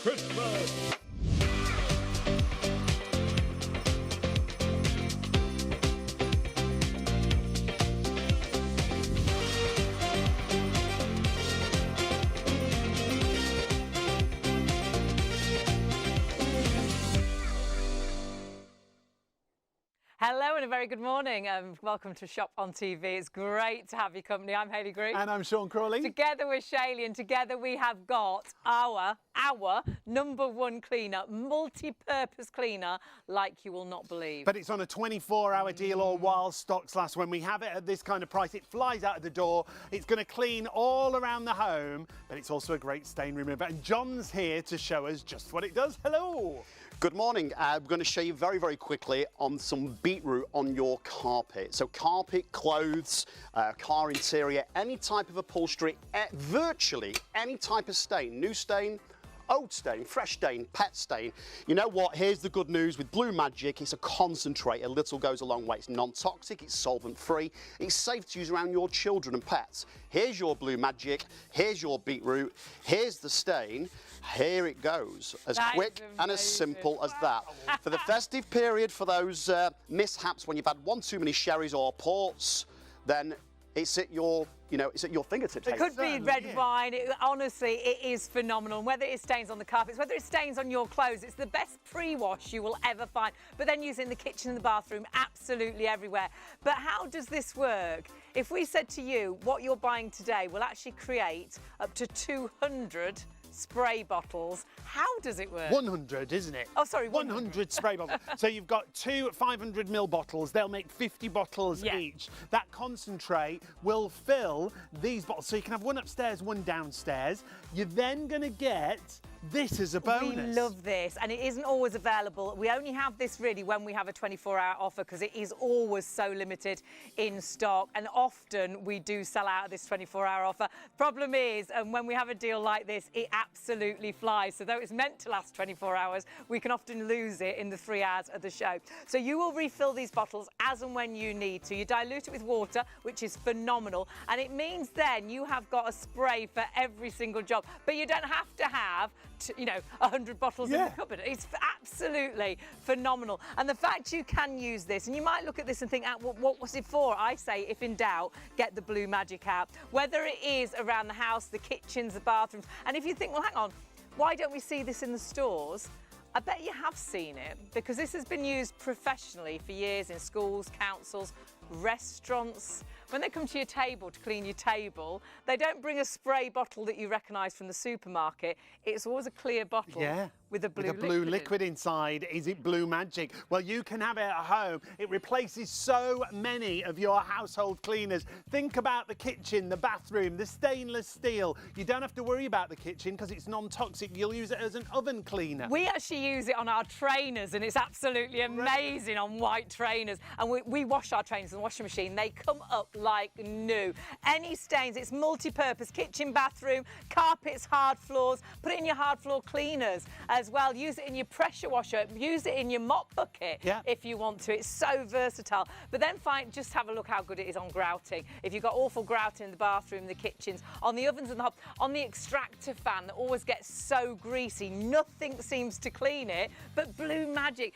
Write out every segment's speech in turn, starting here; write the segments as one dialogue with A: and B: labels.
A: Christmas.
B: Hello and a very good morning. Welcome to Shop on TV. It's great to have your company. I'm Hayley Green.
C: And I'm Sean Crawley.
B: Together with Shaylee, and together we have got our #1 cleaner, multi-purpose cleaner like you will not believe.
C: But it's on a 24-hour deal or while stocks last. When we have it at this kind of price, it flies out of the door. It's going to clean all around the home, but it's also a great stain remover. And John's here to show us just what it does. Hello.
D: Good morning. I'm going to show you very, very quickly on some beetroot on your carpet. So carpet, clothes, car interior, any type of upholstery, virtually any type of stain, new stain, old stain, fresh stain, pet stain. You know what? Here's the good news with Blue Magic. It's a concentrate. A little goes a long way. It's non-toxic. It's solvent-free. It's safe to use around your children and pets. Here's your Blue Magic. Here's your beetroot. Here's the stain. Here it goes. As quick and as simple as that. For the festive period, for those mishaps when you've had one too many sherries or ports, then it's at your, it's at your fingertips.
B: It could be red wine. Honestly, it is phenomenal. Whether it stains on the carpets, whether it stains on your clothes, it's the best pre-wash you will ever find. But then use it in the kitchen and the bathroom, absolutely everywhere. But how does this work? If we said to you, what you're buying today will actually create up to 200 spray bottles. How does it work?
C: 100, isn't it?
B: Oh, sorry,
C: 100 spray bottles. So you've got two 500ml bottles. They'll make 50 bottles each. That concentrate will fill these bottles. So you can have one upstairs, one downstairs. You're then going to get this as a bonus.
B: We love this, and it isn't always available. We only have this really when we have a 24-hour offer, because it is always so limited in stock, and often we do sell out of this 24-hour offer. Problem is, when we have a deal like this, it absolutely flies. So though it's meant to last 24 hours, we can often lose it in the 3 hours of the show. So you will refill these bottles as and when you need to. You dilute it with water, which is phenomenal, and it means then you have got a spray for every single job, but you don't have to have 100 bottles in the cupboard. It's absolutely phenomenal. And the fact you can use this, and you might look at this and think, what was it for? I say, if in doubt, get the Blue Magic out. Whether it is around the house, the kitchens, the bathrooms, and if you think, well, hang on, why don't we see this in the stores? I bet you have seen it, because this has been used professionally for years in schools, councils, restaurants. When they come to your table to clean your table, they don't bring a spray bottle that you recognise from the supermarket. It's always a clear bottle with a blue
C: liquid inside. Is it Blue Magic? Well, you can have it at home. It replaces so many of your household cleaners. Think about the kitchen, the bathroom, the stainless steel. You don't have to worry about the kitchen because it's non-toxic. You'll use it as an oven cleaner.
B: We actually use it on our trainers, and it's absolutely amazing on white trainers. And we wash our trainers in the washing machine. They come up like new. Any stains, it's multi-purpose, kitchen, bathroom, carpets, hard floors. Put it in your hard floor cleaners as well. Use it in your pressure washer. Use it in your mop bucket if you want to. It's so versatile. But then just have a look how good it is on grouting. If you've got awful grouting in the bathroom, the kitchens, on the ovens and the hobs, on the extractor fan that always gets so greasy, nothing seems to clean it. But Blue Magic,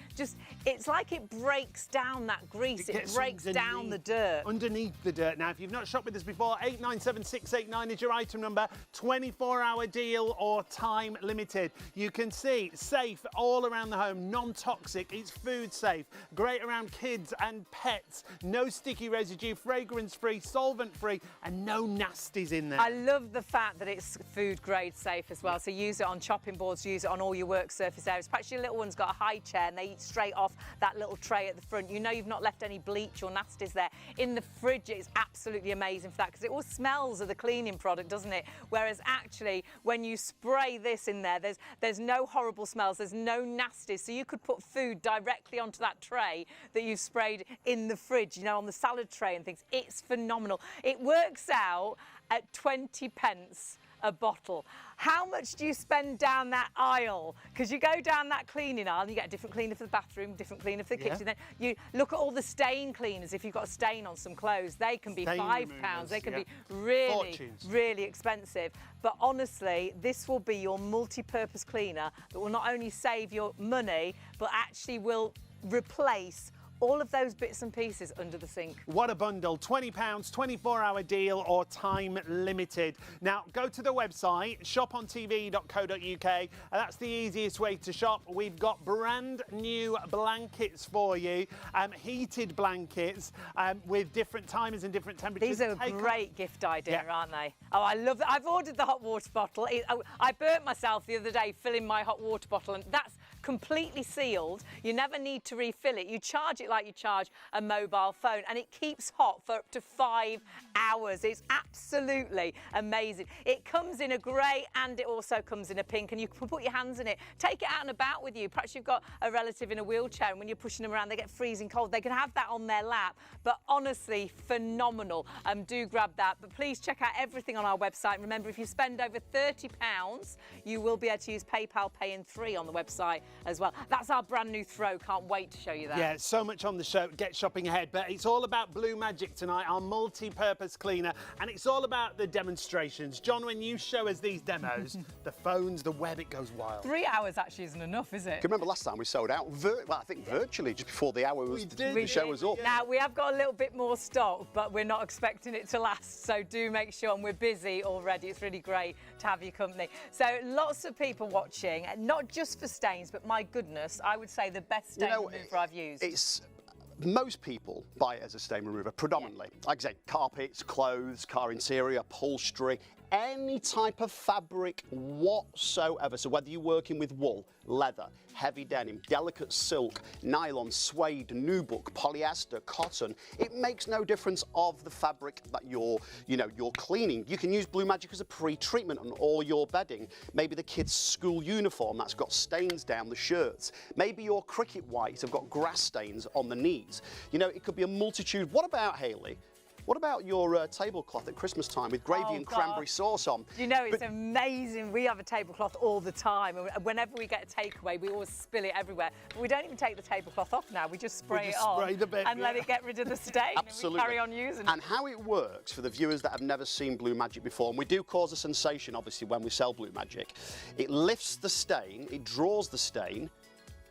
B: it's like it breaks down that grease. It breaks down the dirt.
C: Underneath the dirt. Now, if you've not shopped with us before, 897689 is your item number. 24-hour deal or time limited. You can see safe all around the home, non-toxic, it's food safe, great around kids and pets, no sticky residue, fragrance-free, solvent-free, and no nasties in there.
B: I love the fact that it's food grade safe as well. So use it on chopping boards, use it on all your work surface areas. Perhaps your little one's got a high chair and they eat straight off that little tray at the front. You know you've not left any bleach or nasties there. In the fridge, it's absolutely amazing for that, because it all smells of the cleaning product, doesn't it? Whereas actually, when you spray this in there, there's no horrible smells, there's no nasties. So you could put food directly onto that tray that you've sprayed in the fridge, on the salad tray and things. It's phenomenal. It works out at 20 pence a bottle. How much do you spend down that aisle? Because you go down that cleaning aisle and you get a different cleaner for the bathroom, different cleaner for the kitchen. Then you look at all the stain cleaners. If you've got a stain on some clothes, they can be £5. They can be really expensive. But honestly, this will be your multi-purpose cleaner that will not only save your money, but actually will replace all of those bits and pieces under the sink.
C: What a bundle. £20, 24-hour deal or time limited. Now, go to the website, ShopOnTV.co.uk, and that's the easiest way to shop. We've got brand new blankets for you, heated blankets with different timers and different temperatures.
B: These are a great gift idea, aren't they? Oh, I love that. I've ordered the hot water bottle. I burnt myself the other day filling my hot water bottle, and that's completely sealed. You never need to refill it. You charge it like you charge a mobile phone, and it keeps hot for up to 5 hours. It's absolutely amazing. It comes in a grey and it also comes in a pink, and you can put your hands in it. Take it out and about with you. Perhaps you've got a relative in a wheelchair, and when you're pushing them around, they get freezing cold. They can have that on their lap. But honestly, phenomenal. Do grab that. But please check out everything on our website. Remember, if you spend over £30, you will be able to use PayPal Pay in 3 on the website as well. That's our brand new throw. Can't wait to show you that.
C: Yeah, so much on the show. Get shopping ahead. But it's all about Blue Magic tonight, our multi-purpose cleaner, and it's all about the demonstrations. John, when you show us these demos, the phones, the web, it goes wild.
B: 3 hours actually isn't enough, is it?
D: Can you remember last time we sold out? I think virtually just before the hour was the show was up.
B: Now, we have got a little bit more stock, but we're not expecting it to last. So do make sure, and we're busy already. It's really great to have your company. So lots of people watching, not just for stains, but my goodness, I would say the best stain remover I've used.
D: Most people buy it as a stain remover, predominantly. Like I say, carpets, clothes, car interior, upholstery, any type of fabric whatsoever. So whether you're working with wool, leather, heavy denim, delicate silk, nylon, suede, nubuck, polyester, cotton, it makes no difference of the fabric that you're cleaning. You can use Blue Magic as a pre-treatment on all your bedding. Maybe the kid's school uniform that's got stains down the shirts. Maybe your cricket whites have got grass stains on the knees. You know, it could be a multitude. What about, Hayley? What about your tablecloth at Christmas time with gravy and cranberry sauce on?
B: You know, it's amazing. We have a tablecloth all the time. And whenever we get a takeaway, we always spill it everywhere. But we don't even take the tablecloth off now. We just spray it on and let it get rid of the stain.
D: Absolutely.
B: And we carry on using it.
D: And how it works for the viewers that have never seen Blue Magic before, and we do cause a sensation, obviously, when we sell Blue Magic, it lifts the stain, it draws the stain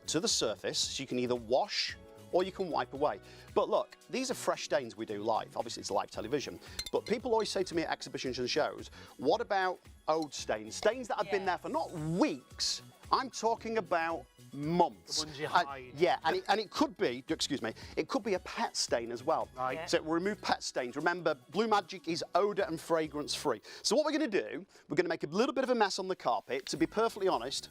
D: to the surface, so you can either wash or you can wipe away. But look, these are fresh stains we do live. Obviously, it's live television. But people always say to me at exhibitions and shows, what about old stains? Stains that have been there for not weeks, I'm talking about months.
C: The ones you hide.
D: And it could be, excuse me, it could be a pet stain as well.
C: Right.
D: So it will remove pet stains. Remember, Blue Magic is odour and fragrance free. So what we're going to do, we're going to make a little bit of a mess on the carpet. To be perfectly honest,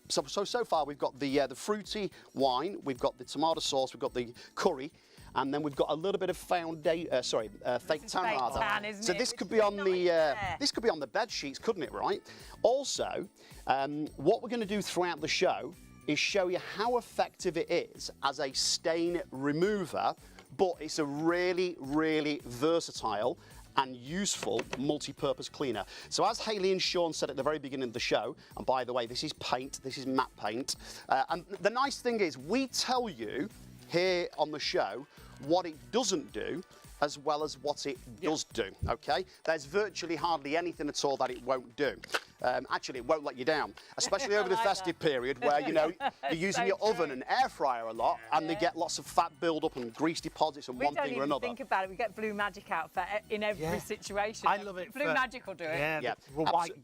D: so far we've got the fruity wine, we've got the tomato sauce, we've got the curry, and then we've got a little bit of fake tan rather. So this could be on the bed sheets, couldn't it? Right. Also, what we're going to do throughout the show is show you how effective it is as a stain remover, but it's a really, really versatile and useful multi-purpose cleaner. So as Hayley and Sean said at the very beginning of the show, and by the way, this is paint, this is matte paint, and the nice thing is we tell you here on the show what it doesn't do as well as what it does do, okay? There's virtually hardly anything at all that it won't do. Actually, it won't let you down, especially over the festive period where, you know, you're using your oven and air fryer a lot and they get lots of fat build-up and grease deposits and one thing or another.
B: Think about it. We get Blue Magic out for in every situation.
C: I love it.
B: Blue Magic will do it.
C: Yeah,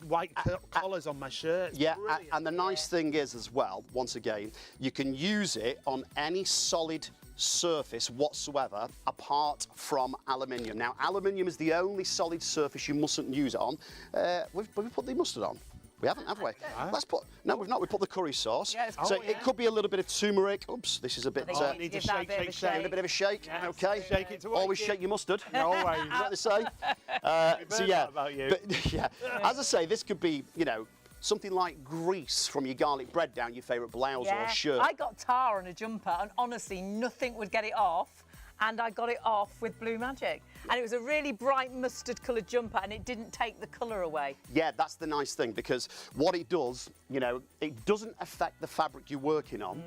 C: white collars on my shirt.
D: Yeah, and the nice thing is as well, once again, you can use it on any solid surface whatsoever apart from aluminium. Now, aluminium is the only solid surface you mustn't use it on. We've put the mustard on. We haven't, have we? No, we've not. We put the curry sauce. Yeah, so it could be a little bit of turmeric. Oops, this is a bit.
C: Need to shake.
D: A bit of a shake. Yeah, okay.
C: Shake it to
D: always shake your mustard.
C: Always.
D: Is that the say? So yeah.
C: About you.
D: But, yeah. As I say, this could be, you know, something like grease from your garlic bread down your favourite blouse or shirt.
B: I got tar on a jumper, and honestly, nothing would get it off. and I got it off with Blue Magic. And it was a really bright mustard coloured jumper, and it didn't take the colour away.
D: Yeah, that's the nice thing, because what it does, you know, it doesn't affect the fabric you're working on.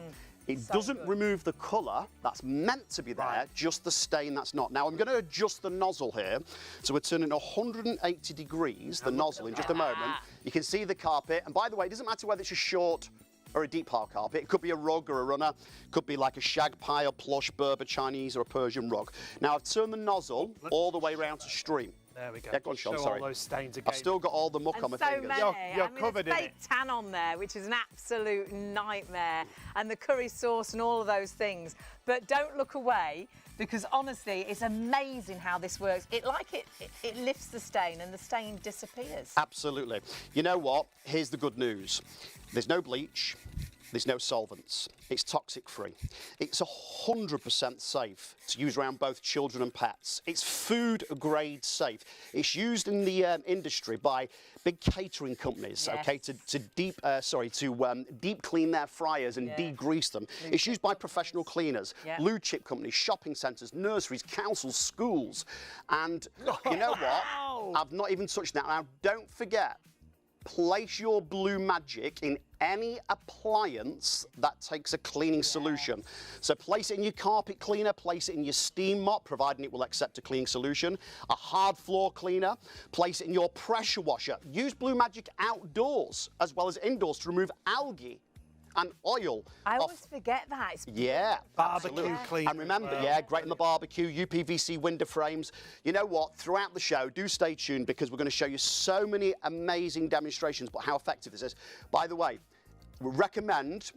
D: It doesn't remove the colour that's meant to be there, just the stain that's not. Now, I'm going to adjust the nozzle here. So we're turning 180 degrees, the nozzle, in just a moment. You can see the carpet. And by the way, it doesn't matter whether it's a short or a deep pile carpet. It could be a rug or a runner. Could be like a shag pile, plush, Berber, Chinese, or a Persian rug. Now, I've turned the nozzle all the way around to stream.
C: There we go.
D: Yeah, go on, Sean,
C: Show
D: sorry.
C: all those stains again.
D: I've still got all the muck on my fingers.
C: You're covered in
B: fake tan on there, which is an absolute nightmare, and the curry sauce and all of those things. But don't look away, because honestly, it's amazing how this works. It lifts the stain, and the stain disappears.
D: Absolutely. You know what? Here's the good news. There's no bleach. There's no solvents. It's toxic free. It's 100% safe to use around both children and pets. It's food grade safe. It's used in the industry by big catering companies, okay, to deep clean their fryers and degrease them. It's used by professional cleaners, blue chip companies, shopping centres, nurseries, councils, schools. And you know what? I've not even touched that. Now, don't forget, place your Blue Magic in any appliance that takes a cleaning solution. So place it in your carpet cleaner, place it in your steam mop, providing it will accept a cleaning solution, a hard floor cleaner, place it in your pressure washer. Use Blue Magic outdoors as well as indoors to remove algae and oil.
B: I always forget that. It's
C: barbecue cleaner.
D: And remember, great in the barbecue, UPVC window frames. You know what? Throughout the show, do stay tuned, because we're going to show you so many amazing demonstrations about how effective this is. By the way, we recommend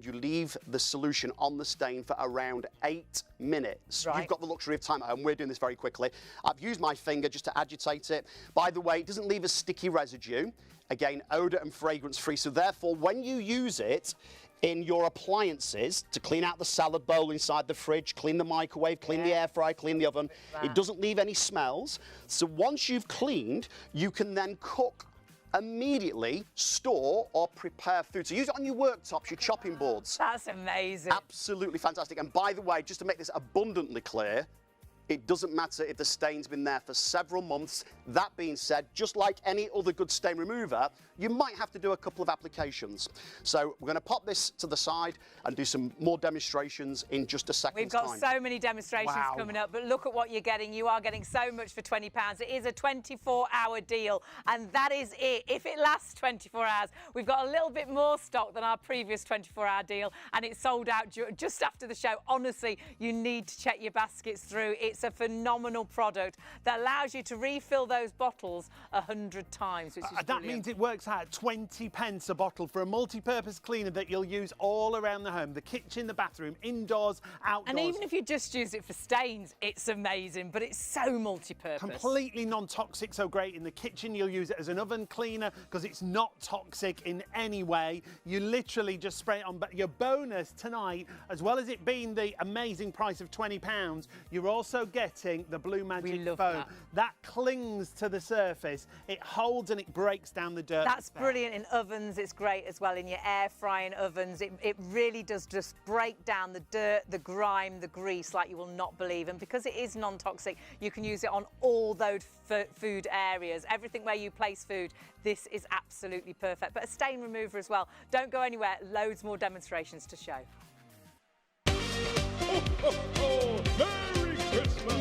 D: you leave the solution on the stain for around 8 minutes. You've got the luxury of time at home. We're doing this very quickly. I've used my finger just to agitate it. By the way, it doesn't leave a sticky residue. Again, odour and fragrance free. So therefore, when you use it in your appliances to clean out the salad bowl inside the fridge, clean the microwave, clean the air fryer, clean the oven, it doesn't leave any smells. So once you've cleaned, you can then cook immediately, store or prepare food. So use it on your worktops, your chopping boards.
B: That's amazing.
D: Absolutely fantastic. And by the way, just to make this abundantly clear, it doesn't matter if the stain's been there for several months. That being said, just like any other good stain remover, you might have to do a couple of applications. So we're going to pop this to the side and do some more demonstrations in just a second.
B: We've got so many demonstrations coming up, but look at what you're getting. You are getting so much for £20. It is a 24-hour deal, and that is it. If it lasts 24 hours, we've got a little bit more stock than our previous 24-hour deal, and it sold out just after the show. Honestly, you need to check your baskets through. It's a phenomenal product that allows you to refill those bottles 100 times, which is
C: that means it works out 20 pence a bottle for a multi-purpose cleaner that you'll use all around the home, the kitchen, the bathroom, indoors, outdoors.
B: And even if you just use it for stains, it's amazing, but it's so multi-purpose.
C: Completely non-toxic, so great in the kitchen. You'll use it as an oven cleaner because it's not toxic in any way. You literally just spray it on. But your bonus tonight, as well as it being the amazing price of £20, you're also getting the Blue Magic foam. That clings to the surface. It holds and it breaks down the dirt.
B: That's brilliant in ovens. It's great as well in your air frying ovens. It really does just break down the dirt, the grime, the grease like you will not believe. And because it is non-toxic, you can use it on all those food areas. Everything where you place food, this is absolutely perfect. But a stain remover as well. Don't go anywhere. Loads more demonstrations to show.
A: Ho, ho, ho! Merry Christmas!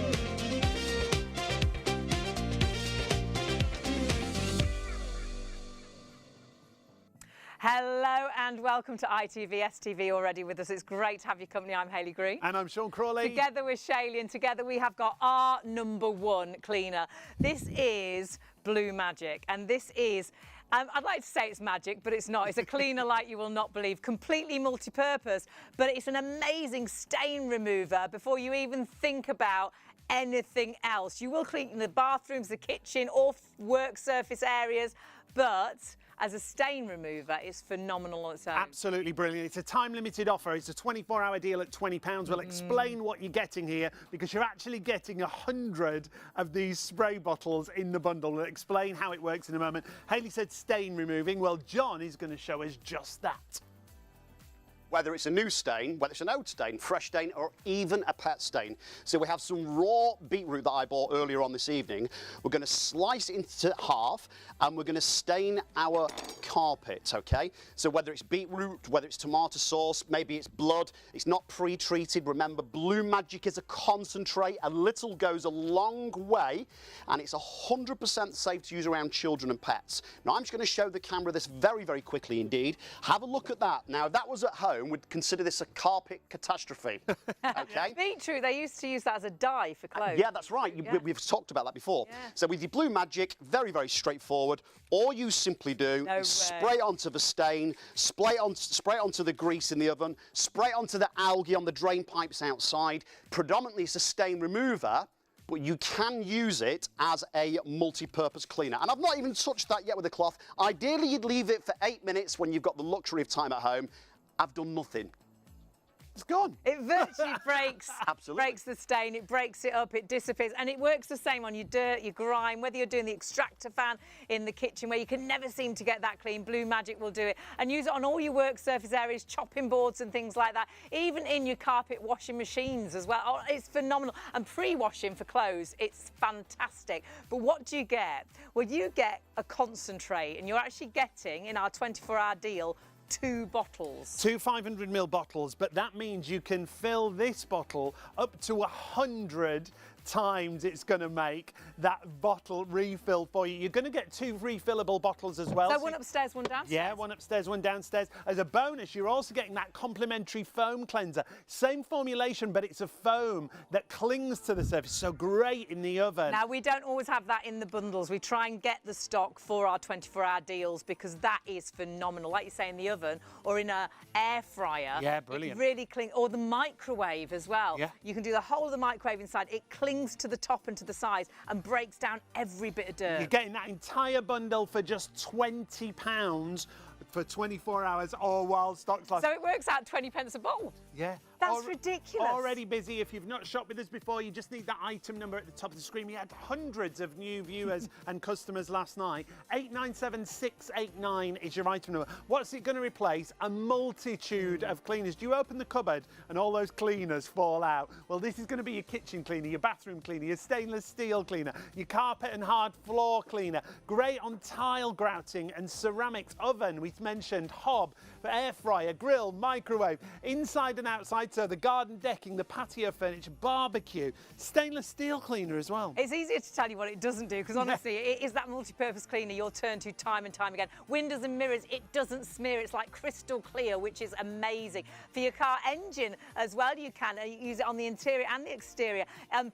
B: Hello and welcome to ITV, STV already with us. It's great to have your company. I'm Hayley Green.
C: And I'm Sean Crawley.
B: Together with Shaylee, and together we have got our #1 cleaner. This is Blue Magic, and this is... I'd like to say it's magic, but it's not. It's a cleaner like you will not believe, completely multi-purpose, but it's an amazing stain remover before you even think about anything else. You will clean the bathrooms, the kitchen, all work surface areas, but as a stain remover, it's phenomenal on its own.
C: Absolutely brilliant. It's a time-limited offer. It's a 24-hour deal at £20. We'll explain what you're getting here, because you're actually getting 100 of these spray bottles in the bundle. We'll explain how it works in a moment. Hayley said stain removing. Well, John is going to show us just that.
D: whether it's a new stain, whether it's an old stain, fresh stain, or even a pet stain. So we have some raw beetroot that I bought earlier on this evening. We're going to slice it into half and we're going to stain our carpet, okay? So whether it's beetroot, whether it's tomato sauce, maybe it's blood, it's not pre-treated. Remember, Blue Magic is a concentrate. A little goes a long way, and it's 100% safe to use around children and pets. Now, I'm just going to show the camera this very, very quickly indeed. Have a look at that. Now, if that was at home, we'd consider this a carpet catastrophe, okay?
B: Beetroot, they used to use that as a dye for clothes.
D: Yeah, that's right. We've talked about that before.
B: Yeah.
D: So with your Blue Magic, very, very straightforward. All you simply do is spray it onto the stain, spray it onto the grease in the oven, spray it onto the algae on the drain pipes outside. Predominantly, it's a stain remover, but you can use it as a multi-purpose cleaner. And I've not even touched that yet with a cloth. Ideally, you'd leave it for 8 minutes when you've got the luxury of time at home. I've done nothing. It's gone.
B: It virtually breaks the stain, it breaks it up, it disappears, and it works the same on your dirt, your grime, whether you're doing the extractor fan in the kitchen where you can never seem to get that clean. Blue Magic will do it, and use it on all your work surface areas, chopping boards and things like that, even in your carpet washing machines as well. Oh, it's phenomenal. And pre-washing for clothes, it's fantastic. But what do you get? Well, you get a concentrate, and you're actually getting, in our 24-hour deal, 2 bottles.
C: 2 500ml bottles, but that means you can fill this bottle up to 100 times it's going to make that bottle refill for you. You're going to get 2 refillable bottles as well.
B: So one upstairs, one downstairs?
C: Yeah, one upstairs, one downstairs. As a bonus, you're also getting that complimentary foam cleanser. Same formulation, but it's a foam that clings to the surface, so great in the oven.
B: Now, we don't always have that in the bundles. We try and get the stock for our 24-hour deals because that is phenomenal. Like you say, in the oven or in an air fryer.
C: Yeah, brilliant.
B: It really clings. Or the microwave as well.
C: Yeah.
B: You can do the whole of the microwave inside. It clings to the top and to the sides and breaks down every bit of dirt.
C: You're getting that entire bundle for just £20 for 24 hours, all while stocks last.
B: So it works out 20 pence a bowl.
C: Yeah.
B: That's ridiculous.
C: Already busy. If you've not shopped with us before, you just need that item number at the top of the screen. We had hundreds of new viewers and customers last night. 897689 is your item number. What's it going to replace? A multitude of cleaners. Do you open the cupboard and all those cleaners fall out? Well, this is going to be your kitchen cleaner, your bathroom cleaner, your stainless steel cleaner, your carpet and hard floor cleaner. Great on tile grouting and ceramics. Oven, we've mentioned, hob, air fryer, grill, microwave, inside and outside. So the garden decking, the patio furniture, barbecue, stainless steel cleaner as well.
B: It's easier to tell you what it doesn't do because honestly, it is that multi-purpose cleaner you'll turn to time and time again. Windows and mirrors, it doesn't smear. It's like crystal clear, which is amazing. For your car engine as well, you can use it on the interior and the exterior.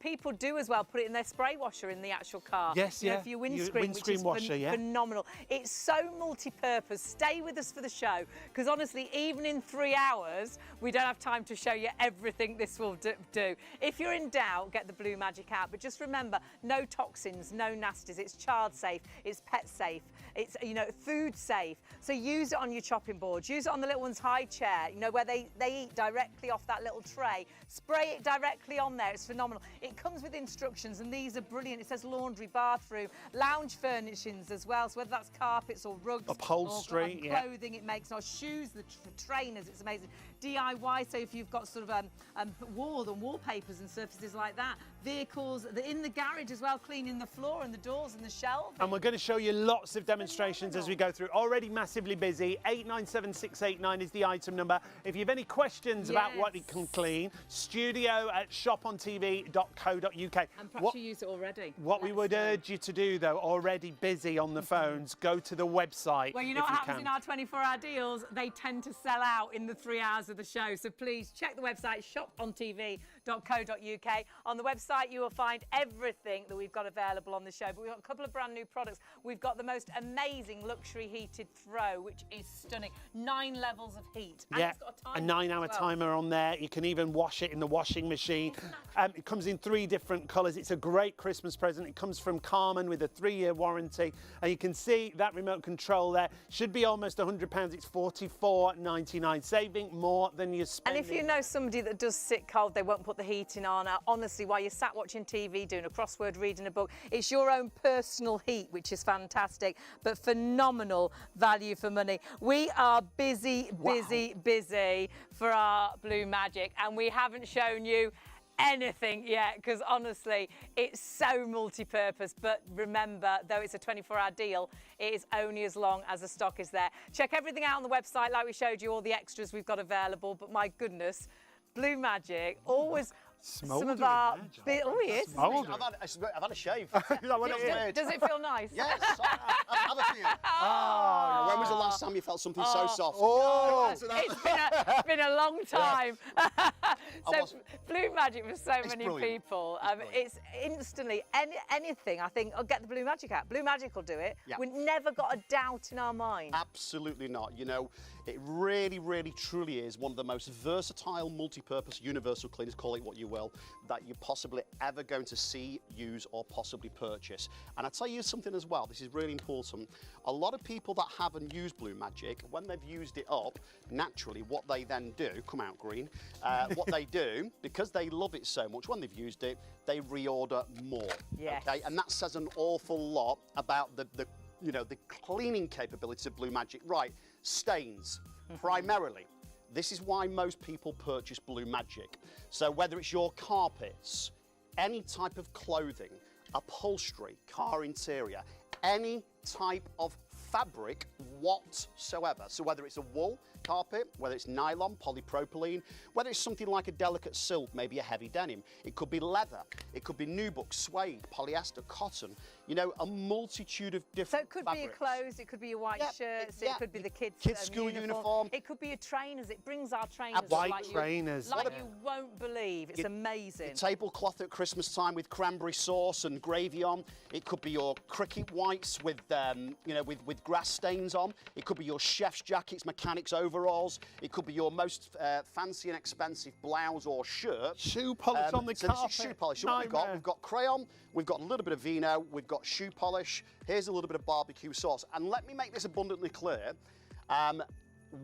B: People do as well put it in their spray washer in the actual car.
C: Yes,
B: you know, for your windscreen, which is
C: washer, yeah.
B: phenomenal. It's so multi-purpose. Stay with us for the show because honestly, even in 3 hours, we don't have time to show you everything this will do. If you're in doubt, get the Blue Magic out. But just remember, no toxins, no nasties. It's child safe, it's pet safe, it's, you know, food safe. So use it on your chopping boards. Use it on the little one's high chair, you know, where they eat directly off that little tray. Spray it directly on there. It's phenomenal. It comes with instructions, and these are brilliant. It says laundry, bathroom, lounge furnishings as well. So whether that's carpets or rugs,
C: upholstery,
B: or clothing, it makes, or shoes, the trainers. It's amazing. DIY. So if you've got sort of wallpapers and surfaces like that, vehicles in the garage as well, cleaning the floor and the doors and the shelves.
C: And we're going to show you lots of demonstrations as we go through. Already massively busy. 897689 is the item number. If you have any questions about what it can clean, studio@shopontv.co.uk.
B: And perhaps you use it already.
C: What we would urge you to do, though, already busy on the phones, go to the website.
B: Well, you know what happens in our 24-hour deals? They tend to sell out in the 3 hours of the show. So please check the website, ShopOnTV.co.uk. On the website, you will find everything that we've got available on the show. But we've got a couple of brand new products. We've got the most amazing luxury heated throw, which is stunning. 9 levels of heat. And
C: Yeah,
B: it's got
C: a 9-hour timer on there. You can even wash it in the washing machine. It comes in 3 different colours. It's a great Christmas present. It comes from Carmen with a 3-year warranty. And you can see that remote control there. Should be almost £100. It's £44.99, saving more than you're spending.
B: And if you know somebody that does sit cold, they won't put the heating on. Honestly, while you're sat watching TV, doing a crossword, reading a book, it's your own personal heat, which is fantastic, but phenomenal value for money. We are busy for our Blue Magic, and we haven't shown you anything yet, because honestly it's so multi-purpose. But remember, though it's a 24-hour deal, it is only as long as the stock is there. Check everything out on the website, like we showed you, all the extras we've got available. But my goodness, Blue Magic always some of our oh, he is.
D: I've had a shave.
B: Does it feel nice?
D: Yes, I have a few. Oh, when was the last time you felt something so soft?
B: It's been a long time. So Blue Magic for so many people. It's instantly anything. I think I'll get the Blue Magic out. Blue Magic will do it.
D: Yeah.
B: We've never got a doubt in our mind.
D: Absolutely not. You know, it really, really, truly is one of the most versatile, multi-purpose, universal cleaners, call it what you will, that you're possibly ever going to see, use, or possibly purchase. And I tell you something as well, this is really important. A lot of people that haven't used Blue Magic, when they've used it up, naturally what they then do, come out green, what they do, because they love it so much, when they've used it, they reorder more.
B: Yes.
D: Okay, and that says an awful lot about the you know, the cleaning capabilities of Blue Magic. Right, stains, primarily. This is why most people purchase Blue Magic. So whether it's your carpets, any type of clothing, upholstery, car interior, any type of fabric whatsoever. So whether it's a wool carpet, whether it's nylon, polypropylene, whether it's something like a delicate silk, maybe a heavy denim, it could be leather, it could be nubuck, suede, polyester, cotton, you know, a multitude of different
B: So it could
D: fabrics.
B: be your clothes, it could be your white shirts,
D: yeah.
B: it could be the kids'
D: school uniform.
B: It could be your trainers. It brings our trainers
C: White
B: like
C: trainers.
B: like you won't believe. It's amazing.
D: Your tablecloth at Christmas time with cranberry sauce and gravy on. It could be your cricket whites with, you know, with grass stains on. It could be your chef's jackets, mechanics overalls. It could be your most fancy and expensive blouse or shirt.
C: Shoe polish on the carpet.
D: This is shoe polish. So what we've got? We've got crayon. We've got a little bit of vino. We've got shoe polish. Here's a little bit of barbecue sauce. And let me make this abundantly clear.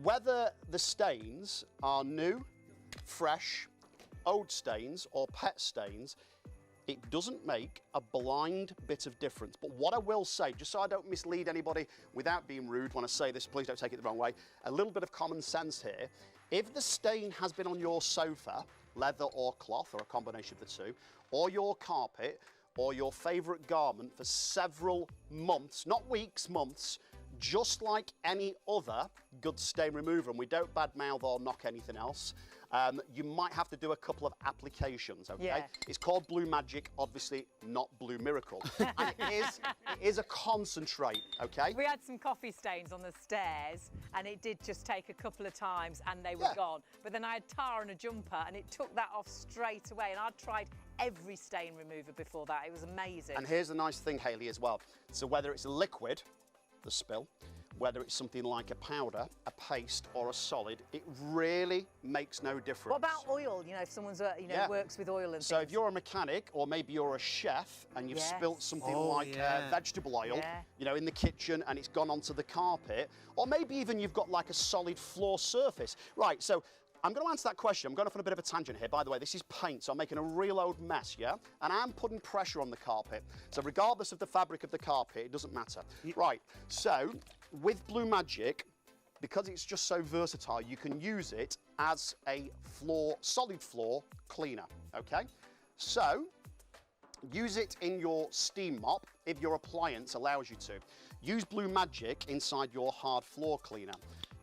D: Whether the stains are new, fresh, old stains or pet stains, it doesn't make a blind bit of difference. But what I will say, just so I don't mislead anybody without being rude when I say this, please don't take it the wrong way, a little bit of common sense here. If the stain has been on your sofa, leather or cloth, or a combination of the two, or your carpet, or your favourite garment for several months, not weeks, months, just like any other good stain remover, and we don't badmouth or knock anything else, you might have to do a couple of applications, okay?
B: Yeah.
D: It's called Blue Magic, obviously not Blue Miracle. And it is a concentrate, okay?
B: We had some coffee stains on the stairs, and it did just take a couple of times and they were gone. But then I had tar and a jumper and it took that off straight away, and I'd tried every stain remover before that. It was amazing.
D: And here's the nice thing, Hayley, as well. So whether it's a liquid, the spill, whether it's something like a powder, a paste, or a solid, it really makes no difference.
B: What about oil? You know, if someone's works with oil and
D: so
B: things.
D: if you're a mechanic, or maybe you're a chef and you've spilt something like vegetable oil, you know, in the kitchen, and it's gone onto the carpet, or maybe even you've got like a solid floor surface. Right, so I'm going to answer that question. I'm going off on a bit of a tangent here. By the way, this is paint, so I'm making a real old mess, yeah? And I'm putting pressure on the carpet. So regardless of the fabric of the carpet, it doesn't matter. Right, so with Blue Magic, because it's just so versatile, you can use it as a solid floor cleaner, okay? So use it in your steam mop if your appliance allows you to. Use Blue Magic inside your hard floor cleaner.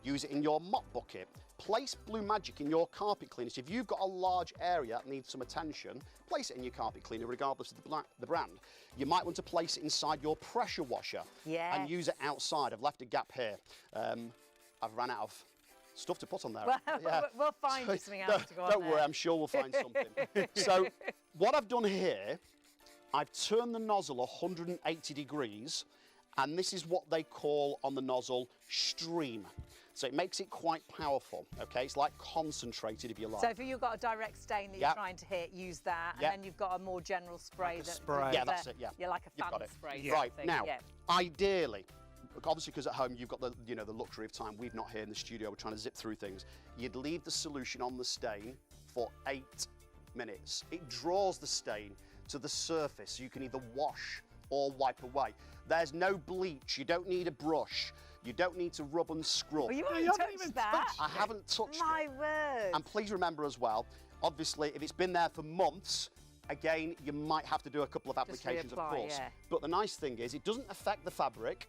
D: Use it in your mop bucket. Place Blue Magic in your carpet cleaner. So if you've got a large area that needs some attention, place it in your carpet cleaner regardless of the brand. You might want to place it inside your pressure washer and use it outside. I've left a gap here. I've run out of stuff to put on there.
B: Well, we'll find you something else to go on there.
D: Don't worry, I'm sure we'll find something. So what I've done here, I've turned the nozzle 180 degrees, and this is what they call on the nozzle stream. So it makes it quite powerful, okay? It's like concentrated, if you like.
B: So if you've got a direct stain that you're trying to hit, use that, and then you've got a more general spray.
C: Like
D: yeah, that's it,
B: Yeah, like a fan spray.
D: Right,
B: thing.
D: now, ideally, obviously because at home you've got the luxury of time, we've not here in the studio, we're trying to zip through things, you'd leave the solution on the stain for 8 minutes. It draws the stain to the surface, so you can either wash or wipe away. There's no bleach, you don't need a brush, you don't need to rub and scrub.
B: Well, you
C: No, you
B: haven't
C: haven't
B: touched
C: even
B: that.
C: touched
D: I haven't touched
B: My
D: it.
B: word.
D: And please remember as well, obviously, if it's been there for months, again, you might have to do a couple of applications, of
B: reapply,
D: course.
B: yeah.
D: But the nice thing is, it doesn't affect the fabric.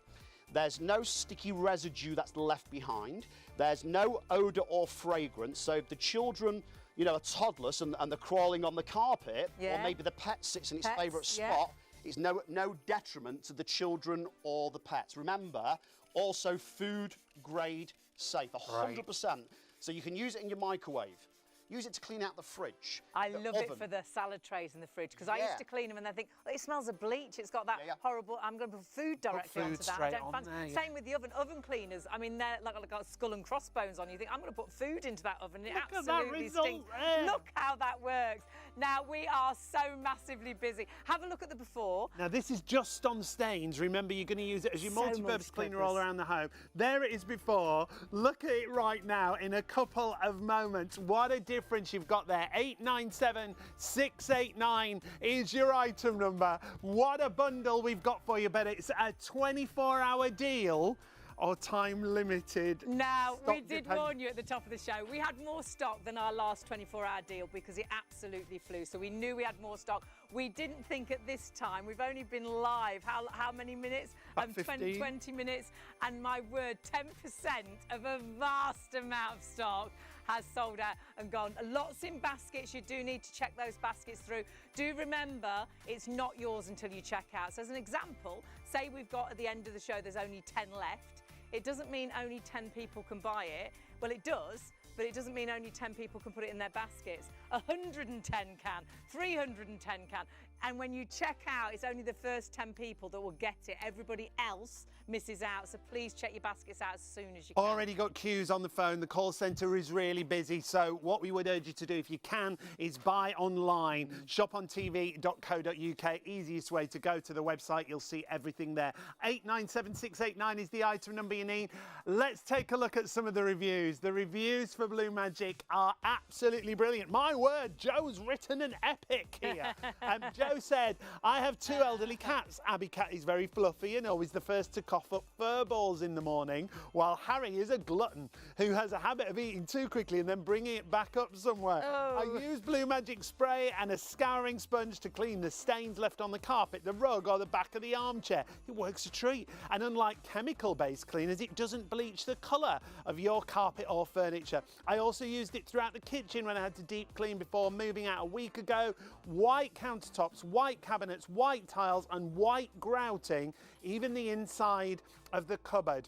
D: There's no sticky residue that's left behind. There's no odour or fragrance. So if the children, you know, are toddlers and they're crawling on the carpet, or
B: Yeah.
D: maybe the pet sits in its
B: Pets,
D: favourite
B: yeah.
D: spot, it's no detriment to the children or the pets. Remember, also food grade safe, 100%. So you can use it in your microwave. Use it to clean out the fridge.
B: I
D: the
B: love it
D: oven.
B: for the salad trays in the fridge because I
D: Yeah.
B: used to clean them and I think, oh, it smells of bleach. It's got that
D: Yeah, yeah.
B: horrible. I'm going to put food directly
C: food
B: onto that. I
C: straight
B: don't
C: on
B: fancy.
C: there, yeah.
B: Same with the oven cleaners. I mean, they're like a skull and crossbones on. You think I'm going to put food into that oven? And it
C: Look at that
B: absolutely
C: result
B: stinks.
C: there.
B: Look how that works. Now we are so massively busy. Have a look at the before.
C: Now this is just on stains. Remember, you're going to use it as your
B: So
C: multi-purpose cleaner all
B: multi-purpose.
C: around the home. There it is before. Look at it right now in a couple of moments. What a difference you've got there. 897689 is your item number. What a bundle we've got for you, but it's a 24-hour deal or time limited.
B: Now, we
C: Stock
B: did
C: depend-
B: warn you at the top of the show. We had more stock than our last 24-hour deal because it absolutely flew. So we knew we had more stock. We didn't think at this time. We've only been live. How many minutes?
C: About 15.
B: 20 minutes. And my word, 10% of a vast amount of stock has sold out and gone. Lots in baskets. You do need to check those baskets through. Do remember, it's not yours until you check out. So as an example, say we've got at the end of the show, there's only 10 left. It doesn't mean only 10 people can buy it. Well, it does, but it doesn't mean only 10 people can put it in their baskets. 110 can, 310 can. And when you check out, it's only the first 10 people that will get it. Everybody else misses out. So please check your baskets out as soon as you can.
C: Already got queues on the phone. The call centre is really busy. So what we would urge you to do, if you can, is buy online. ShopOnTV.co.uk. Easiest way to go to the website. You'll see everything there. 897689 is the item number you need. Let's take a look at some of the reviews. The reviews for Blue Magic are absolutely brilliant. My word, Joe's written an epic here. Joe said, I have 2 elderly cats. Abby Cat is very fluffy and always the first to cough up fur balls in the morning, while Harry is a glutton who has a habit of eating too quickly and then bringing it back up somewhere.
B: Oh.
C: I use Blue Magic spray and a scouring sponge to clean the stains left on the carpet, the rug or the back of the armchair. It works a treat. And unlike chemical-based cleaners, it doesn't bleach the colour of your carpet or furniture. I also used it throughout the kitchen when I had to deep clean before moving out a week ago. White countertops, white cabinets, white tiles and white grouting, even the inside of the cupboard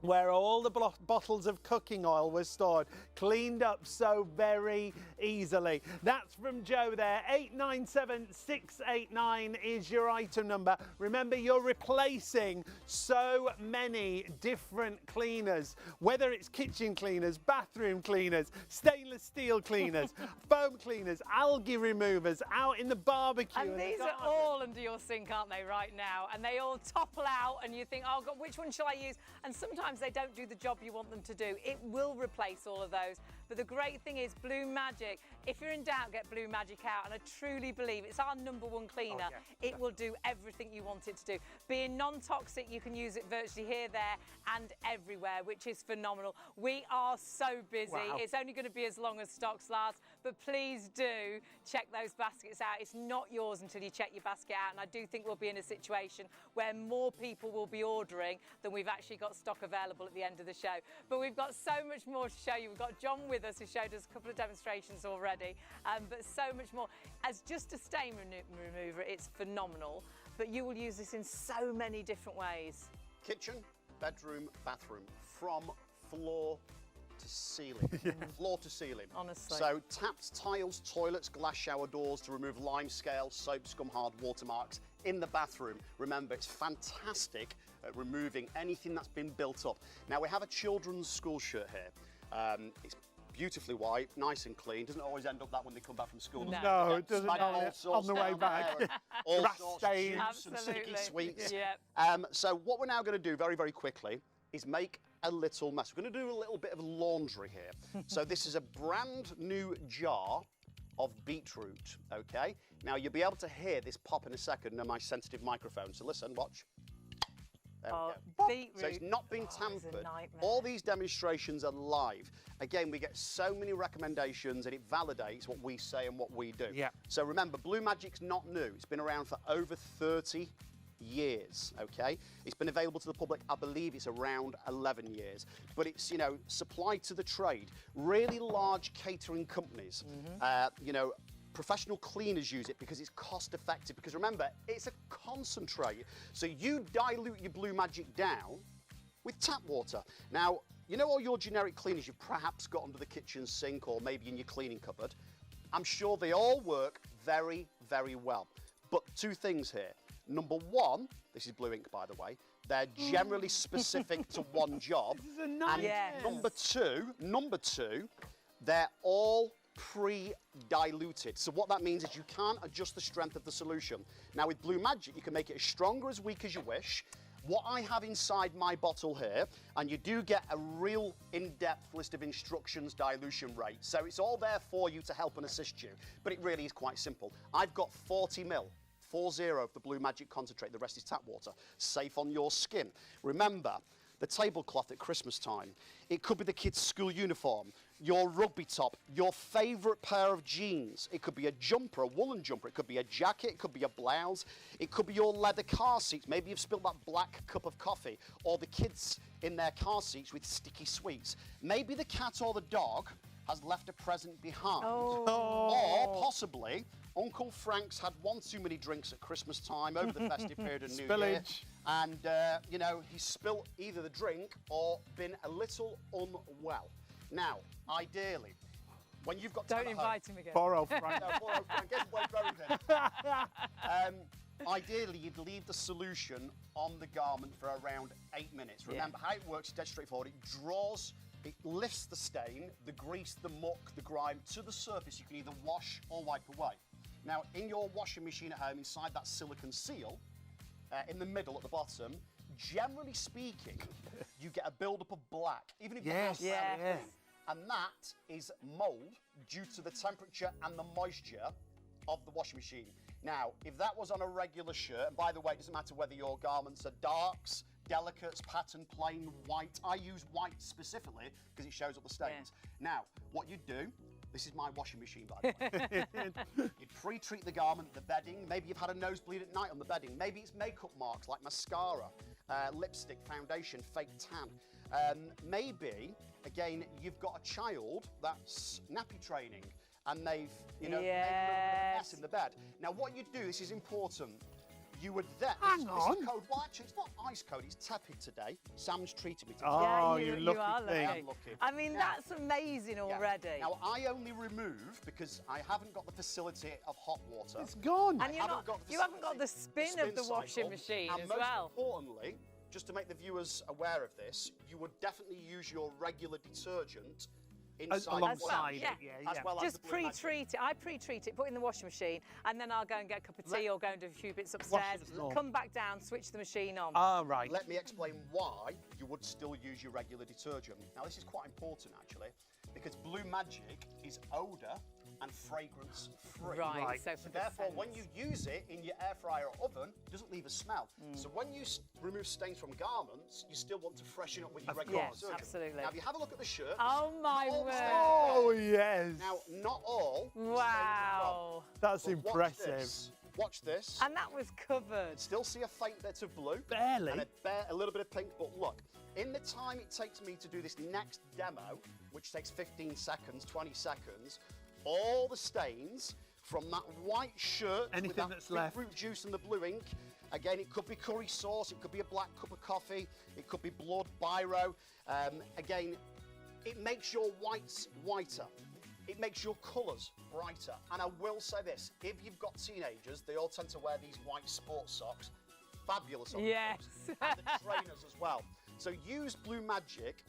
C: where all the bottles of cooking oil were stored, cleaned up so very easily. That's from Joe there. 897689 is your item number. Remember, you're replacing so many different cleaners, whether it's kitchen cleaners, bathroom cleaners, stainless steel cleaners, foam cleaners, algae removers, out in the barbecue.
B: And
C: the
B: these are
C: garden.
B: all under your sink, aren't they, right now? And they all topple out and you think, oh, God, which one shall I use? And sometimes they don't do the job you want them to do. It will replace all of those. But the great thing is Blue Magic, if you're in doubt, get Blue Magic out. And I truly believe it's our #1 cleaner.
C: Oh, yeah.
B: It will do everything you want it to do. Being non-toxic, you can use it virtually here, there and everywhere, which is phenomenal. We are so busy.
C: Wow.
B: It's only going to be as long as stocks last, but please do check those baskets out. It's not yours until you check your basket out. And I do think we'll be in a situation where more people will be ordering than we've actually got stock available at the end of the show. But we've got so much more to show you. We've got John with us who showed us a couple of demonstrations already, but so much more. As just a stain remover, it's phenomenal, but you will use this in so many different ways.
D: Kitchen, bedroom, bathroom, from floor to ceiling. Floor to ceiling.
B: Honestly.
D: So taps, tiles, toilets, glass shower doors to remove lime scale, soap, scum, hard watermarks in the bathroom. Remember, it's fantastic at removing anything that's been built up. Now, we have a children's school shirt here. It's beautifully white, nice and clean. Doesn't always end up that when they come back from school.
B: No.
C: No, it doesn't.
D: Smack all
C: On
D: sorts
C: the way
D: down
C: back.
D: there, all
C: Grass
D: sorts of
C: stains.
D: juice and sticky sweets.
B: Yep.
D: So what we're now going to do very, very quickly is make a little mess. We're going to do a little bit of laundry here. So this is a brand new jar of beetroot, okay? Now, you'll be able to hear this pop in a second on my sensitive microphone. So listen, watch. There we go.
B: Beetroot.
D: So it's not been
B: It's a
D: tampered.
B: nightmare.
D: All these demonstrations are live. Again, we get so many recommendations and it validates what we say and what we do.
C: Yeah.
D: So remember, Blue Magic's not new. It's been around for over 30 years, okay? It's been available to the public, I believe it's around 11 years. But it's, you know, supplied to the trade. Really large catering companies, you know, professional cleaners use it because it's cost effective. Because remember, it's a concentrate. So you dilute your Blue Magic down with tap water. Now, you know all your generic cleaners you've perhaps got under the kitchen sink or maybe in your cleaning cupboard? I'm sure they all work very, very well. But two things here. Number one, this is blue ink, by the way, they're generally specific to one job.
C: This is a nightmare.
B: Yes.
D: Number two, they're all pre-diluted. So what that means is you can't adjust the strength of the solution. Now with Blue Magic, you can make it as strong or as weak as you wish. What I have inside my bottle here, and you do get a real in-depth list of instructions, dilution rate. So it's all there for you to help and assist you. But it really is quite simple. I've got 40 ml. 40 of the Blue Magic concentrate, the rest is tap water, safe on your skin. Remember, the tablecloth at Christmas time, it could be the kids' school uniform, your rugby top, your favourite pair of jeans. It could be a jumper, a woolen jumper, it could be a jacket, it could be a blouse, it could be your leather car seats. Maybe you've spilled that black cup of coffee, or the kids in their car seats with sticky sweets. Maybe the cat or the dog has left a present behind. Or possibly, Uncle Frank's had one too many drinks at Christmas time over the festive period of New Year. And, you know, he's spilt either the drink or been a little unwell. Now, ideally, when you've got
B: Don't
D: time at
B: invite
D: home,
B: him again.
C: Poor old Frank.
D: no, poor old Frank, guess what he's ideally, you'd leave the solution on the garment for around 8 minutes. Remember, how it works is dead straightforward. It draws, it lifts the stain, the grease, the muck, the grime to the surface. You can either wash or wipe away. Now, in your washing machine at home, inside that silicone seal, in the middle at the bottom, generally speaking, you get a build-up of black, even if the house is clean. And that is mould due to the temperature and the moisture of the washing machine. Now, if that was on a regular shirt, and by the way, it doesn't matter whether your garments are darks, delicates, pattern, plain, white. I use white specifically because it shows up the stains. Now, what you do, this is my washing machine, by the way. You'd pre-treat the garment, the bedding. Maybe you've had a nosebleed at night on the bedding. Maybe it's makeup marks like mascara, lipstick, foundation, fake tan. Maybe, again, you've got a child that's nappy training and they've, you know, made a little bit of mess in the bed. Now, what you do, this is important. You would then, this is code, well actually it's not ice code, it's tepid today. Sam's treated me today.
C: Oh,
B: yeah,
C: you lucky
B: are
C: thing.
B: lucky.
D: I'm lucky.
B: I mean, that's amazing already.
D: Now, I only remove because I haven't got the facility of hot water.
C: It's gone.
B: And you haven't got the spin of the washing
D: cycle.
B: machine
D: And
B: as
D: most
B: well.
D: importantly, just to make the viewers aware of this, you would definitely use your regular detergent inside
C: alongside it,
B: yeah.
D: as well as
B: Just
D: the Blue Magic.
B: pre-treat it. I pre-treat it, put it in the washing machine, and then I'll go and get a cup of tea or go and do a few bits upstairs, come back down, switch the machine on.
C: Ah, right.
D: Let me explain why you would still use your regular detergent. Now, this is quite important, actually, because Blue Magic is odour and fragrance free.
B: Right. So for the
D: therefore,
B: scents.
D: when you use it in your air fryer or oven, it doesn't leave a smell. So when you remove stains from garments, you still want to freshen up with your regular
B: Yes,
D: detergent.
B: absolutely.
D: Now, if you have a look at the shirt.
B: Oh my
D: not all the
B: word.
D: stains
C: Oh,
D: are red.
C: yes.
D: Now, not all. the stains are
B: Wow.
C: That's
D: red. But watch
C: impressive.
D: this. Watch this.
B: And that was covered.
D: Still see a faint bit of blue.
C: Barely.
D: And a little bit of pink, but look, in the time it takes me to do this next demo, which takes 15 seconds, 20 seconds, all the stains from that white shirt
C: Anything
D: with that
C: that's left.
D: fruit juice and the blue ink, again, it could be curry sauce, it could be a black cup of coffee, it could be blood, biro. Again, it makes your whites whiter. It makes your colours brighter. And I will say this, if you've got teenagers, they all tend to wear these white sports socks. Fabulous on
B: Yes.
D: the and the trainers as well. So use Blue Magic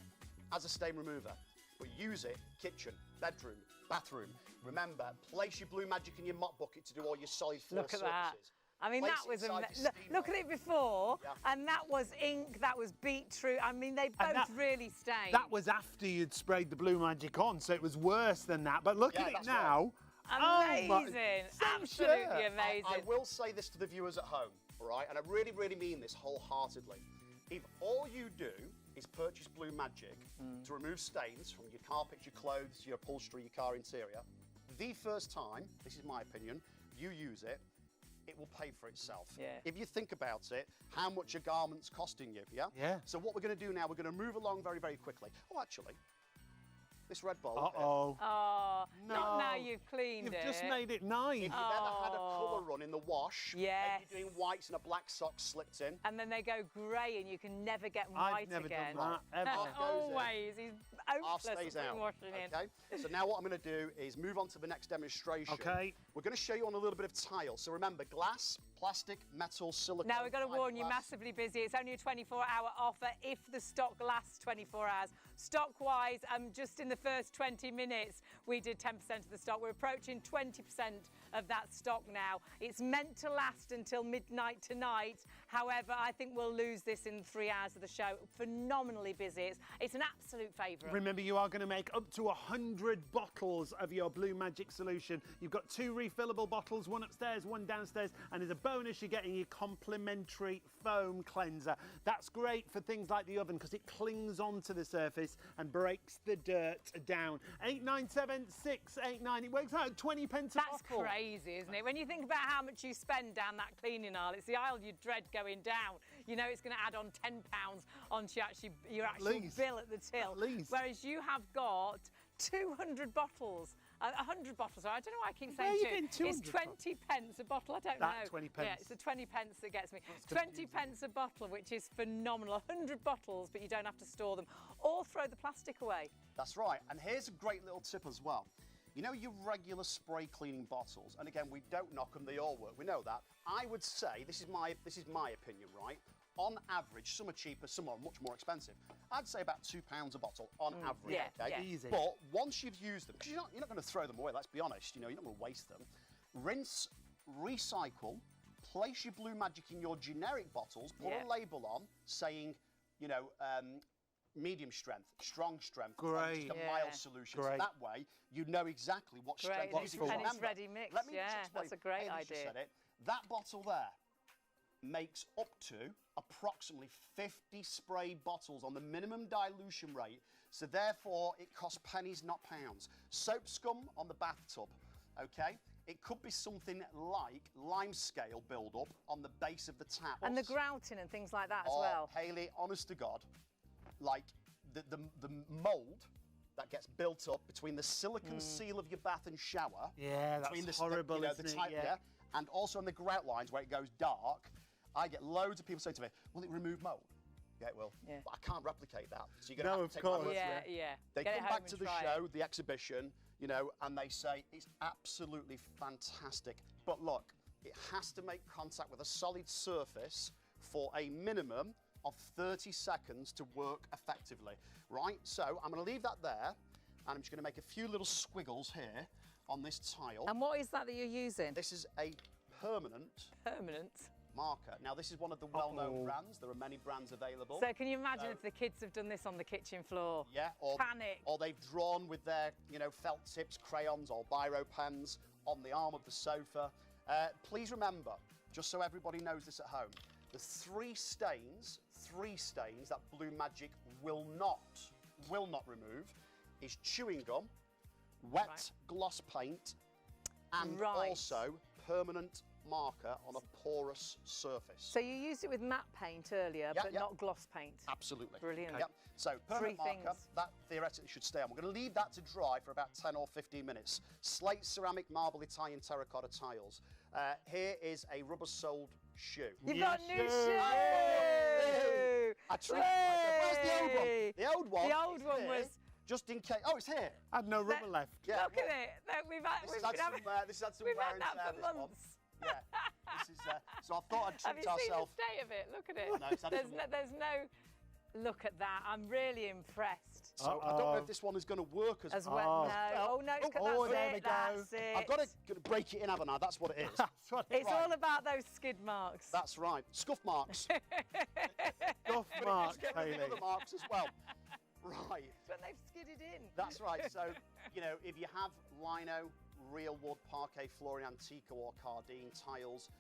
D: as a stain remover, but use it kitchen, bedroom, bathroom. Remember, place your Blue Magic in your mop bucket to do all your solid floor
B: Look at
D: surfaces.
B: that. I mean,
D: Place
B: that was
D: it inside
B: amazing.
D: your
B: Look at
D: steamer.
B: it before,
D: Yeah.
B: and that was ink, that was beetroot. I mean, they both
C: that-
B: really stained.
C: That was after you'd sprayed the Blue Magic on, so it was worse than that. But look
D: Yeah,
C: at it
D: that's
C: now.
D: right.
B: Amazing. Absolutely amazing.
D: I will say this to the viewers at home, all right? And I really, really mean this wholeheartedly. If all you do is purchase Blue Magic to remove stains from your carpets, your clothes, your upholstery, your car interior, the first time, this is my opinion, you use it, it will pay for itself.
B: Yeah.
D: If you think about it, how much a garment's costing you, yeah?
C: Yeah.
D: So what we're going to do now, we're going to move along very, very quickly. Oh, actually, this red bowl.
C: Uh-oh.
B: Oh,
C: No.
B: not now you've cleaned
C: You've
B: it.
C: just made it nice.
D: If you've ever had a colour run in the wash,
B: Yes.
D: maybe doing whites and a black sock slipped in.
B: And then they go grey and you can never get them
C: I've
B: white
C: never
B: again.
C: done that, ever.
D: Half goes in.
B: Always. He's
D: Half
B: hopeless
D: stays
B: at
D: out.
B: washing in.
D: Okay. So now what I'm going to do is move on to the next demonstration.
C: Okay.
D: We're going to show you on a little bit of tile. So remember, glass, plastic, metal, silicone.
B: Now, we've got to warn you,
D: fiberglass.
B: massively busy. It's only a 24-hour offer if the stock lasts 24 hours. Stock-wise, just in the first 20 minutes, we did 10% of the stock. We're approaching 20% of that stock now. It's meant to last until midnight tonight. However, I think we'll lose this in 3 hours of the show. Phenomenally busy. It's an absolute favourite.
C: Remember, you are going to make up to 100 bottles of your Blue Magic solution. You've got 2 refillable bottles, one upstairs, one downstairs, and as a bonus, you're getting your complimentary foam cleanser. That's great for things like the oven because it clings onto the surface and breaks the dirt down. 897 689. It works out 20 pence a
B: That's
C: bottle.
B: crazy, isn't it? When you think about how much you spend down that cleaning aisle, it's the aisle you dread going down. You know it's going to add on £10 onto your actual
C: least.
B: bill at the till.
C: At least.
B: Whereas you have got 200 bottles. 100 bottles. I don't know why I keep
C: Where
B: saying
C: are you
B: two.
C: getting 200
B: It's 20 pence a bottle. I don't
C: That
B: know.
C: 20 pence.
B: Yeah, it's the 20 pence that gets me.
C: That's
B: 20
C: confusing.
B: pence a bottle, which is phenomenal. 100 bottles, but you don't have to store them or throw the plastic away.
D: That's right. And here's a great little tip as well. You know your regular spray cleaning bottles, and again, we don't knock them, they all work, we know that. I would say, this is my opinion, right? On average, some are cheaper, some are much more expensive. I'd say about £2 a bottle on average,
B: yeah,
D: okay?
B: yeah.
C: Easy.
D: But once you've used them, because you're not going to throw them away, let's be honest, you know, you're not going to waste them. Rinse, recycle, place your Blue Magic in your generic bottles, put
B: Yeah.
D: a label on saying, you know, medium strength, strong strength,
C: Great.
D: just a
B: Yeah.
D: mild solution. So
C: Great.
D: that way, you know exactly what
B: Great,
D: strength
B: and
D: it is.
B: it's- and it's
D: Remember,
B: ready mixed,
D: let me just
B: yeah,
D: explain.
B: that's a great
D: Haley's just
B: idea.
D: said it. That bottle there makes up to approximately 50 spray bottles on the minimum dilution rate. So therefore, it costs pennies, not pounds. Soap scum on the bathtub, okay? It could be something like lime scale build-up on the base of the tap.
B: And the grouting and things like that as
D: Oh,
B: well.
D: Hayley, honest to God, like the mould that gets built up between the silicone seal of your bath and shower.
C: Yeah, that's
D: between
C: horrible,
D: you know,
C: isn't it?
D: type,
C: Yeah.
D: and also on the grout lines where it goes dark. I get loads of people saying to me, will it remove mould? Yeah, it will.
B: Yeah.
D: But I can't replicate that. So you're going to
C: No,
D: have
C: of
D: to take my
C: course.
D: word for
B: Yeah,
D: it.
B: yeah.
D: They
B: Get it
D: come
B: home
D: back
B: and
D: to the
B: try
D: show,
B: it.
D: the exhibition, you know, and they say it's absolutely fantastic. But look, it has to make contact with a solid surface for a minimum of 30 seconds to work effectively, right? So I'm going to leave that there, and I'm just going to make a few little squiggles here on this tile.
B: And what is that you're using?
D: This is a permanent
B: Permanent.
D: marker. Now, this is one of the well-known brands. There are many brands available.
B: So can you imagine if the kids have done this on the kitchen floor?
D: Yeah, or
B: Panic.
D: Or they've drawn with their, you know, felt tips, crayons or biro pens on the arm of the sofa. Please remember, just so everybody knows this at home, the three stains that Blue Magic will not remove is chewing gum, wet
B: Right.
D: gloss paint, and
B: Right.
D: also permanent marker on a porous surface.
B: So you used it with matte paint earlier,
D: Yeah,
B: but
D: yeah.
B: not gloss paint.
D: Absolutely.
B: Brilliant.
D: Yep. So permanent
B: Three
D: marker,
B: things.
D: that theoretically should stay on. We're going to leave that to dry for about 10 or 15 minutes. Slate, ceramic, marble, Italian terracotta tiles. Here is a rubber-soled shoe.
B: You've
C: Yes,
B: got a new
C: sir.
B: shoe!
D: I treated myself. Where's the old one?
B: Yay!
D: The old one.
B: The old
D: is
B: one
D: here,
B: was-
D: just in case. Oh, it's here.
C: I had no rubber left.
D: Yeah.
B: Look at it. Look, we've had,
D: This
B: we've
D: has
B: been
D: had
B: having,
D: some, this has had some
B: we've
D: wear
B: had
D: and
B: that
D: tear,
B: for
D: this one.
B: months.
D: Yeah. This is. So I thought I'd
B: Have
D: treat
B: you seen the
D: ourselves.
B: state of it? Look at it.
D: No, it's had some-
B: there's no... Look at that. I'm really impressed.
D: So I don't know if this one is going to work
B: As well. No. Oh, no. It's
C: Oh,
B: that's
C: there
B: it.
C: we go.
B: That's it.
D: I've got to break it in, haven't I? That's what it is.
C: That's what
B: It's
D: Right.
B: all about those skid marks.
D: That's right. Scuff marks.
C: Guff marks,
D: Get rid of the
C: Hayley.
D: other marks as well. Right.
B: It's when they've skidded in.
D: That's right. So, you know, if you have lino, real wood, parquet flooring, Antico or Cardine tiles,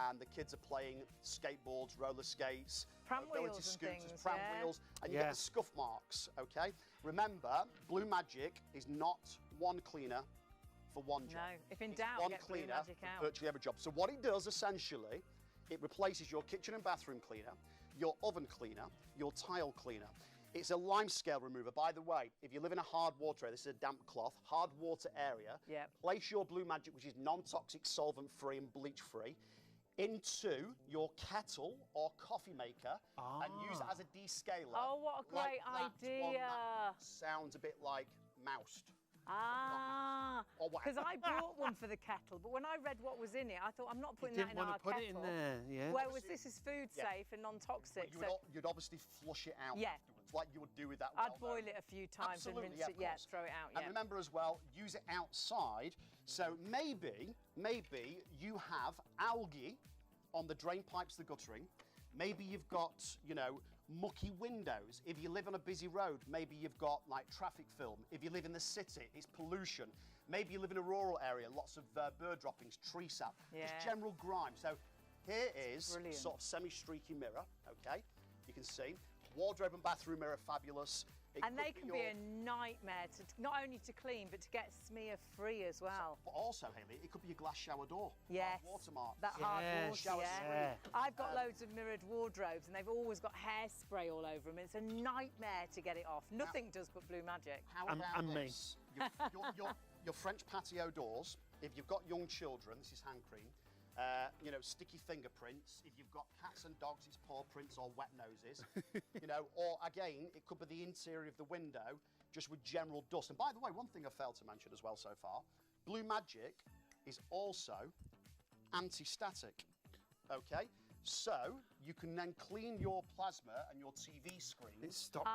D: and the kids are playing skateboards, roller skates,
B: Pram
D: going
B: wheels
D: to
B: and
D: scooters,
B: things,
D: pram
B: yeah.
D: wheels, and you get the scuff marks, okay? Remember, Blue Magic is not one cleaner for one job.
B: No, if in
D: It's
B: doubt,
D: one
B: get Blue
D: cleaner
B: Magic
D: for
B: out.
D: virtually every job. So what it does, essentially, it replaces your kitchen and bathroom cleaner, your oven cleaner, your tile cleaner. It's a lime scale remover. By the way, if you live in a hard water area, this is a damp cloth, hard water area, place your Blue Magic, which is non-toxic, solvent-free and bleach-free, into your kettle or coffee maker and use it as a descaler.
B: Oh, what a great
D: that
B: idea.
D: one that sounds a bit like moused.
B: Because I bought one for the kettle, but when I read what was in it, I thought, I'm not putting that in our
C: put
B: kettle.
C: it in there, yeah.
B: Whereas this is food safe and non-toxic.
D: You'd obviously flush it out
B: Yeah.
D: afterwards, like you would do with that.
B: I'd boil it a few times and rinse it, throw it out,
D: And remember as well, use it outside. So maybe you have algae on the drain pipes, the guttering. Maybe you've got, you know, mucky windows. If you live on a busy road, maybe you've got like traffic film. If you live in the city, it's pollution. Maybe you live in a rural area, lots of bird droppings, tree sap, just general grime. So here is sort of semi-streaky mirror, okay? You can see. Wardrobe and bathroom mirror, fabulous.
B: And they can be a nightmare, to not only to clean, but to get smear-free as well.
D: But also, Hayley, it could be a glass shower door.
B: Yes.
D: Watermark.
B: That hard water,
D: shower
B: I've got loads of mirrored wardrobes, and they've always got hairspray all over them. It's a nightmare to get it off. Nothing does but Blue Magic.
D: How about this? Your French patio doors, if you've got young children, this is hand cream. You know, sticky fingerprints. If you've got cats and dogs, it's paw prints or wet noses. You know, or again, it could be the interior of the window, just with general dust. And by the way, one thing I failed to mention as well so far, Blue Magic is also anti-static. Okay, so you can then clean your plasma and your TV screen.
C: It stops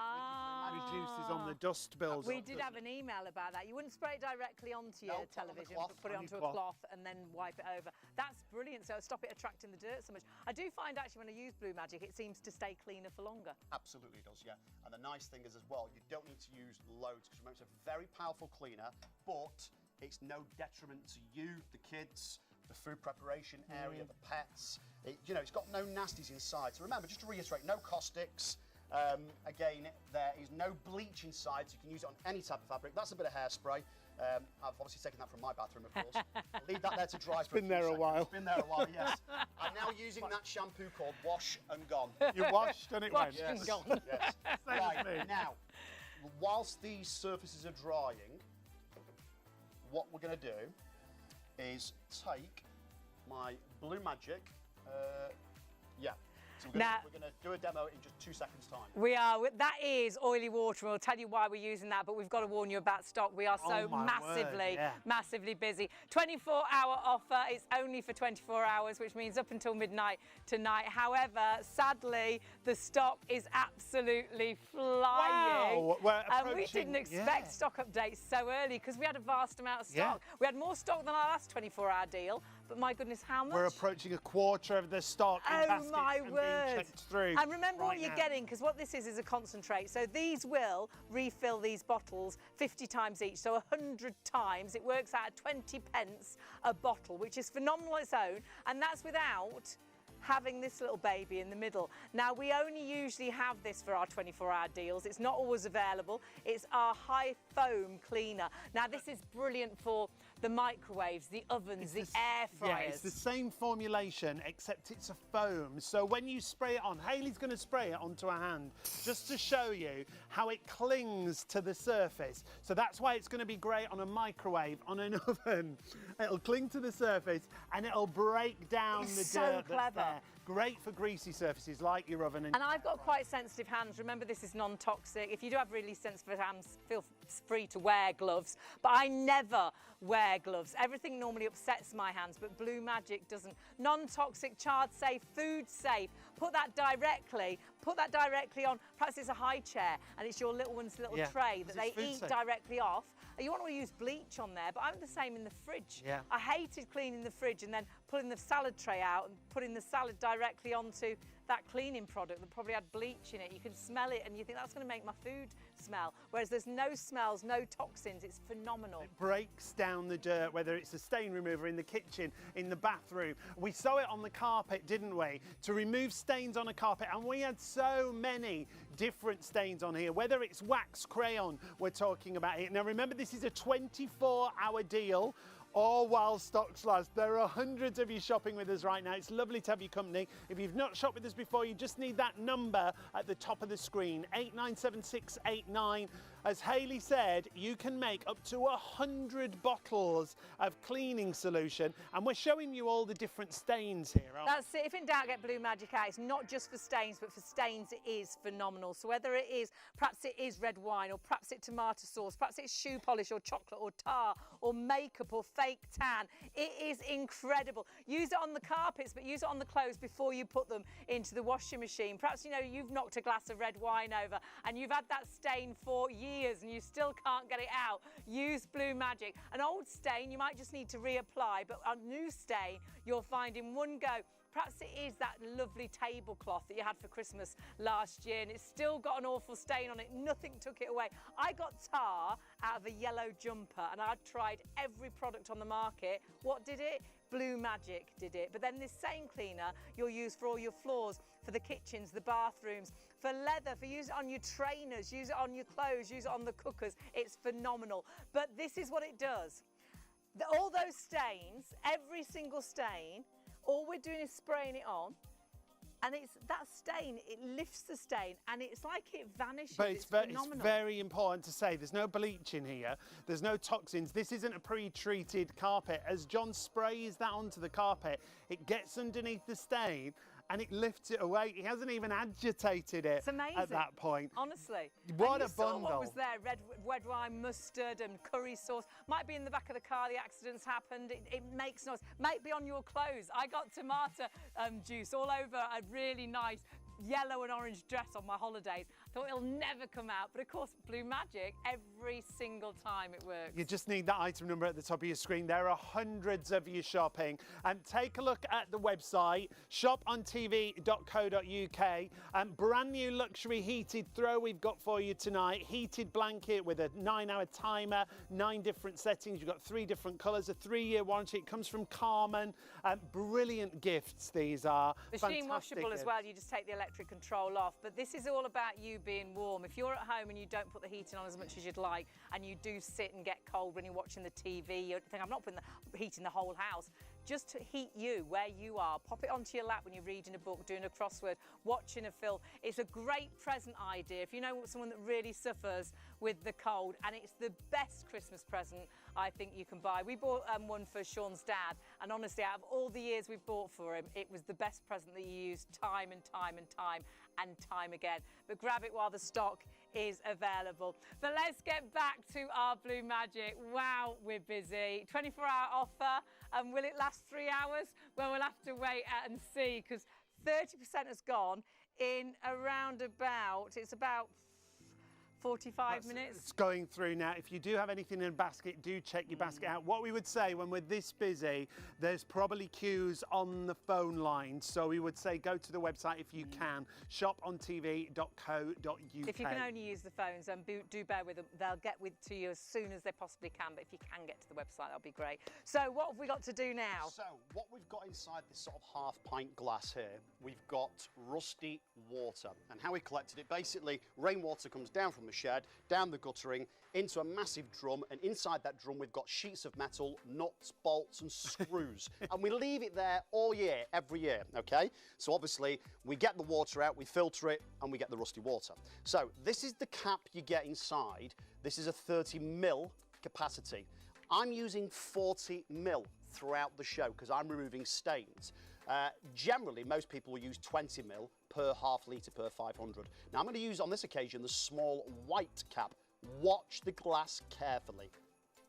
C: reduces on the dust bills.
B: We did have an email about that. You wouldn't spray it directly onto your television, but put it onto a cloth and then wipe it over. That's brilliant, so it'll stop it attracting the dirt so much. I do find actually when I use Blue Magic, it seems to stay cleaner for longer.
D: Absolutely does, yeah. And the nice thing is as well, you don't need to use loads, because remember, it's a very powerful cleaner, but it's no detriment to you, the kids, the food preparation area, the pets. You know, it's got no nasties inside. So remember, just to reiterate, no caustics. Again, there is no bleach inside, so you can use it on any type of fabric. That's a bit of hairspray. I've obviously taken that from my bathroom, of course. Leave that there to dry for a few seconds. It's been there a while, yes. I'm now using that shampoo called Wash and Gone.
C: You washed and it went.
B: Washed and gone.
D: Yes. Right, now, whilst these surfaces are drying, what we're going to do is take my Blue Magic, so we're going to do a demo in just 2 seconds time.
B: We are. That is oily water, and we'll tell you why we're using that, but we've got to warn you about stock. We are so massively busy. 24-hour offer. It's only for 24 hours, which means up until midnight tonight. However, sadly, the stock is absolutely flying.
C: Wow.
B: And we didn't expect stock updates so early because we had a vast amount of stock. We had more stock than our last 24-hour deal, but my goodness, how much?
C: We're approaching a quarter of the stock in baskets and being checked through.
B: And remember what you're getting, because what this is a concentrate. So these will refill these bottles 50 times each, so 100 times. It works out at 20 pence a bottle, which is phenomenal on its own, and that's without having this little baby in the middle. Now, we only usually have this for our 24-hour deals. It's not always available. It's our high foam cleaner. Now, this is brilliant for the microwaves, the ovens, the air fryers.
C: Yeah, it's the same formulation, except it's a foam. So when you spray it on, Hayley's going to spray it onto her hand, just to show you how it clings to the surface. So that's why it's going to be great on a microwave, on an oven. It'll cling to the surface and it'll break down the dirt that's there. Great for greasy surfaces like your oven.
B: And I've got quite sensitive hands. Remember, this is non-toxic. If you do have really sensitive hands, feel free to wear gloves. But I never wear gloves. Everything normally upsets my hands, but Blue Magic doesn't. Non-toxic, child safe, food safe. Put that directly on. Perhaps it's a high chair and it's your little one's little tray that they eat directly off. You want to use bleach on there, but I'm the same in the fridge.
C: Yeah.
B: I hated cleaning the fridge and then pulling the salad tray out and putting the salad directly onto that cleaning product that probably had bleach in it. You can smell it and you think that's going to make my food smell. Whereas there's no smells, no toxins. It's phenomenal.
C: It breaks down the dirt, whether it's a stain remover in the kitchen, in the bathroom. We saw it on the carpet, didn't we? To remove stains on a carpet, and we had so many different stains on here, whether it's wax, crayon, we're talking about it. Now remember, this is a 24-hour deal, all while stocks last. There are hundreds of you shopping with us right now. It's lovely to have your company. If you've not shopped with us before, you just need that number at the top of the screen, 897689. As Hayley said, you can make up to 100 bottles of cleaning solution, and we're showing you all the different stains here, aren't we?
B: That's it. If in doubt, get Blue Magic out. It's not just for stains, but for stains it is phenomenal. So whether it is, perhaps it is red wine, or perhaps it's tomato sauce, perhaps it's shoe polish or chocolate or tar or makeup or fake tan, it is incredible. Use it on the carpets, but use it on the clothes before you put them into the washing machine. Perhaps, you know, you've knocked a glass of red wine over and you've had that stain for years and you still can't get it out. Use Blue Magic. An old stain you might just need to reapply, but a new stain you'll find in one go. Perhaps it is that lovely tablecloth that you had for Christmas last year and it's still got an awful stain on it. Nothing took it away. I got tar out of a yellow jumper and I'd tried every product on the market. What did it? Blue Magic did it. But then this same cleaner you'll use for all your floors, for the kitchens, the bathrooms, for leather, for use it on your trainers, use it on your clothes, use it on the cookers. It's phenomenal. But this is what it does. All those stains, every single stain, all we're doing is spraying it on, and it's that stain, it lifts the stain, and it's like it vanishes.
C: But
B: it's phenomenal.
C: It's very important to say there's no bleach in here, there's no toxins. This isn't a pre-treated carpet. As John sprays that onto the carpet, it gets underneath the stain and it lifts it away. He hasn't even agitated it
B: It's amazing.
C: at that point.
B: Honestly.
C: What
B: and
C: a
B: you saw
C: bundle.
B: what was there, red wine, mustard and curry sauce. Might be in the back of the car, the accident's happened, it makes noise. Might be on your clothes. I got tomato juice all over a really nice yellow and orange dress on my holidays. I thought it'll never come out, but of course Blue Magic, every single time it works.
C: You just need that item number at the top of your screen. There are hundreds of you shopping. And take a look at the website, ShopOnTV.co.uk. Brand new luxury heated throw we've got for you tonight. Heated blanket with a 9-hour timer, 9 different settings. You've got 3 different colours, a 3-year warranty. It comes from Carmen. Brilliant gifts these are.
B: Machine
C: Fantastic
B: washable as
C: gifts.
B: well, you just take the electric control off. But this is all about you being warm. If you're at home and you don't put the heating on as much as you'd like, and you do sit and get cold when you're watching the TV, you think, I'm not putting the heat in the whole house. Just to heat you where you are. Pop it onto your lap when you're reading a book, doing a crossword, watching a film. It's a great present idea if you know someone that really suffers with the cold, and it's the best Christmas present I think you can buy. We bought one for Sean's dad, and honestly, out of all the years we've bought for him, it was the best present that you used time and time and time and time again. But grab it while the stock is available. But let's get back to our Blue Magic. Wow, we're busy. 24-hour offer, and will it last 3 hours? Well, we'll have to wait and see, because 30% has gone in around about, it's about 45 minutes.
C: It's going through now. If you do have anything in a basket, do check your basket out. What we would say when we're this busy, there's probably queues on the phone line. So we would say go to the website if you can, ShopOnTV.co.uk.
B: If you can only use the phones, do bear with them. They'll get to you as soon as they possibly can. But if you can get to the website, that'll be great. So what have we got to do now?
D: So what we've got inside this sort of half-pint glass here, we've got rusty water. And how we collected it, basically, rainwater comes down from the shed, down the guttering, into a massive drum, and inside that drum we've got sheets of metal, nuts, bolts and screws. And we leave it there all year, every year, okay? So obviously we get the water out, we filter it, and we get the rusty water. So this is the cap you get inside. This is a 30 ml capacity. I'm using 40 ml throughout the show because I'm removing stains. Generally, most people will use 20 ml per half litre per 500. Now I'm going to use on this occasion the small white cap. Watch the glass carefully.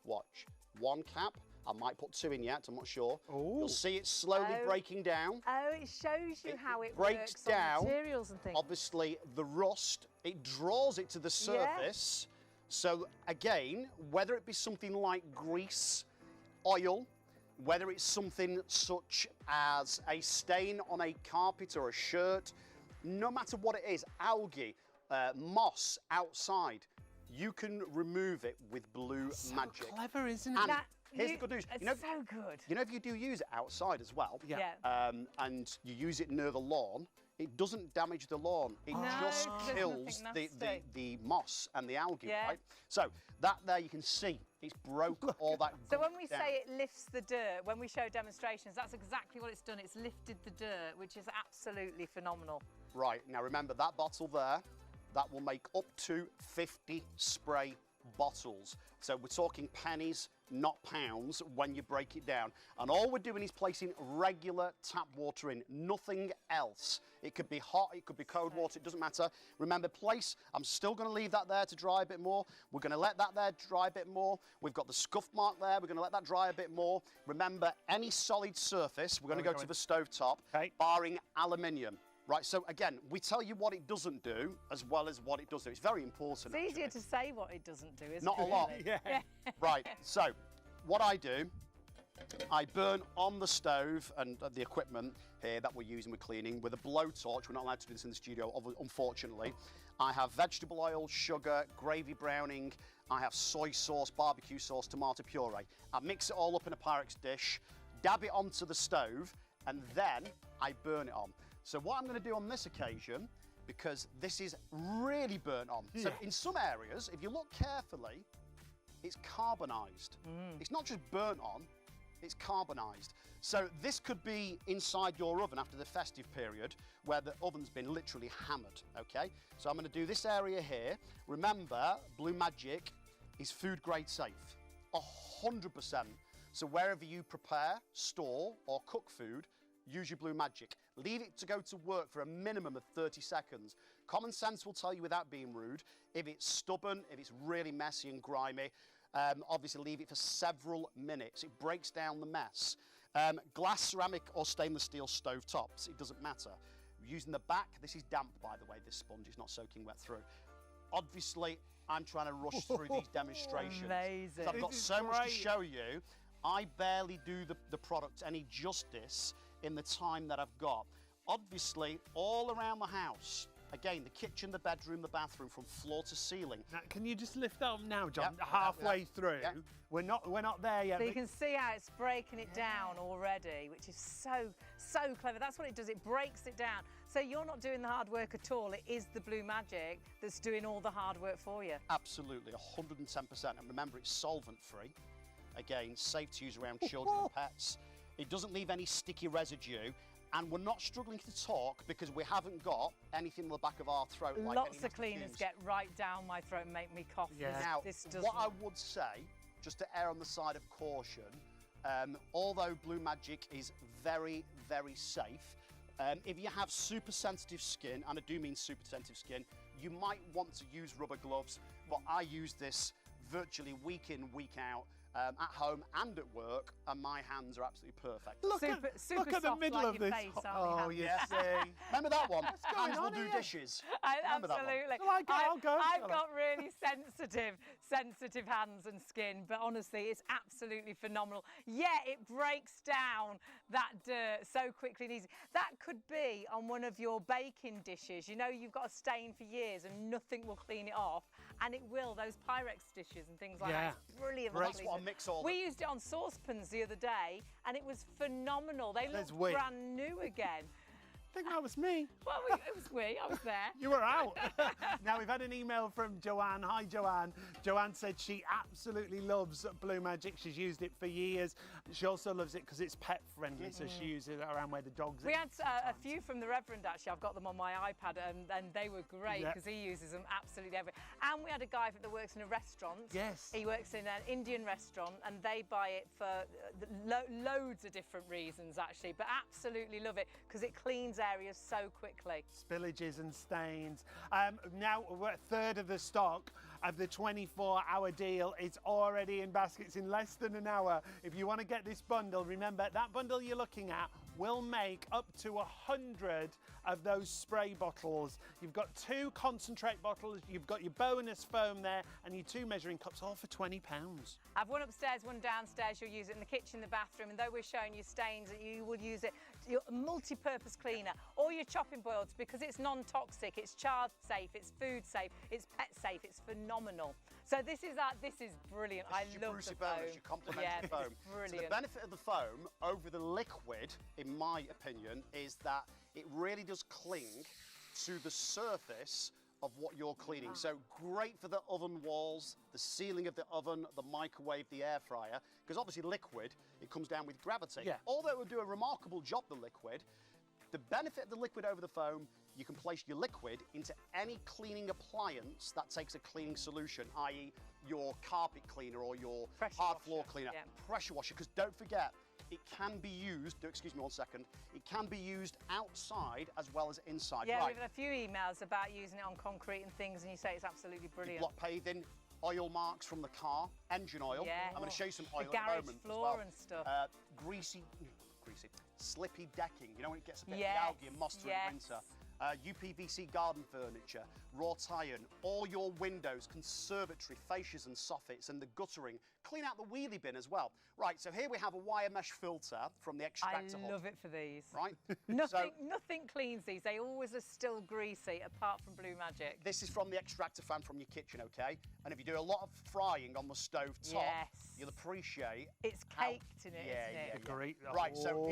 D: Watch. 1 cap. I might put 2 in yet, I'm not sure.
C: Ooh.
D: You'll see it slowly breaking down.
B: Oh, it shows you how it
D: breaks
B: works
D: down.
B: on materials and things.
D: Obviously, the rust, it draws it to the surface. Yeah. So again, whether it be something like grease, oil, whether it's something such as a stain on a carpet or a shirt, no matter what it is, algae, moss outside, you can remove it with Blue Magic.
C: Clever, isn't it?
D: And here's the good news.
B: It's so good.
D: You know, if you do use it outside as well,
B: Yeah.
D: and you use it near the lawn, it doesn't damage the lawn. It just
B: there's
D: kills
B: nothing nasty.
D: the moss and the algae,
B: Yeah.
D: right? So that there you can see, it's broke all that.
B: So when we
D: down.
B: say it lifts the dirt, when we show demonstrations, that's exactly what it's done. It's lifted the dirt, which is absolutely phenomenal.
D: Right, now remember that bottle there, that will make up to 50 spray bottles. So we're talking pennies, not pounds, when you break it down. And all we're doing is placing regular tap water in, nothing else. It could be hot, it could be cold water, it doesn't matter. Remember, I'm still going to leave that there to dry a bit more. We're going to let that there dry a bit more. We've got the scuff mark there, we're going to let that dry a bit more. Remember, any solid surface, we're going to go to the stove top, barring aluminium. Right, so again, we tell you what it doesn't do as well as what it does do. It's very important.
B: It's easier to say what it doesn't do, isn't it?
D: Not a lot.
B: really?
C: Yeah.
D: Right, so what I do, I burn on the stove and the equipment here that we're using with cleaning with a blowtorch. We're not allowed to do this in the studio, unfortunately. I have vegetable oil, sugar, gravy browning. I have soy sauce, barbecue sauce, tomato puree. I mix it all up in a Pyrex dish, dab it onto the stove, and then I burn it on. So what I'm going to do on this occasion, because this is really burnt on. So in some areas, if you look carefully, it's carbonised. It's not just burnt on, it's carbonised. So this could be inside your oven after the festive period where the oven's been literally hammered, okay? So I'm going to do this area here. Remember, Blue Magic is food grade safe, 100%. So wherever you prepare, store or cook food, use your Blue Magic. Leave it to go to work for a minimum of 30 seconds. Common sense will tell you without being rude. If it's stubborn, if it's really messy and grimy, obviously leave it for several minutes. It breaks down the mess. Glass, ceramic or stainless steel stove tops, it doesn't matter. Using the back, this is damp by the way, this sponge is not soaking wet through. Obviously, I'm trying to rush through these demonstrations.
B: Amazing.
D: I've got so much to show you. I barely do the product any justice in the time that I've got. Obviously, all around the house, again, the kitchen, the bedroom, the bathroom, from floor to ceiling.
C: Now, can you just lift that up now, John?
D: Yep.
C: Halfway through.
D: Yep.
C: We're not there yet.
B: So you can see how it's breaking it down already, which is so clever. That's what it does, it breaks it down. So you're not doing the hard work at all, it is the Blue Magic that's doing all the hard work for you.
D: Absolutely, 110%. And remember, it's solvent-free. Again, safe to use around children and pets. It doesn't leave any sticky residue. And we're not struggling to talk because we haven't got anything in the back of our throat. Like
B: Lots of cleaners get right down my throat and make me cough.
C: Yeah.
D: Now,
B: this doesn't.
D: what I would say, just to err on the side of caution, although Blue Magic is very, very safe, if you have super sensitive skin, and I do mean super sensitive skin, you might want to use rubber gloves, but I use this virtually week in, week out, at home and at work, and my hands are absolutely perfect.
C: Look
B: Super
C: at the
B: soft
C: middle
B: like
C: of
B: your
C: this.
B: face, aren't they,
C: You
B: hands?
C: see.
D: Remember that one?
C: going
D: Hands will
C: on
D: do
C: here?
D: dishes. Remember that one?
B: Absolutely.
C: I'll go.
B: I've got really sensitive hands and skin, but honestly, it's absolutely phenomenal. Yeah, it breaks down that dirt so quickly and easy. That could be on one of your baking dishes. You know, you've got a stain for years and nothing will clean it off, and it will. Those Pyrex dishes and things like that. It's brilliant.
D: That's what I mix all.
B: We used it on saucepans the other day, and it was phenomenal. They
C: There's
B: looked
C: we.
B: brand new again.
C: I think that was me.
B: Well, it was we. I was there.
C: You were out. Now, we've had an email from Joanne. Hi, Joanne. Joanne said she absolutely loves Blue Magic. She's used it for years. She also loves it because it's pet friendly, so she uses it around where the dogs
B: We
C: are.
B: had a few from the Reverend, actually. I've got them on my iPad, and they were great because he uses them absolutely everywhere. And we had a guy that works in a restaurant.
C: Yes.
B: He works in an Indian restaurant, and they buy it for loads of different reasons, actually, but absolutely love it because it cleans areas so quickly.
C: Spillages and stains. Now, we're a third of the stock of the 24-hour deal. It's already in baskets in less than an hour. If you want to get this bundle, remember, that bundle you're looking at will make up to 100 of those spray bottles. You've got 2 concentrate bottles, you've got your bonus foam there, and your 2 measuring cups, all for £20.
B: I've one upstairs, one downstairs. You'll use it in the kitchen, the bathroom, and though we're showing you stains, you will use it your multi-purpose cleaner, or your chopping boards, because it's non-toxic, it's child safe, it's food safe, it's pet safe, it's phenomenal. So this is brilliant. I love the foam.
D: Your complementary foam.
B: Brilliant.
D: So the benefit of the foam over the liquid, in my opinion, is that it really does cling to the surface of what you're cleaning. So great for the oven walls, the ceiling of the oven, the microwave, the air fryer, because obviously liquid, it comes down with gravity.
C: Yeah.
D: Although it will do a remarkable job, the liquid, the benefit of the liquid over the foam, you can place your liquid into any cleaning appliance that takes a cleaning solution, i.e. your carpet cleaner or your hard floor cleaner, pressure washer, because don't forget, it can be used, excuse me 1 second, it can be used outside as well as inside.
B: Yeah,
D: right.
B: we've had a few emails about using it on concrete and things, and you say it's absolutely brilliant.
D: Block paving, oil marks from the car, engine oil.
B: Yeah.
D: I'm going to show you some oil
B: The
D: at the
B: garage
D: moment
B: floor
D: as well.
B: and stuff.
D: Greasy, slippy decking, you know when it gets a bit
B: Yes,
D: algae and moss through the winter. UPVC garden furniture, wrought iron, all your windows, conservatory, fascias and soffits, and the guttering. Clean out the wheelie bin as well. Right, so here we have a wire mesh filter from the extractor
B: I
D: hub.
B: love it for these.
D: Right?
B: Nothing cleans these. They always are still greasy, apart from Blue Magic.
D: This is from the extractor fan from your kitchen, okay? And if you do a lot of frying on the stove top, you'll appreciate
B: it's caked in it, isn't it?
C: Great.
D: Right, so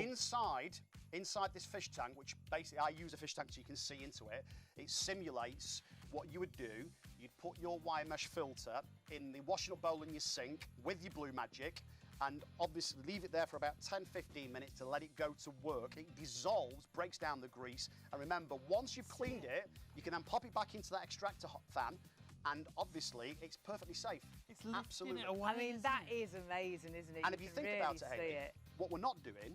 D: inside this fish tank, which basically I use a fish tank so you can see into it, it simulates what you would do. You'd put your wire mesh filter in the washing up bowl in your sink with your Blue Magic, and obviously leave it there for about 10-15 minutes to let it go to work. It dissolves, breaks down the grease, and remember, once you've cleaned it, you can then pop it back into that extractor fan, and obviously it's perfectly safe.
C: It's
D: absolutely.
C: it away,
B: I mean, that is amazing, isn't it?
D: And if you think
B: really
D: about it,
B: see
D: Amy,
B: it.
D: what we're not doing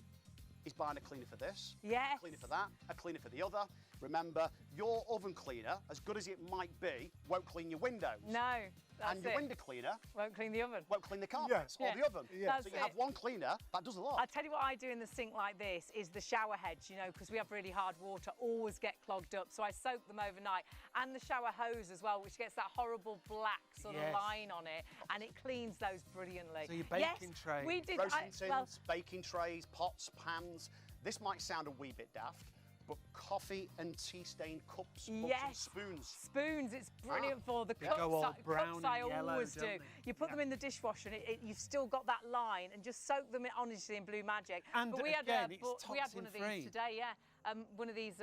D: is buying a cleaner for this,
B: Yes.
D: a cleaner for that, a cleaner for the other. Remember, your oven cleaner, as good as it might be, won't clean your windows.
B: No, that's
D: And your
B: it.
D: window cleaner
B: Won't clean the oven.
D: won't clean the carpets or the oven.
B: That's
D: So you have
B: it.
D: one cleaner, that does a lot.
B: I tell you what I do in the sink like this is the shower heads, you know, because we have really hard water, always get clogged up. So I soak them overnight. And the shower hose as well, which gets that horrible black sort of line on it. And it cleans those brilliantly.
C: So your baking tray.
B: We did.
D: Roasting tins, baking trays, pots, pans. This might sound a wee bit daft, but coffee and tea stained cups, mugs and spoons.
B: Spoons, it's brilliant for the cups.
C: go all brown
B: Cups I
C: and yellow,
B: always
C: don't
B: do.
C: they?
B: You put them in the dishwasher and you've still got that line, and just soak them in, honestly, in Blue Magic.
C: And
B: but we
C: again,
B: had,
C: it's
B: we had one of
C: toxin-free.
B: these today, one of these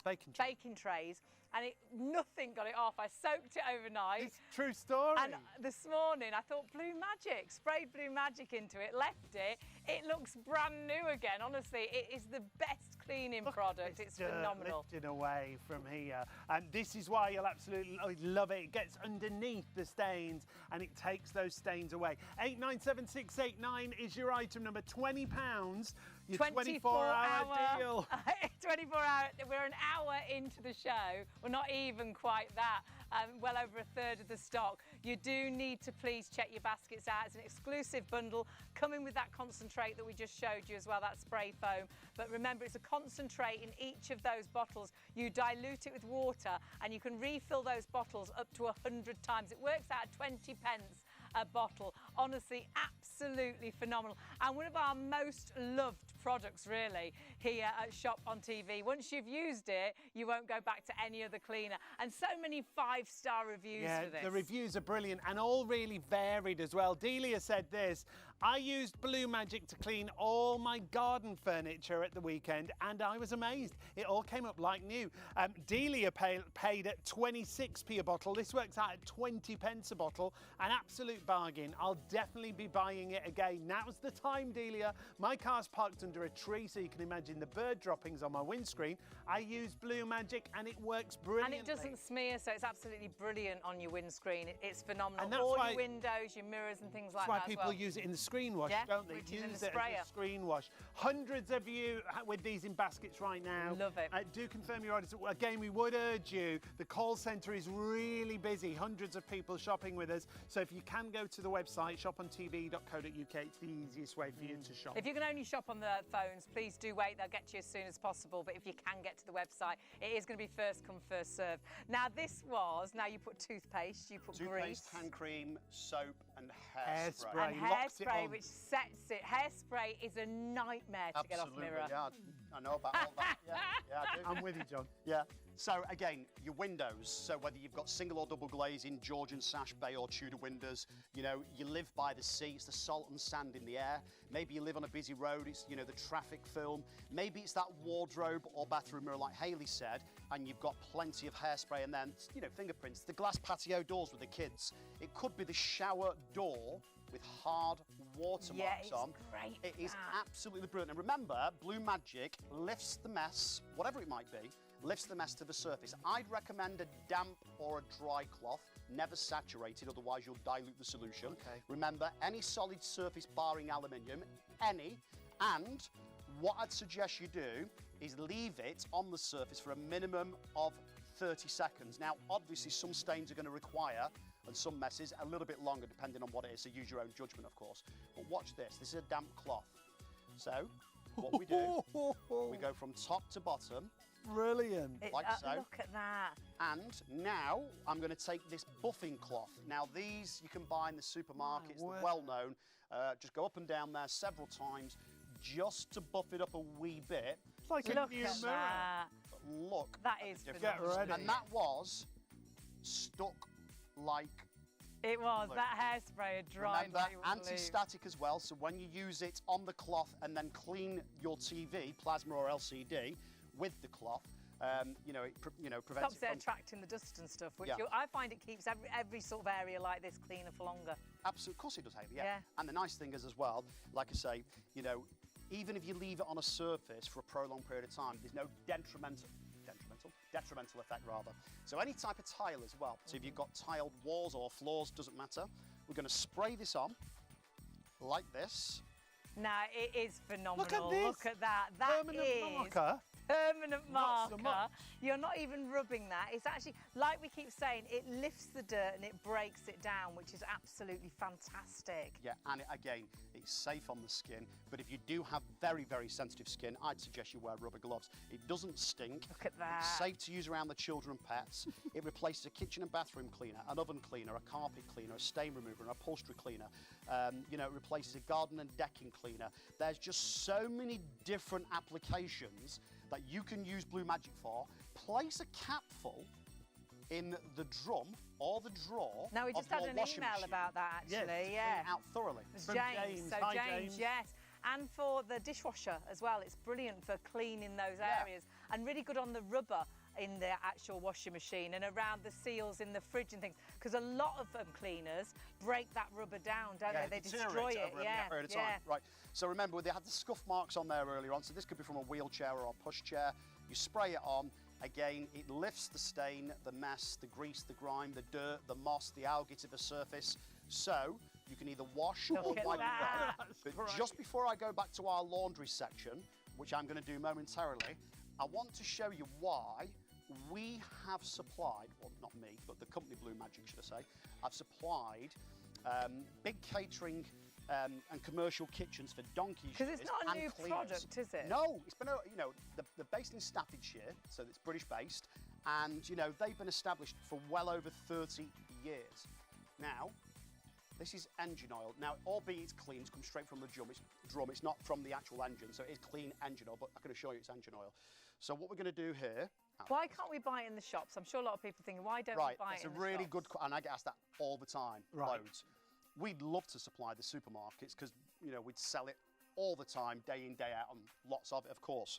C: Baking
B: trays, and nothing got it off. I soaked it overnight.
C: It's a true story.
B: And this morning I thought Blue Magic, sprayed Blue Magic into it, left it. It looks brand new again. Honestly, it is the best cleaning product. It's phenomenal.
C: Lifting away from here. And this is why you'll absolutely love it. It gets underneath the stains and it takes those stains away. 897689 is your item number. £20. Your 24-hour deal.
B: 24 hour. We're an hour into the show. We're not even quite that. Well over a third of the stock. You do need to please check your baskets out. It's an exclusive bundle coming with that concentrate that we just showed you as well, that spray foam. But remember, it's a concentrate in each of those bottles. You dilute it with water and you can refill those bottles up to 100 times. It works out at 20 pence a bottle. Honestly, absolutely phenomenal. And one of our most loved products, really, here at ShopOnTV. Once you've used it, you won't go back to any other cleaner. And so many 5-star reviews for this.
C: The reviews are brilliant and all really varied as well. Delia said this: I used Blue Magic to clean all my garden furniture at the weekend and I was amazed. It all came up like new. Delia paid at 26p a bottle. This works out at 20 pence a bottle. An absolute bargain. I'll definitely be buying it again. Now's the time, Delia. My car's parked under a tree, so you can imagine the bird droppings on my windscreen. I use Blue Magic and it works brilliantly.
B: And it doesn't smear, so it's absolutely brilliant on your windscreen. It's phenomenal.
C: And that's
B: all
C: why,
B: your windows, your mirrors and things like
C: that's
B: that
C: why people use it in the screen wash, don't they?
B: Which is in the
C: Use it
B: sprayer.
C: as a screen wash. Hundreds of you with these in baskets right now.
B: Love it.
C: Do confirm your orders. Again, we would urge you. The call centre is really busy. Hundreds of people shopping with us. So if you can go to the website, shopontv.co.uk, it's the easiest way for you to shop.
B: If you can only shop on the phones, please do wait. They'll get to you as soon as possible. But if you can get to the website, it is going to be first come, first served. Now, now you put toothpaste, you put grease.
D: Toothpaste, hand cream, soap and hairspray.
C: Hairspray.
B: And
C: Locked it
B: hairspray,
C: on.
B: which sets it. Hairspray is a nightmare to get off mirror.
D: Yeah, I know about all that. Yeah, I do.
C: I'm with you, John.
D: Yeah. So again, your windows. So whether you've got single or double glazing, Georgian sash, bay or Tudor windows, you know, you live by the sea, it's the salt and sand in the air. Maybe you live on a busy road, it's, you know, the traffic film. Maybe it's that wardrobe or bathroom mirror like Hayley said, and you've got plenty of hairspray and then, you know, fingerprints. The glass patio doors with the kids. It could be the shower door with hard watermarks on.
B: Great,
D: it is absolutely brilliant. And remember, Blue Magic lifts the mess, whatever it might be, lifts the mess to the surface. I'd recommend a damp or a dry cloth, never saturated, otherwise you'll dilute the solution.
C: Okay.
D: Remember, any solid surface barring aluminium, and what I'd suggest you do is leave it on the surface for a minimum of 30 seconds. Now, obviously, some stains are going to require, and some messes, a little bit longer, depending on what it is, so use your own judgment, of course. But watch this. This is a damp cloth. So, what we do, we go from top to bottom,
C: Brilliant.
D: like so.
B: Look at that.
D: And now I'm going to take this buffing cloth. Now these you can buy in the supermarkets, they're well known. Just go up and down there several times just to buff it up a wee bit.
C: It's like a
B: Look
C: new
B: at
C: mirror.
B: that.
D: But look,
B: That
D: at
B: is
D: the difference.
C: Get ready.
D: And that was stuck like
B: It was.
D: glue.
B: That hairspray had dried
D: Remember,
B: like you wouldn't believe.
D: anti-static as well, so when you use it on the cloth and then clean your TV, plasma or LCD, with the cloth, you know, it prevents
B: Stops
D: it
B: it
D: from...
B: attracting the dust and stuff, which
D: Yeah.
B: I find it keeps every sort of area like this cleaner for longer.
D: Absolutely, of course it does, Hayley, yeah.
B: Yeah.
D: And the nice thing is as well, like I say, you know, even if you leave it on a surface for a prolonged period of time, there's no detrimental effect rather. So any type of tile as well. So if you've got tiled walls or floors, doesn't matter. We're going to spray this on like this.
B: Now, it is phenomenal.
C: this.
B: Look at that. That
C: Permanent
B: is
C: marker.
B: permanent
C: Not so
B: marker.
C: much.
B: You're not even rubbing that. It's actually, like we keep saying, it lifts the dirt and it breaks it down, which is absolutely fantastic.
D: Yeah, and again, it's safe on the skin, but if you do have very, very sensitive skin, I'd suggest you wear rubber gloves. It doesn't stink.
B: Look at that.
D: It's safe to use around the children and pets. It replaces a kitchen and bathroom cleaner, an oven cleaner, a carpet cleaner, a stain remover, an upholstery cleaner. You know, it replaces a garden and decking cleaner. There's just so many different applications that you can use Blue Magic for. Place a capful in the drum or the drawer.
B: Now, we just
D: of
B: had
D: your
B: an
D: washing
B: email
D: machine
B: about that, actually.
C: Yes, to
D: to clean
B: yeah.
D: it out thoroughly.
B: It's
C: From
B: James.
C: James.
B: So
C: Hi,
B: James,
C: James.
B: yes. And for the dishwasher as well. It's brilliant for cleaning those
D: Yeah.
B: areas and really good on the rubber in the actual washing machine and around the seals in the fridge and things, because a lot of cleaners break that rubber down, don't they? They destroy it.
D: over
B: Yeah,
D: a period of
B: yeah.
D: time. Right. So remember, they had the scuff marks on there earlier on. So this could be from a wheelchair or a pushchair. You spray it on. Again, it lifts the stain, the mess, the grease, the grime, the dirt, the moss, the algae to the surface. So you can either wash
B: Look
D: or
B: at
D: wipe
B: that.
D: it off. But just before I go back to our laundry section, which I'm going to do momentarily, I want to show you why we have supplied, well, not me, but the company Blue Magic, should I say, I've supplied big catering and commercial kitchens for donkeys.
B: Because it's not a
D: and
B: new
D: cleaners.
B: product, is it?
D: No, it's been, you know, they're based in Staffordshire, so it's British based, and, you know, they've been established for well over 30 years. Now, this is engine oil. Now, albeit it's clean, it's come straight from the drum, it's not from the actual engine, so it is clean engine oil, but I can assure you it's engine oil. So what we're going to do here...
B: Why can't we buy it in the shops? I'm sure a lot of people are thinking, why don't we
D: Right,
B: buy
D: it's
B: it
D: a
B: in the
D: really
B: shops?
D: good... And I get asked that all the time,
C: Right.
D: loads. We'd love to supply the supermarkets because, you know, we'd sell it all the time, day in, day out, and lots of it, of course.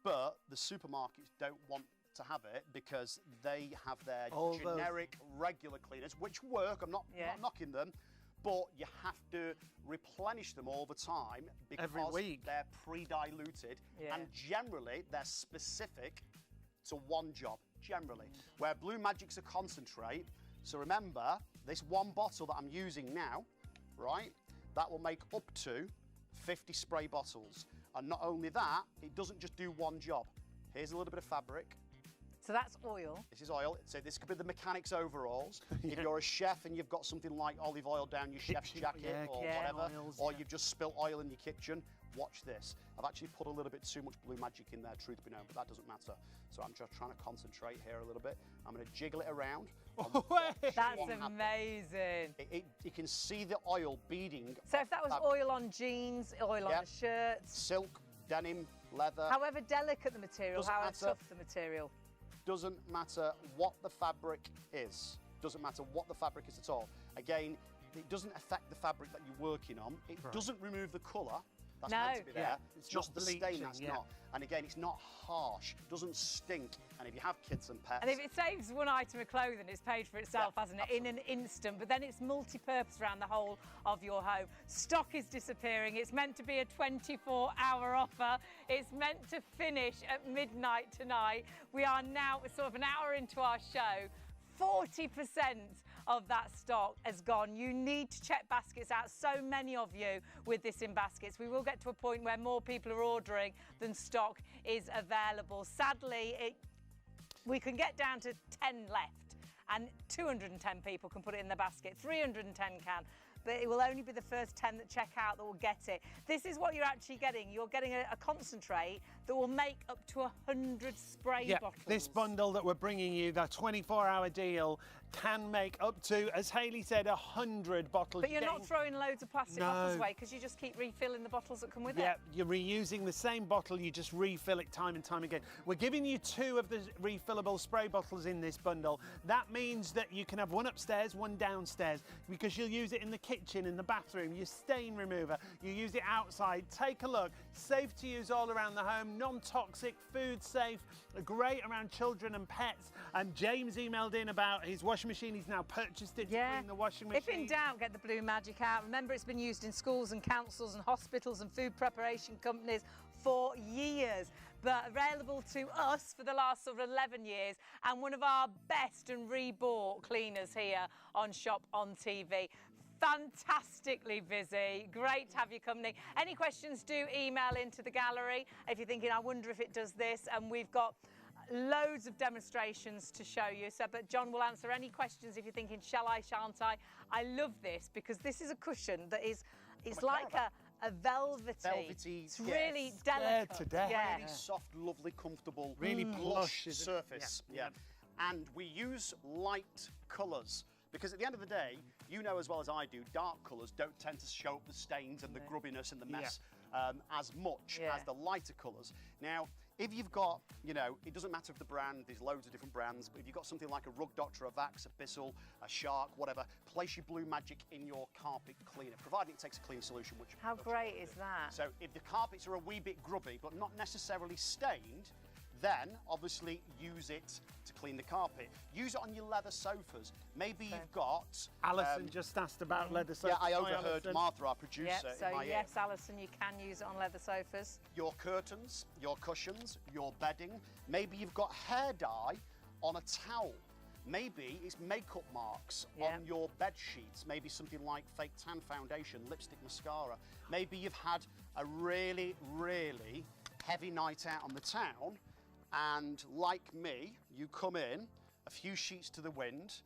D: But the supermarkets don't want to have it because they have their
C: All those-
D: generic regular cleaners, which work. I'm not knocking them, but you have to replenish them all the time because
C: Every week.
D: they're pre-diluted
B: Yeah.
D: and generally they're specific to one job, generally. Where Blue Magic's a concentrate, so remember, this one bottle that I'm using now, right, that will make up to 50 spray bottles. And not only that, it doesn't just do one job. Here's a little bit of fabric.
B: So that's oil.
D: This is oil. So this could be the mechanic's overalls. If you're a chef and you've got something like olive oil down your chef's jacket
C: yeah,
D: or
C: kitchen
D: whatever,
C: oils,
D: or
C: yeah.
D: you've just spilt oil in your kitchen, watch this. I've actually put a little bit too much Blue Magic in there, truth be known, but that doesn't matter. So I'm just trying to concentrate here a little bit. I'm going to jiggle it around.
B: That's amazing.
D: You can see the oil beading.
B: So if that was oil on jeans, oil on the shirts.
D: Silk, denim, leather.
B: However delicate the material, however tough the material.
D: Doesn't matter what the fabric is. Doesn't matter what the fabric is at all. Again, it doesn't affect the fabric that you're working on. It doesn't remove the colour. That's meant to be there. It's just the stain that's not. And again, it's not harsh, doesn't stink. And if you have kids and pets...
B: And if it saves one item of clothing, it's paid for itself, hasn't it, in an instant. But then it's multi-purpose around the whole of your home. Stock is disappearing. It's meant to be a 24-hour offer. It's meant to finish at midnight tonight. We are now sort of an hour into our show. 40% of that stock has gone. You need to check baskets out. So many of you with this in baskets. We will get to a point where more people are ordering than stock is available. Sadly, we can get down to 10 left and 210 people can put it in the basket. 310 can. But it will only be the first 10 that check out that will get it. This is what you're actually getting. You're getting a concentrate that will make up to 100 spray bottles.
C: This bundle that we're bringing you, the 24-hour deal, can make up to, as Hayley said, 100 bottles.
B: But you're not throwing loads of plastic bottles away because you just keep refilling the bottles that come with it.
C: Yeah, you're reusing the same bottle, you just refill it time and time again. We're giving you 2 of the refillable spray bottles in this bundle. That means that you can have one upstairs, one downstairs, because you'll use it in the kitchen, in the bathroom, your stain remover, you use it outside. Take a look. Safe to use all around the home, non-toxic, food safe, great around children and pets. And James emailed in about his washing machine. He's now purchased it to clean the washing machine.
B: If in doubt, get the Blue Magic out. Remember, it's been used in schools and councils and hospitals and food preparation companies for years, but available to us for the last sort of 11 years, and one of our best and rebought cleaners here on Shop on TV. Fantastically busy. Great to have your company. Any questions, do email into the gallery if you're thinking, I wonder if it does this. And we've got loads of demonstrations to show you. So, but John will answer any questions if you're thinking, shall I, shan't I? I love this because this is a cushion that is, it's like a velvety. It's really delicate.
D: Really soft, lovely, comfortable,
C: really plush
D: surface. And we use light colours. Because at the end of the day, you know as well as I do, dark colours don't tend to show up the stains and the grubbiness and the mess as much as the lighter colours. Now, if you've got, you know, it doesn't matter if the brand, there's loads of different brands, but if you've got something like a Rug Doctor, a Vax, a Bissell, a Shark, whatever, place your Blue Magic in your carpet cleaner, providing it takes a clean solution. Which
B: how great is that?
D: So if the carpets are a wee bit grubby, but not necessarily stained, then obviously use it to clean the carpet. Use it on your leather sofas. Maybe you've got...
C: Alison just asked about leather sofas.
D: Yeah, I overheard Martha, our producer, in my ear.
B: Yes, Alison, you can use it on leather sofas.
D: Your curtains, your cushions, your bedding. Maybe you've got hair dye on a towel. Maybe it's makeup marks on your bed sheets. Maybe something like fake tan foundation, lipstick, mascara. Maybe you've had a really, really heavy night out on the town, and like me, you come in, a few sheets to the wind,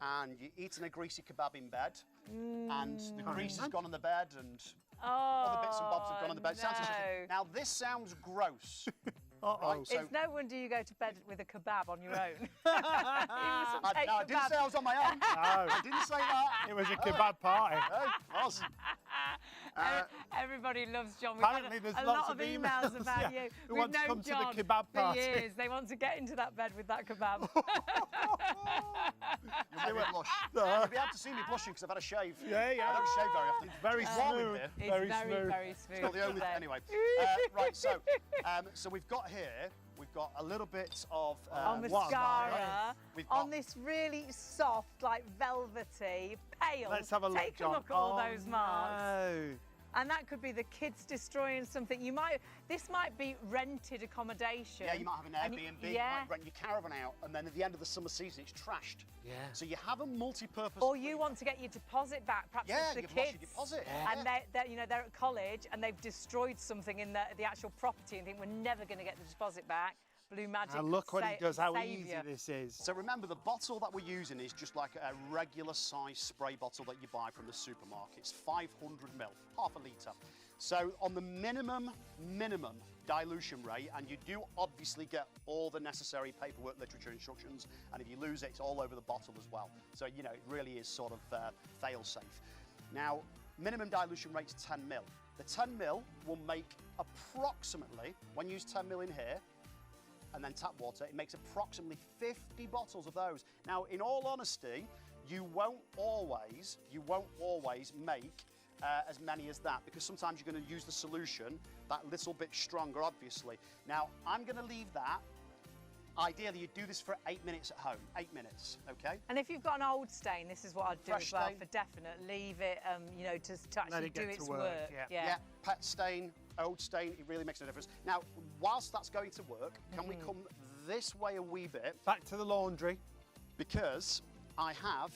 D: and you're eating a greasy kebab in bed, and the grease has gone on the bed, and other bits and bobs have gone on the bed. Now, this sounds gross. Right?
B: It's no wonder you go to bed with a kebab on your own.
D: I didn't say I was on my own. I didn't say that.
C: It was a kebab party.
D: It was.
B: Everybody loves John.
C: Apparently there's
B: a
C: lots
B: lot
C: of
B: of emails about you.
C: Who want to come to the kebab party.
B: For years. They want to get into that bed with that kebab.
D: You'll make me blush. You'll be able to see me blushing because I've had a shave. I don't shave very often.
C: It's very smooth.
B: It's very smooth.
D: It's not the only thing. Anyway, right, so we've got here, we've got a little bit of
B: mascara on this really soft, like velvety, pale.
C: Let's have a look,
B: Take a look at all those marks.
C: No.
B: And that could be the kids destroying something. This might be rented accommodation.
D: Yeah, you might have an Airbnb, you might rent your caravan out, and then at the end of the summer season, it's trashed. Yeah. So you have a multi-purpose.
B: Or you want to get your deposit back, perhaps it's the kids.
D: Lost your deposit.
B: And they're at college and they've destroyed something in the actual property and think we're never going to get the deposit back. Blue Magic.
C: And look what it does, how easy
B: saviour.
C: this is.
D: So remember, the bottle that we're using is just like a regular size spray bottle that you buy from the supermarket. It's 500ml, half a litre. So on the minimum dilution rate, and you do obviously get all the necessary paperwork, literature, instructions, and if you lose it, it's all over the bottle as well. So, you know, it really is sort of fail-safe. Now, minimum dilution rate is 10ml. The 10ml will make approximately, when you use 10ml in here, and then tap water, it makes approximately 50 bottles of those. Now, in all honesty, you won't always make as many as that, because sometimes you're going to use the solution that little bit stronger, obviously. Now, I'm going to leave that. Ideally, you do this for 8 minutes at home, 8 minutes, okay?
B: And if you've got an old stain, this is what I'd do
D: Fresh
B: as well,
D: stain.
B: for definite. Leave it, you know, to actually do its work.
C: Yeah.
D: Pet stain, old stain, it really makes a difference. Now, whilst that's going to work, can we come this way a wee bit?
C: Back to the laundry.
D: Because I have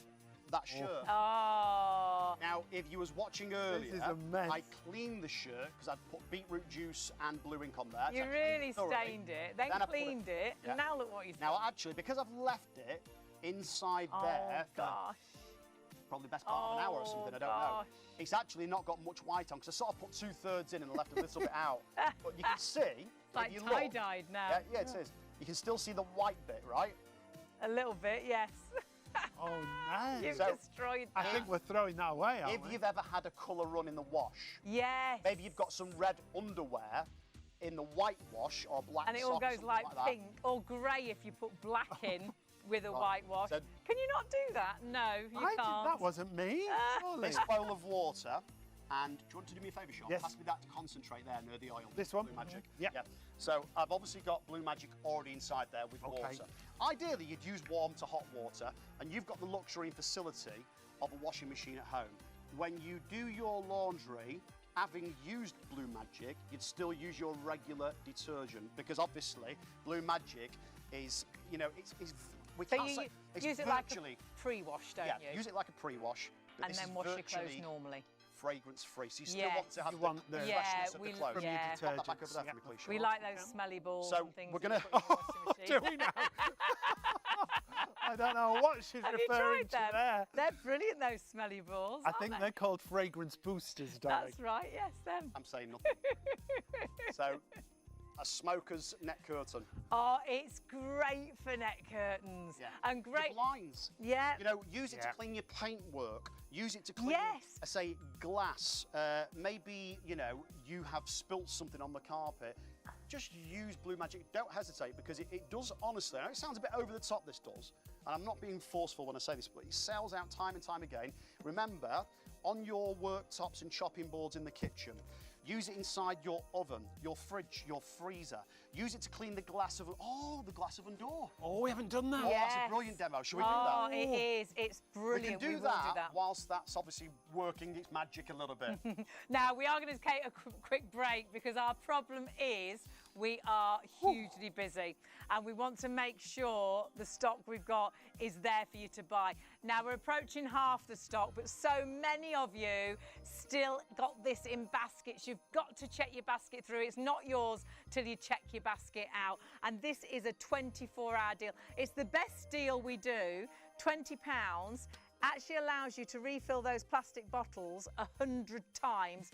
D: that shirt.
B: Oh.
D: Now, if you was watching earlier,
C: is a mess.
D: I cleaned the shirt because I'd put beetroot juice and blue ink on there.
B: You
D: So I
B: really
D: cleaned thoroughly.
B: stained it, then
D: I put
B: cleaned it,
D: Yeah.
B: and now look what you've
D: Now,
B: done.
D: actually, because I've left it inside
B: Oh,
D: there for
B: gosh.
D: probably the best part of an hour or something, I don't know.
B: gosh.
D: It's actually not got much white on because I sort of put 2/3 in and left a little bit out. But you can see,
B: Like
D: if you look,
B: tie-dyed now.
D: yeah, it is. You can still see the white bit, right?
B: A little bit, yes.
C: Oh, no.
B: You've
D: So,
B: destroyed
C: I
B: that.
C: think we're throwing that away, aren't
D: If
C: we?
D: you've ever had a colour run in the wash,
B: Yes.
D: maybe you've got some red underwear in the white wash or black
B: And it all
D: socks,
B: goes
D: something
B: like
D: that.
B: pink or grey if you put black in with a
D: Right.
B: whitewash.
D: So-
B: Can you not do that? No, you can't.
C: That wasn't me. Surely.
D: This bowl of water, and do you want to do me a favour, Sean?
C: Yes.
D: Pass me that concentrate there near the oil.
C: This one?
D: Blue Magic.
C: Yep.
D: Yeah. So I've obviously got Blue Magic already inside there with
C: Okay.
D: water. Ideally, you'd use warm to hot water, and you've got the luxury and facility of a washing machine at home. When you do your laundry, having used Blue Magic, you'd still use your regular detergent, because obviously Blue Magic is, you know, it's we
B: So
D: can't
B: you
D: say it's
B: use it
D: virtually,
B: like a pre-wash, don't
D: yeah,
B: you?
D: use it like a pre-wash, but
B: And
D: this
B: then
D: is
B: wash your clothes
D: virtually
B: normally.
D: fragrance-free. So you still
B: Yes.
D: want to have
C: You
D: the
C: want the-
D: freshness of
B: we-
D: the clothes.
C: From
B: Yeah.
C: your
D: Pop that back over
C: detergents.
D: there
C: Yeah.
D: for me, please.
B: We
D: Sean.
B: like those smelly balls
D: So
B: and things.
D: we're
B: that
D: gonna-
B: you put in the washing
C: Do
B: machine.
C: we now? I don't know what she's
B: Have you
C: referring
B: tried
C: to
B: them?
C: there.
B: They're brilliant, those smelly balls.
C: I
B: aren't
C: think
B: they?
C: they're called fragrance boosters, darling.
B: That's right, yes, them.
D: I'm saying nothing. So, a smoker's net curtain.
B: Oh, it's great for net curtains.
D: Yeah.
B: And
D: Your
B: great.
D: blinds.
B: Yeah.
D: You know, use it to
C: Yeah.
D: clean your paintwork. Use it to clean,
B: Yes.
D: say, glass. Maybe, you know, you have spilt something on the carpet. Just use Blue Magic. Don't hesitate, because it does, honestly, I know it sounds a bit over the top, this does, and I'm not being forceful when I say this, but it sells out time and time again. Remember, on your worktops and chopping boards in the kitchen, use it inside your oven, your fridge, your freezer. Use it to clean the glass oven. Oh, the glass oven door.
C: Oh, we haven't done that.
D: Oh, that's a
B: Yes.
D: brilliant demo. Should we do
B: Oh,
D: that?
B: it is. It's
D: We
B: brilliant.
D: can do
B: will
D: that whilst that's obviously working its magic a little bit.
B: Now, we are going to take a quick break, because our problem is we are hugely busy and we want to make sure the stock we've got is there for you to buy. Now, we're approaching half the stock, but so many of you still got this in baskets. You've got to check your basket through. It's not yours till you check your basket out. And this is a 24-hour deal. It's the best deal we do, £20. Actually allows you to refill those plastic bottles 100 times,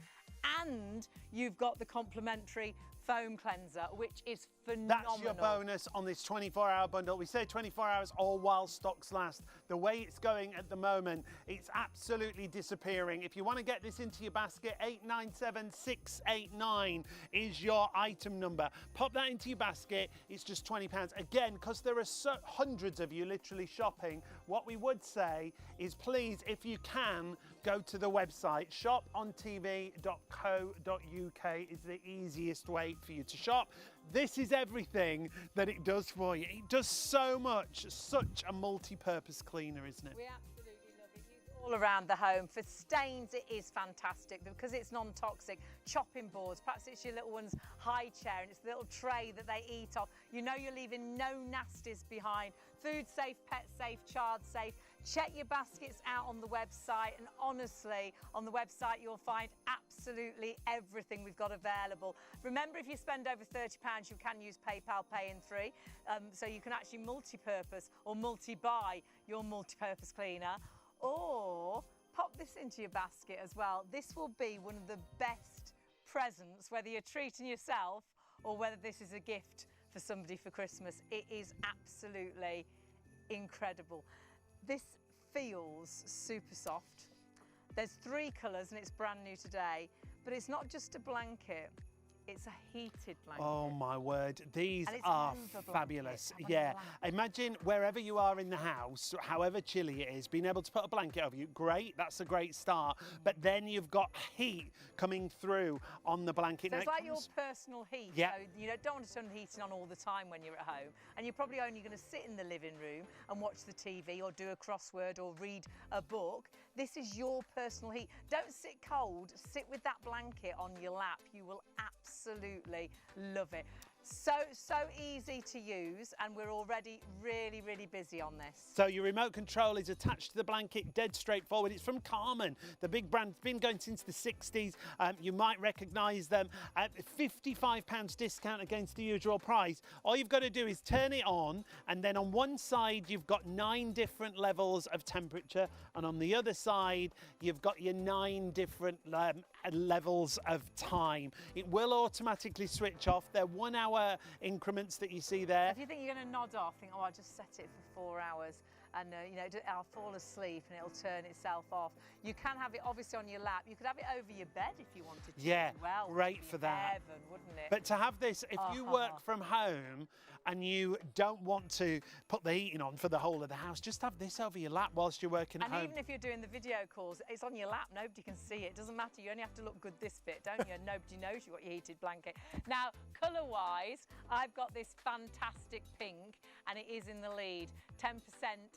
B: and you've got the complimentary foam cleanser, which is phenomenal.
C: That's your bonus on this 24-hour bundle. We say 24 hours all while stocks last. The way it's going at the moment, it's absolutely disappearing. If you want to get this into your basket, 897689 is your item number. Pop that into your basket. It's just £20. Again, because there are hundreds of you literally shopping, what we would say is, please, if you can, go to the website. ShopOnTV.co.uk is the easiest way for you to shop. This is everything that it does for you. It does so much. Such a multi-purpose cleaner, isn't it?
B: We absolutely love it. Use it all around the home. For stains, it is fantastic because it's non-toxic. Chopping boards, perhaps it's your little one's high chair and it's the little tray that they eat off. You know you're leaving no nasties behind. Food safe, pet safe, child safe. Check your baskets out on the website, and honestly, on the website you'll find absolutely everything we've got available. Remember, if you spend over £30, you can use PayPal Pay in 3, so you can actually multi-purpose or multi-buy your multi-purpose cleaner, or pop this into your basket as well. This will be one of the best presents, whether you're treating yourself or whether this is a gift for somebody for Christmas. It is absolutely incredible. This feels super soft. There's 3 colours and it's brand new today, but it's not just a blanket, it's a heated blanket.
C: Oh my word, these
B: And it's
C: are
B: an over
C: fabulous.
B: blanket,
C: Yeah,
B: blanket.
C: imagine wherever you are in the house, however chilly it is, being able to put a blanket over you, great, that's a great start. But then you've got heat coming through on the blanket.
B: So
C: Now
B: it's
C: it
B: like your
C: comes-
B: personal heat.
C: Yeah.
B: So you don't want to turn the heating on all the time when you're at home. And you're probably only going to sit in the living room and watch the TV or do a crossword or read a book. This is your personal heat. Don't sit cold, sit with that blanket on your lap. You will absolutely love it. So easy to use, and we're already really busy on this.
C: So your remote control is attached to the blanket, dead straightforward. It's from Carmen, the big brand. It's been going since the 60s. You might recognise them. £55 discount against the usual price. All you've got to do is turn it on, and then on one side you've got 9 different levels of temperature, and on the other side you've got your 9 different levels of time. It will automatically switch off. They're 1 hour increments that you see there.
B: If you think you're going to nod off, think, oh, I'll just set it for 4 hours and, you know, I'll fall asleep and it'll turn itself off. You can have it obviously on your lap. You could have it over your bed if you wanted to.
C: Yeah,
B: as well.
C: great
B: Would be
C: for that.
B: Heaven, wouldn't it?
C: But to have this, if you work from home and you don't want to put the heating on for the whole of the house, just have this over your lap whilst you're working at
B: and
C: home.
B: even if you're doing the video calls, it's on your lap. Nobody can see it. It doesn't matter. You only have to look good this bit, don't you? And nobody knows you've got your heated blanket. Now, colour-wise, I've got this fantastic pink, and it is in the lead. 10%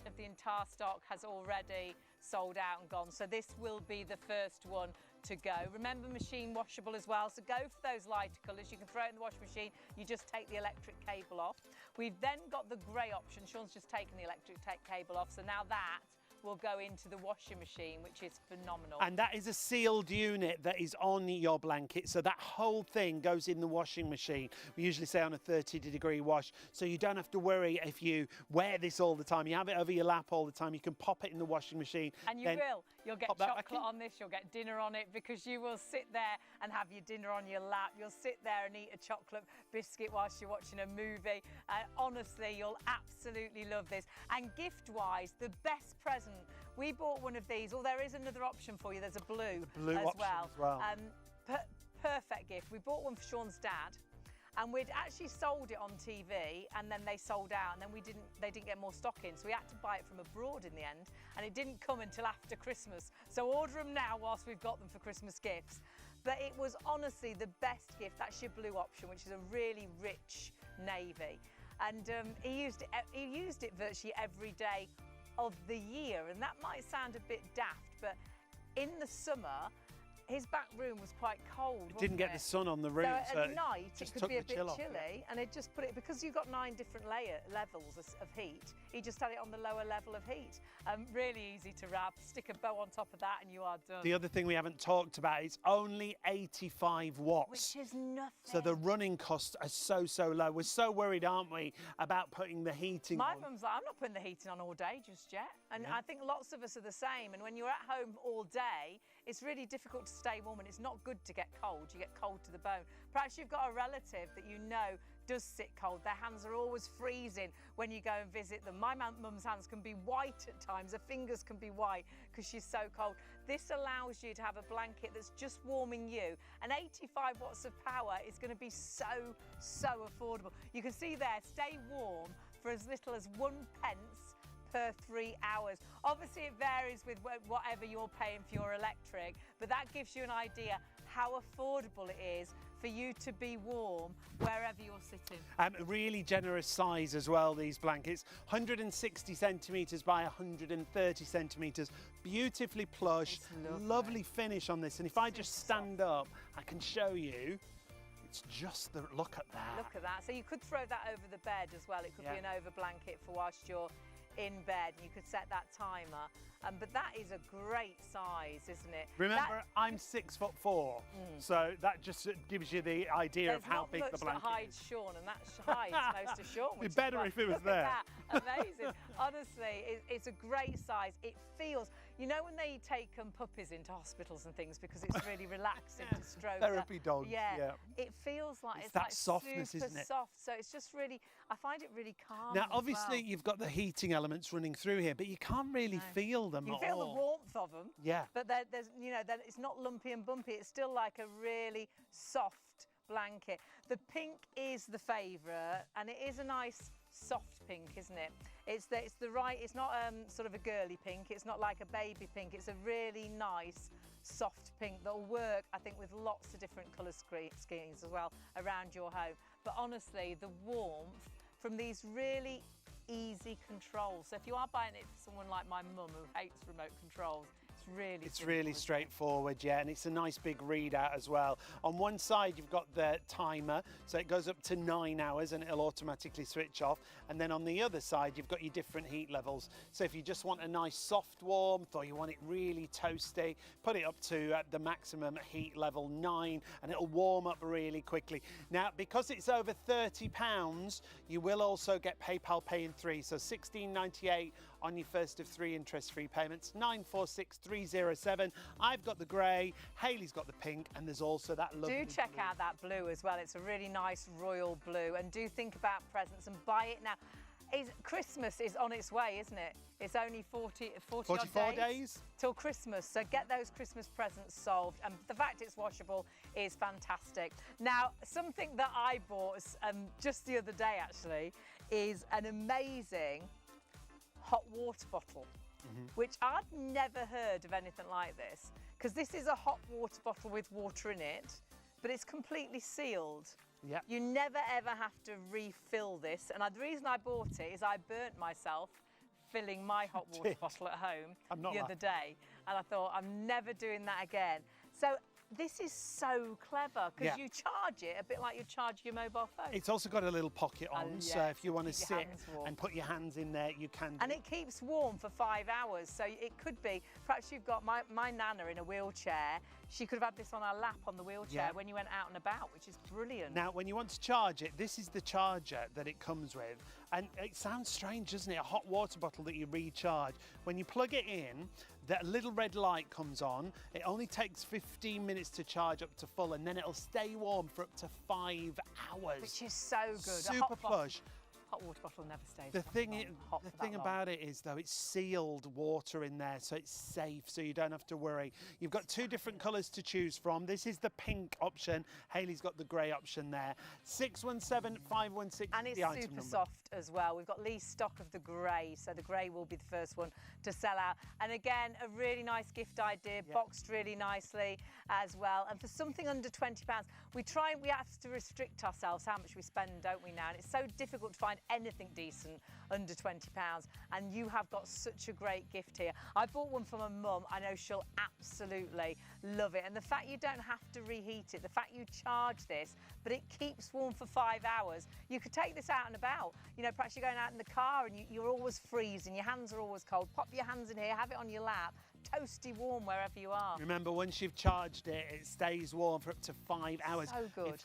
B: of the entire stock has already sold out and gone. So this will be the first one to go. Remember, machine washable as well, so go for those lighter colours. You can throw it in the washing machine, you just take the electric cable off. We've then got the grey option. Sean's just taken the electric cable off, so now that will go into the washing machine, which is phenomenal.
C: And that is a sealed unit that is on your blanket, so that whole thing goes in the washing machine. We usually say on a 30-degree wash, so you don't have to worry if you wear this all the time. You have it over your lap all the time. You can pop it in the washing machine.
B: And you'll get
C: pop that back
B: chocolate
C: in.
B: on this, you'll get dinner on it, because you will sit there and have your dinner on your lap. You'll sit there and eat a chocolate biscuit whilst you're watching a movie. And honestly, you'll absolutely love this. And gift-wise, the best present. We bought one of these. There is another option for you. There's a blue,
C: option as well.
B: Perfect gift. We bought one for Sean's dad, and we'd actually sold it on TV, and then they sold out, and then they didn't get more stock in, so we had to buy it from abroad in the end, and it didn't come until after Christmas. So order them now whilst we've got them for Christmas gifts. But it was honestly the best gift. That's your blue option, which is a really rich navy, and he used it virtually every day of the year, and that might sound a bit daft, but in the summer his back room was quite cold.
C: Didn't get the sun on the room,
B: so at night it could be a bit
C: chill off,
B: chilly, and it just put it, because you've got 9 different levels of heat, he just had it on the lower level of heat. Really easy to wrap, stick a bow on top of that and you are done.
C: The other thing we haven't talked about is only 85 watts.
B: Which is nothing.
C: So the running costs are so low. We're so worried, aren't we, about putting the heating
B: My
C: on.
B: mum's like, I'm not putting the heating on all day just yet. And I think lots of us are the same. And when you're at home all day, it's really difficult to stay warm, and it's not good to get cold. You get cold to the bone. Perhaps you've got a relative that you know does sit cold. Their hands are always freezing when you go and visit them. My mum's hands can be white at times. Her fingers can be white because she's so cold. This allows you to have a blanket that's just warming you. And 85 watts of power is going to be so affordable. You can see there, stay warm for as little as 1 pence per 3 hours. Obviously it varies with whatever you're paying for your electric, but that gives you an idea how affordable it is for you to be warm wherever you're sitting.
C: Really generous size as well, these blankets. 160 centimetres by 130 centimetres. Beautifully plush, lovely finish on this. And if I just stand up, I can show you. It's just the look at that.
B: Look at that. So you could throw that over the bed as well. It could be an over blanket for whilst you're in bed. You could set that timer. But that is a great size, isn't it?
C: Remember, I'm 6'4", so that just gives you the idea of how big the blanket
B: that hides
C: is.
B: Sean, and that hides most of Sean.
C: It'd be better if it was
B: Look
C: there.
B: at that. Amazing. Honestly, it's a great size. It feels, you know, when they take puppies into hospitals and things because it's really relaxing to stroke.
C: Therapy dogs.
B: Yeah. It feels like it's
C: that
B: like
C: softness,
B: super
C: isn't it?
B: soft. So it's just really, I find it really calm.
C: Now,
B: as
C: obviously,
B: well.
C: you've got the heating elements running through here, but you can't really feel them
B: You
C: at
B: feel
C: all.
B: the warmth of them.
C: Yeah.
B: But there's, you know, it's not lumpy and bumpy. It's still like a really soft blanket. The pink is the favourite, and it is a nice soft pink, isn't it? It's the right. It's not sort of a girly pink. It's not like a baby pink. It's a really nice soft pink that'll work, I think, with lots of different colour schemes as well around your home. But honestly, the warmth from these really easy controls. So if you are buying it for someone like my mum who hates remote controls, it's
C: really straightforward, yeah, and it's a nice big readout as well. On one side, you've got the timer, so it goes up to 9 hours and it'll automatically switch off. And then on the other side, you've got your different heat levels. So if you just want a nice soft warmth or you want it really toasty, put it up to the maximum heat level 9 and it'll warm up really quickly. Now, because it's over £30, you will also get PayPal Pay in 3, so £16.98 on your first of 3 interest-free payments, 946307. I've got the grey, Hayley's got the pink, and there's also that lovely
B: Do check
C: blue.
B: out that blue as well. It's a really nice royal blue, and do think about presents and buy it now. Christmas is on its way, isn't it? It's only 44
C: days
B: till Christmas, so get those Christmas presents solved. And the fact it's washable is fantastic. Now, something that I bought just the other day, actually, is an amazing hot water bottle, which I'd never heard of anything like this, because this is a hot water bottle with water in it, but it's completely sealed.
C: Yeah.
B: You never ever have to refill this, and the reason I bought it is I burnt myself filling my hot water bottle at home the other day, and I thought I'm never doing that again. So this is so clever because you charge it a bit like you charge your mobile phone.
C: It's also got a little pocket on, so if you want to
B: keep your
C: sit
B: hands warm.
C: and put your hands in there, you can.
B: And it keeps warm for 5 hours, so it could be, perhaps you've got my nana in a wheelchair, she could have had this on her lap on the wheelchair when you went out and about, which is brilliant.
C: Now, when you want to charge it, this is the charger that it comes with. And it sounds strange, doesn't it? A hot water bottle that you recharge. When you plug it in, that little red light comes on. It only takes 15 minutes to charge up to full, and then it'll stay warm for up to 5 hours.
B: Which is so good.
C: Super plush.
B: Hot water bottle never stays
C: The thing
B: hot
C: about it is, though, it's sealed water in there, so it's safe, so you don't have to worry. You've got 2 different colours to choose from. This is the pink option. Hayley's got the grey option there. 617516.
B: And it's super soft as well. We've got least stock of the grey, so the grey will be the first one to sell out. And again, a really nice gift idea, boxed really nicely as well. And for something under £20, we have to restrict ourselves how much we spend, don't we now? And it's so difficult to find anything decent under £20, and you have got such a great gift here. I bought one for my mum. I know she'll absolutely love it. And the fact you don't have to reheat it, the fact you charge this, but it keeps warm for 5 hours. You could take this out and about. You know, perhaps you're going out in the car and you're always freezing, your hands are always cold. Pop your hands in here, have it on your lap, toasty warm wherever you are.
C: Remember, once you've charged it, it stays warm for up to 5 hours.
B: So good.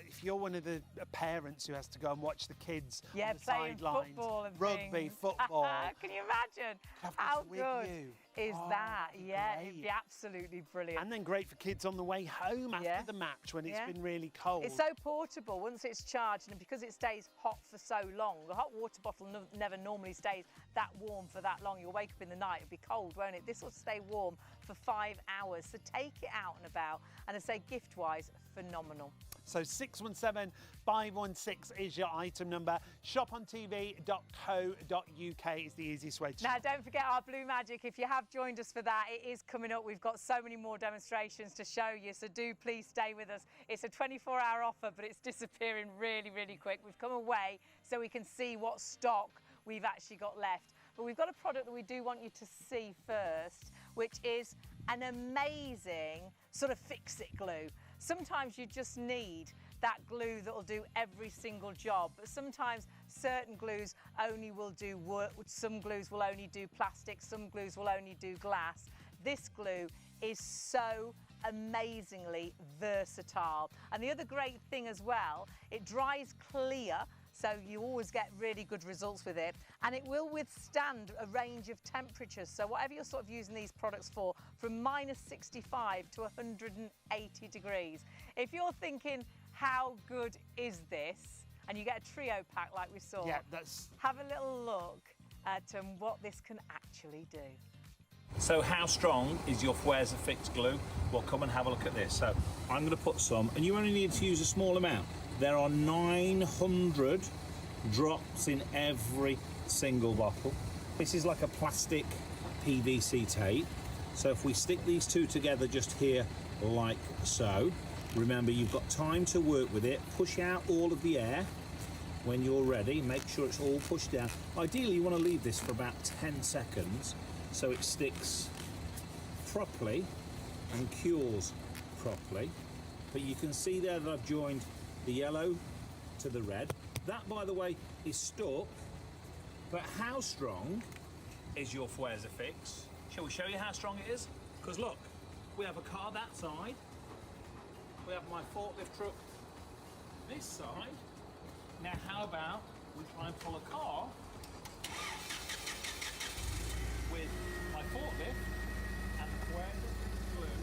C: If you're one of the parents who has to go and watch the kids on the
B: playing
C: sidelines,
B: football and
C: rugby,
B: things.
C: football.
B: Can you imagine
C: Have
B: how
C: this with
B: good
C: you.
B: is that? Yeah,
C: great.
B: it'd be absolutely brilliant.
C: And then great for kids on the way home after the match when it's been really cold.
B: It's so portable once it's charged, and because it stays hot for so long. The hot water bottle never normally stays that warm for that long. You'll wake up in the night, it'll be cold, won't it? This will stay warm for 5 hours. So take it out and about, and I say gift-wise, phenomenal.
C: So 617516 is your item number. ShopOnTV.co.uk is the easiest way to
B: Now,
C: shop.
B: don't forget our Blue Magic. If you have joined us for that, it is coming up. We've got so many more demonstrations to show you, so do please stay with us. It's a 24-hour offer, but it's disappearing really, really quick. We've come away so we can see what stock we've actually got left. But we've got a product that we do want you to see first, which is an amazing sort of fix-it glue. sometimes you just need that glue that will do every single job. But sometimes certain glues only will do wood, some glues will only do plastic, some glues will only do glass. This glue is so amazingly versatile. And the other great thing as well, it dries clear, so you always get really good results with it, and it will withstand a range of temperatures. So whatever you're sort of using these products for, from -65 to 180 degrees. If you're thinking, how good is this? And you get a trio pack like we saw.
C: Yeah,
B: have a little look at what this can actually do.
E: So how strong is your Fweza Fix glue? Well, come and have a look at this. So I'm going to put some, and you only need to use a small amount. There are 900 drops in every single bottle. This is like a plastic PVC tape. So if we stick these two together just here like so, remember you've got time to work with it. Push out all of the air when you're ready. Make sure it's all pushed down. Ideally you want to leave this for about 10 seconds so it sticks properly and cures properly. But you can see there that I've joined the yellow to the red. That, by the way, is stuck. But how strong is your Fweza Fix? Shall we show you how strong it is? Because look, we have a car that side. We have my forklift truck this side. Now how about we try and pull a car with my forklift and the Fweza glue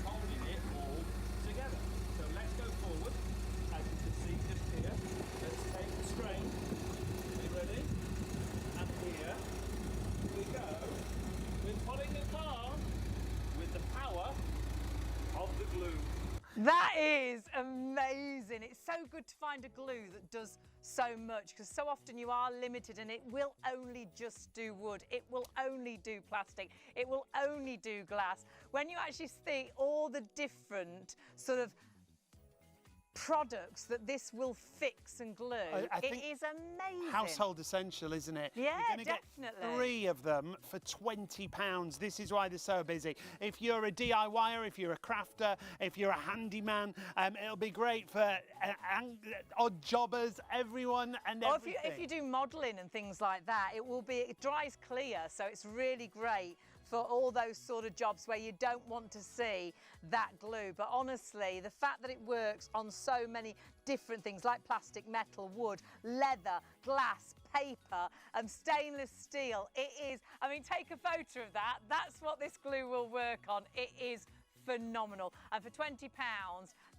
E: holding it all together. So let's go forward. As you can see just here, let's take the strain. Are you ready? And here we go. We're pulling the car with the power of the glue.
B: That is amazing. It's so good to find a glue that does so much, because so often you are limited and it will only just do wood. It will only do plastic. It will only do glass. When you actually see all the different sort of products that this will fix and glue, it is amazing.
C: Household essential, isn't it?
B: Yeah,
C: You're gonna
B: definitely.
C: Get 3 of them for £20. This is why they're so busy. If you're a DIYer, if you're a crafter, if you're a handyman, it'll be great for odd jobbers, everyone and
B: or
C: everything.
B: if you do modelling and things like that, it dries clear, so it's really great for all those sort of jobs where you don't want to see that glue. But honestly, the fact that it works on so many different things like plastic, metal, wood, leather, glass, paper, and stainless steel, it is, I mean, take a photo of that. That's what this glue will work on. It is phenomenal. And for £20,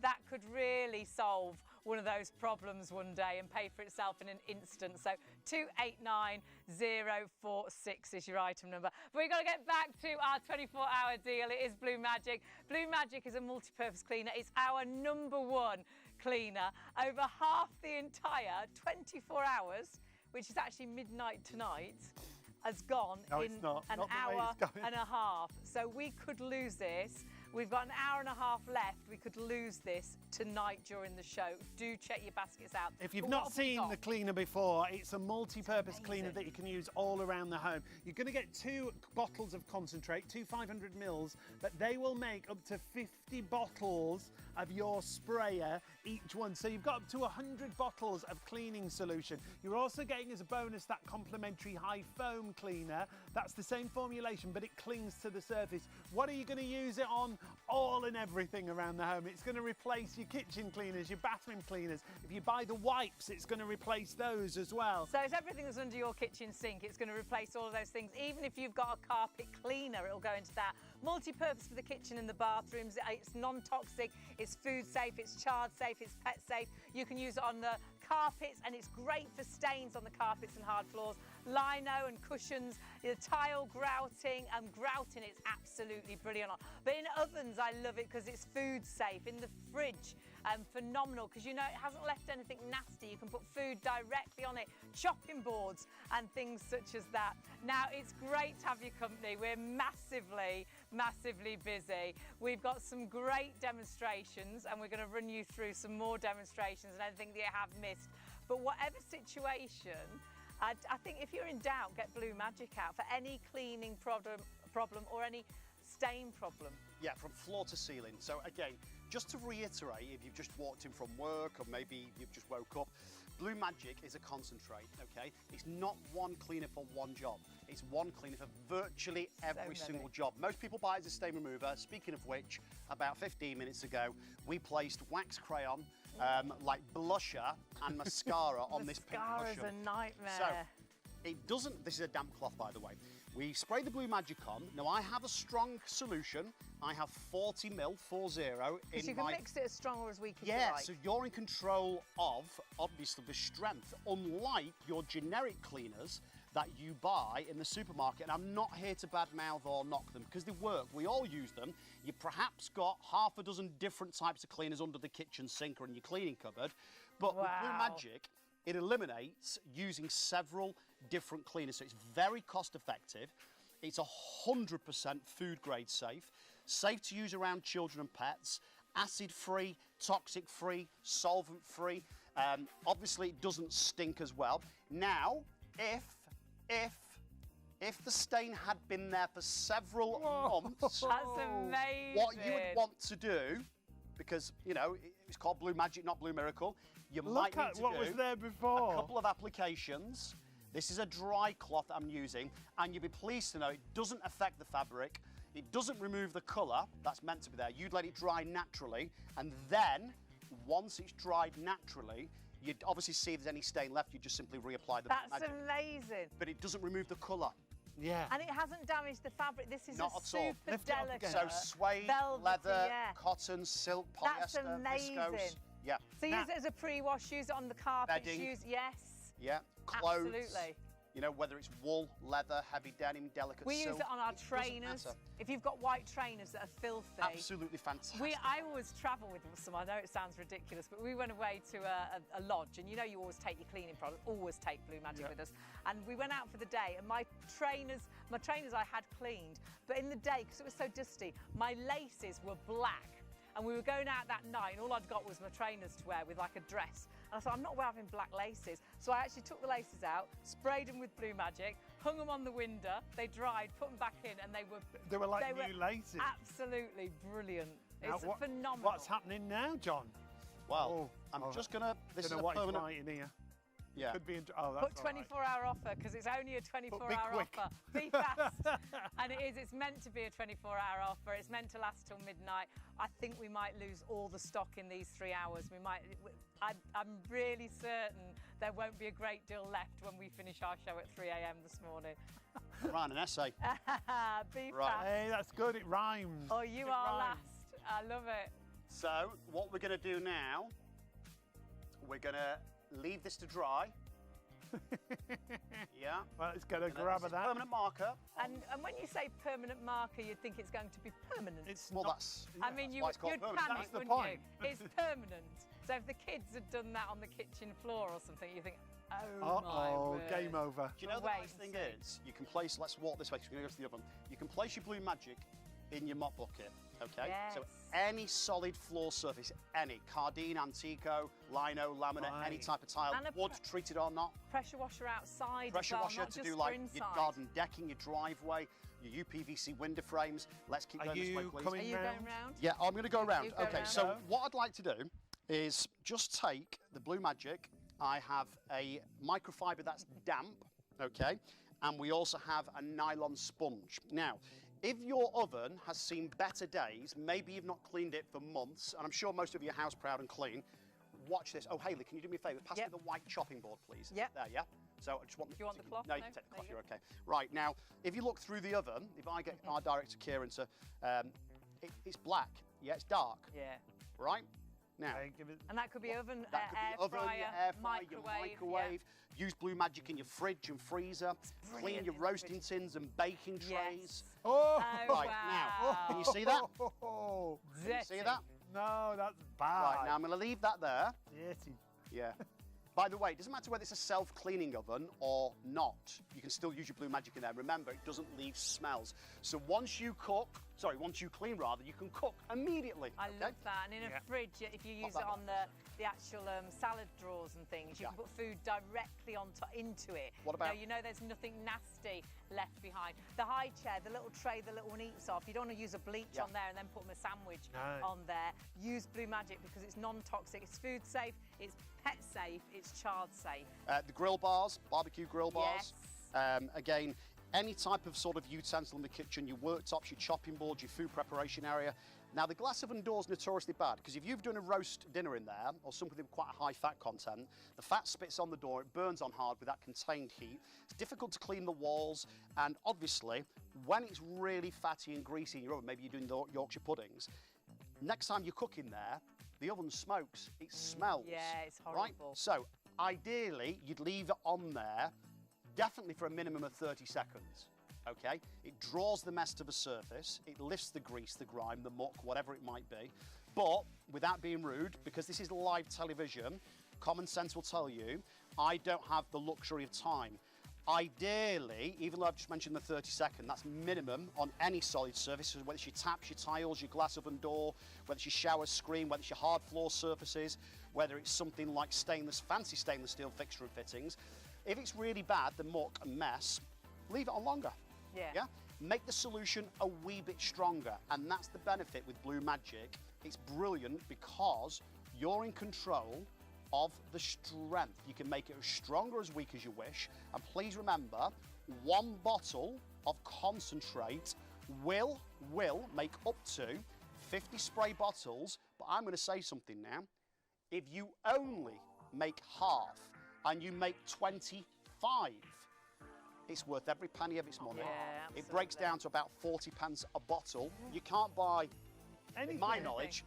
B: that could really solve one of those problems one day and pay for itself in an instant. So 289046 is your item number. But we've got to get back to our 24-hour deal. It is Blue Magic. Blue Magic is a multi-purpose cleaner. It's our #1 cleaner over half the entire 24 hours, which is actually midnight tonight, has gone in an hour and a half. So we could lose this. We've got an hour and a half left. We could lose this tonight during the show. Do check your baskets out.
C: If you've not seen the cleaner before, it's a multi-purpose cleaner that you can use all around the home. You're going to get 2 bottles of concentrate, 2 500 mils, but they will make up to 50 bottles of your sprayer each one. So you've got up to 100 bottles of cleaning solution. You're also getting as a bonus that complimentary high foam cleaner. That's the same formulation, but it clings to the surface. What are you going to use it on? All and everything around the home. It's going to replace your kitchen cleaners, your bathroom cleaners. If you buy the wipes, it's going to replace those as well.
B: So it's everything that's under your kitchen sink. It's going to replace all of those things. Even if you've got a carpet cleaner, it'll go into that. Multi-purpose for the kitchen and the bathrooms. It's non-toxic, it's food safe, it's child safe, it's pet safe. You can use it on the carpets, and it's great for stains on the carpets and hard floors. Lino and cushions, the tile grouting, grouting it's absolutely brilliant on. But in ovens, I love it because it's food safe. In the fridge, phenomenal, because you know it hasn't left anything nasty. You can put food directly on it, chopping boards and things such as that. Now, it's great to have your company. We're massively busy. We've got some great demonstrations, and we're going to run you through some more demonstrations and anything that you have missed. But whatever situation, I think if you're in doubt, get Blue Magic out for any cleaning problem or any stain problem.
D: Yeah, from floor to ceiling. So again, just to reiterate, if you've just walked in from work or maybe you've just woke up, Blue Magic is a concentrate, okay? It's not one cleaner for one job. It's one cleaner for virtually every single job. Most people buy it as a stain remover. Speaking of which, about 15 minutes ago, we placed wax crayon, like blusher and mascara on this pink
B: Mascara's
D: cushion.
B: a nightmare.
D: So, it doesn't, this is a damp cloth by the way. We spray the Blue Magic on. Now I have a strong solution. I have 40 ml, 40 in
B: So you can mix it as strong or as weak as you
D: yeah,
B: like.
D: so you're in control of, obviously, the strength, unlike your generic cleaners that you buy in the supermarket. And I'm not here to badmouth or knock them, because they work. We all use them. You perhaps got half a dozen different types of cleaners under the kitchen sink or in your cleaning cupboard. But with Blue Magic, it eliminates using several different cleaners. So it's very cost effective. It's 100% food grade safe to use around children and pets, acid free, toxic free, solvent free. Obviously it doesn't stink as well. Now, if the stain had been there for several months,
B: That's amazing.
D: what you would want to do, because, you know, it's called Blue Magic, not Blue Miracle, you might need to
C: what
D: do
C: was there before.
D: a couple of applications. This is a dry cloth I'm using, and you'll be pleased to know it doesn't affect the fabric. It doesn't remove the colour that's meant to be there. You'd let it dry naturally, and then, once it's dried naturally, you'd obviously see if there's any stain left, you just simply reapply the
B: That's
D: Magic.
B: amazing.
D: But it doesn't remove the colour.
C: Yeah.
B: And it hasn't damaged the fabric. This is
D: Not
B: a
D: at all.
B: super
C: Lift it up
B: delicate,
C: again.
D: So suede,
B: velvety,
D: leather,
B: yeah.
D: cotton, silk,
B: That's
D: polyester,
B: amazing.
D: viscose. Yeah.
B: So use it as a pre-wash, use it on the carpet,
D: Bedding.
B: yes.
D: Yeah. Clothes.
B: Absolutely.
D: You know, whether it's wool, leather, heavy denim, delicate
B: We
D: silk.
B: use it on our
D: doesn't
B: trainers.
D: matter.
B: If you've got white trainers that are filthy.
D: Absolutely fantastic.
B: I always travel with some. I know it sounds ridiculous, but we went away to a lodge, and you know you always take your cleaning products, always take Blue Magic with us. And we went out for the day, and my trainers I had cleaned, but in the day, because it was so dusty, my laces were black. And we were going out that night, and all I'd got was my trainers to wear with like a dress. And I thought, I'm not wearing black laces. So I actually took the laces out, sprayed them with Blue Magic, hung them on the window, they dried, put them back in, and they were
C: like new laces.
B: Absolutely brilliant.
C: Now,
B: It's phenomenal.
C: What's happening now, John?
D: Well, I'm just gonna. This is a
C: what
D: permanent.
C: it's writing here.
D: Yeah.
C: Could be. Oh, that's
B: Put 24-hour offer, because it's only a 24-hour
C: quick.
B: offer. Be fast. And it is. It's meant to be a 24-hour offer. It's meant to last till midnight. I think we might lose all the stock in these 3 hours. I'm really certain there won't be a great deal left when we finish our show at 3 a.m. this morning.
D: Write an essay.
B: Be
D: Right.
B: fast.
C: Hey, that's good. It rhymes.
B: Oh, you
C: It
B: are
C: rhymes.
B: last. I love it.
D: So what we're going to do now, we're going to leave this to dry. Yeah.
C: Well, it's going to
D: This
C: grab
D: is
C: that.
D: permanent marker.
B: And when you say permanent marker, you'd think it's going to be permanent.
C: It's
D: Well,
C: not,
D: that's.
B: I mean,
D: why it's called
B: you'd
D: permanent.
B: panic,
C: That's the
B: wouldn't
C: point.
B: you? It's permanent. So if the kids had done that on the kitchen floor or something, you think, oh my
C: Uh-oh,
B: word.
C: game over.
D: Do you know the
B: Wait
D: nice
B: and
D: thing
B: see.
D: is, you can place, let's walk this way because we're going to go to the oven. You can place your Blue Magic in your mop bucket, okay? So
B: Yes.
D: any solid floor surface, any, Cardine, Antico, lino, laminate,
C: Right.
D: any type of tile,
B: And a
D: wood, treated or not,
B: Pressure washer outside
D: pressure
B: as well,
D: washer
B: not
D: to
B: just
D: do
B: for
D: like your
B: inside.
D: garden decking, your driveway, your UPVC window frames. Let's keep
C: Are
D: going this way,
C: you
D: please.
B: Are
C: coming
B: you
C: round?
B: going round?
D: Yeah, I'm going to go around.
B: go
D: Okay,
B: round.
D: so what I'd like to do is just take the Blue Magic. I have a microfiber that's damp, okay, and we also have a nylon sponge. Now, if your oven has seen better days, maybe you've not cleaned it for months, and I'm sure most of you are house proud and clean, watch this. Oh, Hayley, can you do me a favour? Pass
B: Yep.
D: me the white chopping board, please.
B: Yep.
D: There, yeah? So I just want the...
B: Do you want the cloth?
D: No, you
B: No?
D: can take the
B: There
D: cloth,
B: you
D: you're
B: go.
D: okay. Right, now, if you look through the oven, if I get our director Kieran to... it's black. Yeah, it's dark.
B: Yeah.
D: Right? Now...
C: Okay, give it.
B: And that could be oven,
D: That could
B: air
D: be oven,
B: fryer,
D: your air fryer, your
B: microwave.
D: microwave. Use Blue Magic in your fridge and freezer. Clean
B: brilliant
D: your
B: in the
D: roasting tins and baking trays.
B: Yes.
C: Oh,
B: Oh,
D: Right,
B: wow.
D: now, can you see that?
C: oh,
D: Can you see that?
C: no, that's
D: Right,
C: bad.
D: now I'm going to leave that there.
C: Dirty.
D: Yeah. By the way, it doesn't matter whether it's a self-cleaning oven or not. You can still use your Blue Magic in there. Remember, it doesn't leave smells. So once you cook sorry, once you clean rather, you can cook immediately.
B: I
D: okay?
B: love that. And in a fridge, if you use
D: that
B: it on the actual salad drawers and things, you
D: Yeah.
B: can put food directly into it.
D: What about-
B: You know there's nothing nasty left behind. The high chair, the little tray the little one eats off, you don't want to use a bleach
D: Yeah.
B: on there and then put them a sandwich
C: No.
B: on there. Use Blue Magic because it's non-toxic, it's food safe, it's pet safe, it's child safe.
D: The grill bars, barbecue grill bars.
B: Yes.
D: Again, any type of sort of utensil in the kitchen, your worktops, your chopping board, your food preparation area. Now, the glass oven door is notoriously bad because if you've done a roast dinner in there or something with quite a high fat content, the fat spits on the door, it burns on hard with that contained heat. It's difficult to clean the walls, and obviously, when it's really fatty and greasy in your oven, maybe you're doing the Yorkshire puddings, next time you cook in there, the oven smokes, it smells.
B: Yeah, it's
D: Right?
B: horrible.
D: So, ideally, you'd leave it on there definitely for a minimum of 30 seconds, okay? It draws the mess to the surface, it lifts the grease, the grime, the muck, whatever it might be. But without being rude, because this is live television, common sense will tell you, I don't have the luxury of time. Ideally, even though I've just mentioned the 30-second, that's minimum on any solid surface, whether it's your taps, your tiles, your glass oven door, whether it's your shower screen, whether it's your hard floor surfaces, whether it's something like fancy stainless steel fixture and fittings. If it's really bad, the muck and mess, leave it on longer.
B: Yeah.
D: Make the solution a wee bit stronger, and that's the benefit with Blue Magic. It's brilliant because you're in control of the strength. You can make it as strong or as weak as you wish. And please remember, one bottle of concentrate will make up to 50 spray bottles. But I'm going to say something now. If you only make half and you make 25, it's worth every penny of its money.
B: Yeah,
D: it breaks
B: absolutely.
D: down to about 40 pence a bottle. You can't buy, in my
C: Anything.
D: knowledge,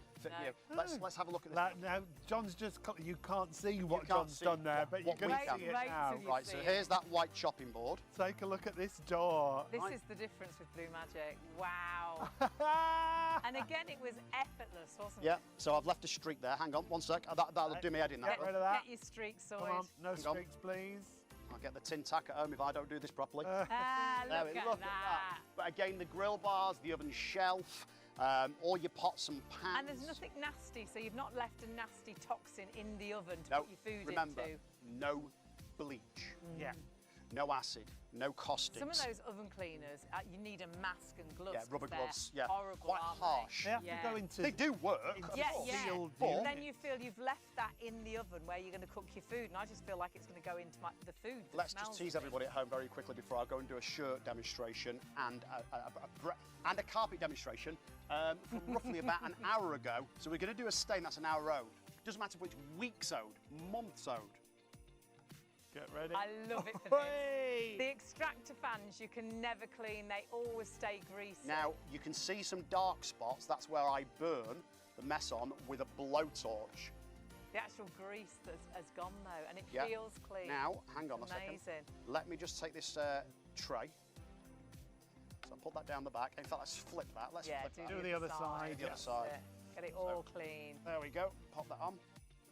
B: No.
D: let's have a look at this.
C: Now, John's just, you can't see what
D: can't
C: John's
D: see
C: done there,
D: what-
C: but you're
D: what
C: going
D: we
C: to
D: can.
C: see it
B: Wait
C: now.
B: till you
D: Right,
B: see
D: so
B: it.
D: here's that white chopping board.
C: Take a look at this door.
B: This
D: Right.
B: is the difference with Blue Magic. Wow. And again, it was effortless, wasn't
D: Yeah,
B: it?
D: so I've left a streak there. Hang on, one sec. That'll do me head in, that
C: Get
D: will.
C: rid of that.
B: Get your streak
C: Come
B: sorted.
C: on, no
D: Hang on.
C: streaks, please.
D: I'll get the tin tack at home if I don't do this properly.
B: Ah,
D: There
B: look
D: we-
B: at that.
D: But again, the grill bars, the oven shelf, all your pots and pans.
B: And there's nothing nasty, so you've not left a nasty toxin in the oven to
D: No,
B: put your food
D: remember,
B: into.
D: no bleach,
C: Yeah.
D: no acid, no caustic.
B: Some of those oven cleaners, you need a mask and gloves.
D: Yeah,
B: 'cause
D: rubber
B: they're
D: gloves, yeah,
B: horrible,
D: quite
B: aren't
D: harsh.
C: They have
B: Yeah.
C: to go into...
D: They do work.
C: Into
D: of
B: Yeah,
D: course.
B: yeah.
C: sealed
B: But
C: unit.
B: then you feel you've left that in the oven where you're going to cook your food, and I just feel like it's going to go into the food. that
D: Let's just
B: smells
D: tease
B: good.
D: everybody at home very quickly before I go and do a shirt demonstration and a carpet demonstration from roughly about an hour ago. So we're going to do a stain that's an hour old. Doesn't matter which week's old, month's old.
C: Get ready.
B: I love it for this.
C: Hooray!
B: The extractor fans you can never clean, they always stay greasy.
D: Now, you can see some dark spots. That's where I burn the mess on with a blowtorch.
B: The actual grease that has gone though, and it
D: Yeah.
B: feels clean.
D: Now, hang on a second.
B: Amazing.
D: Let me just take this tray. So I'll put that down the back. In fact, let's flip that. Let's
B: Yeah,
D: flip that.
C: Do the other side.
D: The other
B: That's
D: side.
B: it. Get it all clean.
D: There we go. Pop that on.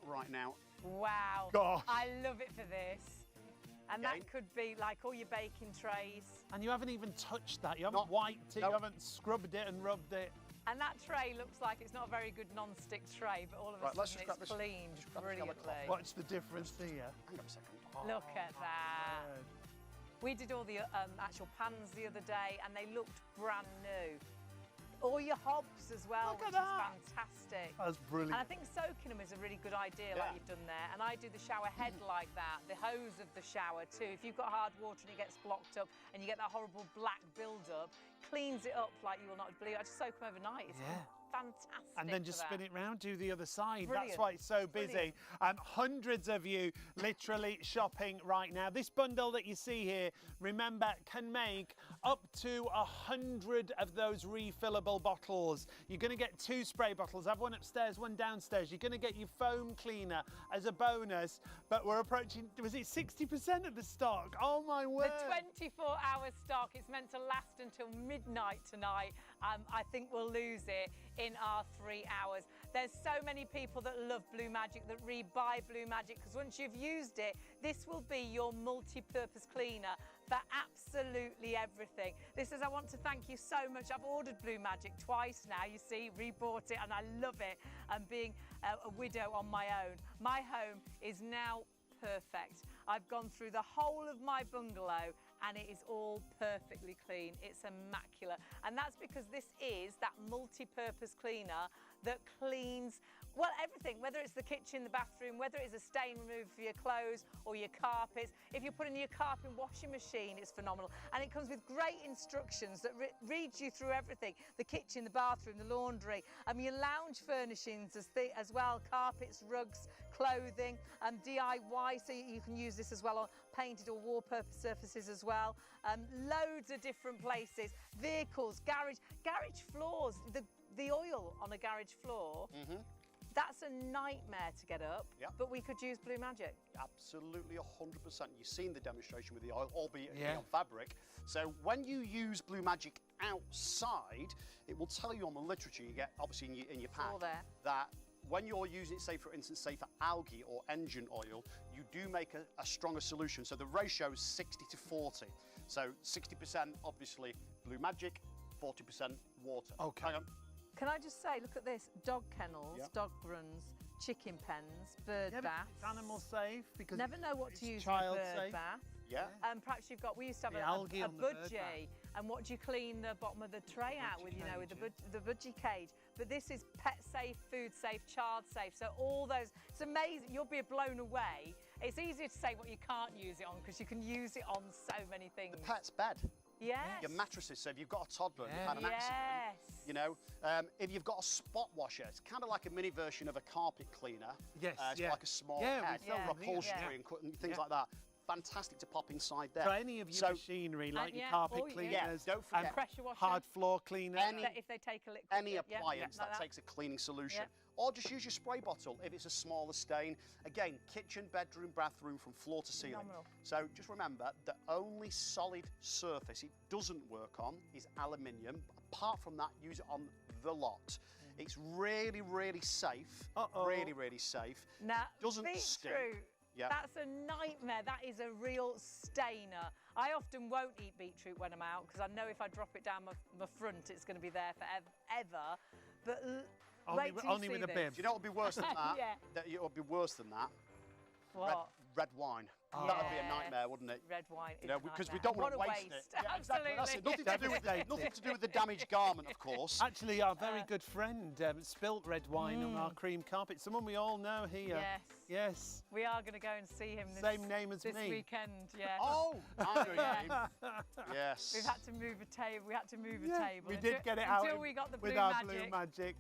D: Right now.
B: Wow.
C: Gosh.
B: I love it for this. And
D: Again.
B: that could be like all your baking trays.
C: And you haven't even touched that. You haven't
D: Not-
C: wiped it.
D: no.
C: You haven't scrubbed it and rubbed it.
B: And that tray looks like it's not a very good non-stick tray, but all of a
D: Right, let's
B: sudden
D: just
B: it's
D: grab this-
B: cleaned
D: just grab this yellow
B: brilliantly.
C: Watch the difference here.
D: Hang on a second.
B: Look at that.
C: Good.
B: We did all the actual pans the other day and they looked brand new. All your hobs as well,
C: Look at
B: which
C: that.
B: is fantastic.
C: That's brilliant.
B: And I think soaking them is a really good idea,
D: Yeah.
B: like you've done there. And I do the shower head like that, the hose of the shower too. If you've got hard water and it gets blocked up and you get that horrible black build-up, cleans it up like you will not believe. I just soak them overnight. It's
C: Yeah.
B: fantastic.
C: And then just spin it round, do the other side.
B: Brilliant.
C: That's why it's so busy. Hundreds of you literally shopping right now. This bundle that you see here, remember, can make up to 100 of those refillable bottles. You're going to get 2 spray bottles. I have one upstairs, one downstairs. You're going to get your foam cleaner as a bonus. But we're approaching, was it 60% of the stock? Oh my word.
B: The 24-hour stock, it's meant to last until midnight tonight. I think we'll lose it in our 3 hours. There's so many people that love Blue Magic, that rebuy Blue Magic, because once you've used it, this will be your multi-purpose cleaner for absolutely absolutely everything. This is, I want to thank you so much. I've ordered Blue Magic twice now, you see, rebought it, and I love it. And being a widow on my own, my home is now perfect. I've gone through the whole of my bungalow and it is all perfectly clean. It's immaculate. And that's because this is that multi-purpose cleaner that cleans, well, everything, whether it's the kitchen, the bathroom, whether it's a stain remover for your clothes or your carpets. If you're putting your carpet in washing machine, it's phenomenal. And it comes with great instructions that reads you through everything. The kitchen, the bathroom, the laundry, your lounge furnishings as well, carpets, rugs, clothing, DIY, so you can use this as well on painted or wallpaper surfaces as well. Loads of different places, vehicles, garage floors, the oil on a garage floor. That's a nightmare to get up, but we could use Blue Magic.
D: Absolutely, 100%. You've seen the demonstration with the oil, albeit on fabric. So when you use Blue Magic outside, it will tell you on the literature you get, obviously in your pack, that when you're using it, say for instance, say for algae or engine oil, you do make a stronger solution. So the ratio is 60 to 40. So 60% obviously Blue Magic, 40% water.
C: Okay.
D: Hang on.
B: Can I just say, look at this, dog kennels, dog runs, chicken pens, bird baths.
C: It's animal safe because
B: never know what to use in
C: child
B: a bird
C: safe.
B: bath.
D: Yeah.
B: Perhaps you've got, we used to have
C: algae
B: a
C: on the bird
B: budgie, and what do you clean the bottom of the tray out with, with the budgie cage. But this is pet safe, food safe, child safe, so all those, it's amazing, you'll be blown away. It's easier to say what you can't use it on because you can use it on so many things.
D: The pet's bed.
B: Yes.
D: Your mattresses, so if you've got a toddler and you've had an accident, if you've got a spot washer, it's kind of like a mini version of a carpet cleaner.
C: Yes,
D: It's like a small head for upholstery and things like that. Fantastic to pop inside there.
C: So any of your machinery, like your carpet cleaners,
D: don't forget,
B: pressure washer,
C: hard floor cleaners,
B: if they take a liquid,
D: any appliance that takes a cleaning solution. Or just use your spray bottle if it's a smaller stain. Again, kitchen, bedroom, bathroom, from floor to ceiling.
B: Phenomenal.
D: So just remember, the only solid surface it doesn't work on is aluminium. Apart from that, use it on the lot. It's really, really safe. Really, really safe.
B: Now,
D: doesn't stink.
B: That's a nightmare. That is a real stainer. I often won't eat beetroot when I'm out because I know if I drop it down my front, it's going to be there forever. But
C: only with a bib.
D: Do you know what would be worse than that? It would be worse than that.
B: What?
D: Red wine. That would be a nightmare, wouldn't it?
B: Red wine.
D: Because we don't want to waste it.
B: Absolutely.
D: That's it. Nothing to do with the damaged garment, of course.
C: Actually, our very good friend spilt red wine on our cream carpet. Someone we all know here.
B: Yes.
C: Yes.
B: We are going to go and see him
C: Same name as
B: this
C: me.
B: weekend. Yeah.
D: Oh, I know your name. Yes.
B: We've had to move a table. We had to move a table.
C: We did get it out
B: until we got the
C: with
B: Blue
C: our
B: Magic.
C: Blue Magic.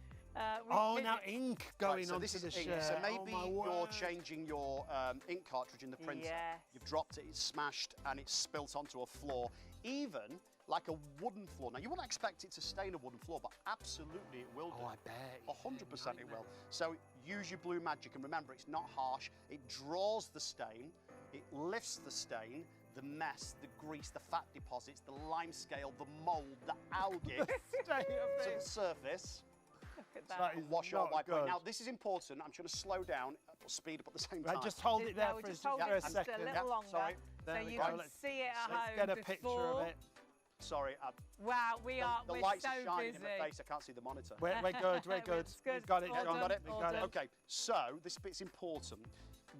B: Now
C: ink going onto the shirt.
D: So maybe you're changing your ink cartridge in the printer.
B: Yes.
D: You've dropped it, it's smashed, and it's spilt onto a floor. Even like a wooden floor. Now, you wouldn't expect it to stain a wooden floor, but absolutely it will do.
C: Oh, I bet.
D: 100% it will. So use your Blue Magic, and remember, it's not harsh. It draws the stain, it lifts the stain, the mess, the grease, the fat deposits, the lime scale, the mould, the algae to the surface.
C: That
D: Wash your wipe away.
C: good.
D: Now, this is important. I'm trying to slow down, but speed up at the same time.
C: Right, just hold it there
B: No,
C: for
B: just
C: a
B: hold it just
C: second.
B: a little longer,
D: sorry.
C: There
B: so
C: we
B: you
C: go.
B: can see it at
C: Let's
B: home
C: get a
B: before.
C: picture of it.
D: Sorry.
B: Wow,
D: the
B: we're
D: lights
B: so
D: are shining
B: busy.
D: in my face. I can't see the monitor.
C: We're good, we're good.
B: It's good.
C: We've got it,
B: All
C: John.
B: done,
D: Got it?
B: all
C: We got
B: done.
C: it.
D: Okay, so this bit's important.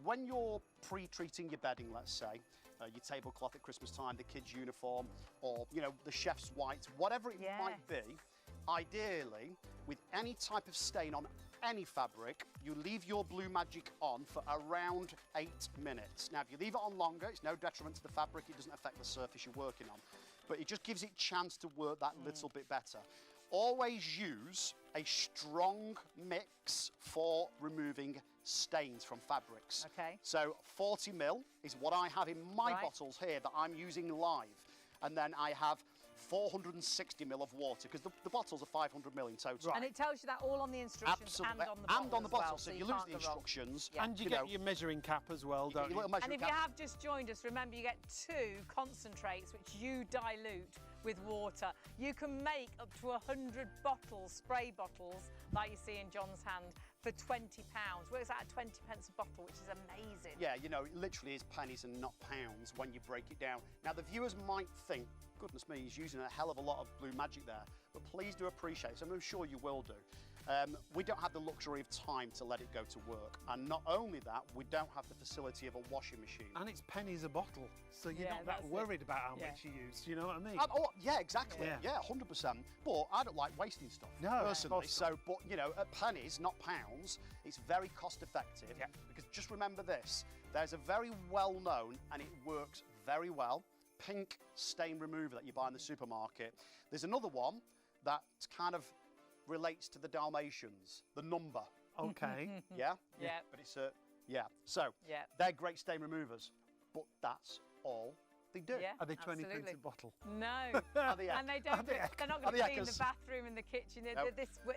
D: When you're pre-treating your bedding, let's say, your tablecloth at Christmas time, the kids' uniform, or, the chef's white, whatever it might be, ideally, with any type of stain on any fabric, you leave your Blue Magic on for around 8 minutes. Now, if you leave it on longer, it's no detriment to the fabric, it doesn't affect the surface you're working on, but it just gives it a chance to work that little bit better. Always use a strong mix for removing stains from fabrics.
B: Okay.
D: So 40 ml is what I have in my bottles here that I'm using live. And then I have 460 ml of water, because the bottles are 500 ml in total.
B: And it tells you that all on the instructions
D: Absolutely.
B: and on the bottle.
D: And on the
B: as
D: bottle,
B: well,
D: so
B: you
D: you lose
B: can't
D: the
B: go wrong.
D: instructions.
C: And you get your measuring cap as well, don't you?
B: And if you have just joined us, remember you get 2 concentrates which you dilute with water. You can make up to 100 bottles, spray bottles, like you see in John's hand, for £20. Works out at 20 pence a bottle, which is amazing.
D: Yeah, you know, it literally is pennies and not pounds when you break it down. Now, the viewers might think, goodness me, he's using a hell of a lot of blue magic there, but please do appreciate it, I'm sure you will do. We don't have the luxury of time to let it go to work. And not only that, we don't have the facility of a washing machine.
C: And it's pennies a bottle, so you're not that worried about how much you use, you know what I mean?
D: Oh, yeah, exactly. Yeah, 100%. But I don't like wasting stuff, personally. So, but, you know, at pennies, not pounds, it's very cost effective.
C: Yeah.
D: Because just remember this, there's a very well-known, and it works very well, pink stain remover that you buy in the supermarket. There's another one that kind of relates to the Dalmatians, the number.
C: Okay.
D: Yeah?
B: Yeah.
D: But it's a, So, they're great stain removers, but that's all they do.
B: Yeah,
C: Are they 20 pence
B: absolutely.
C: a bottle?
B: No.
D: Are they
B: And they don't. They're not going to clean the bathroom and the kitchen.
D: No.
B: This is so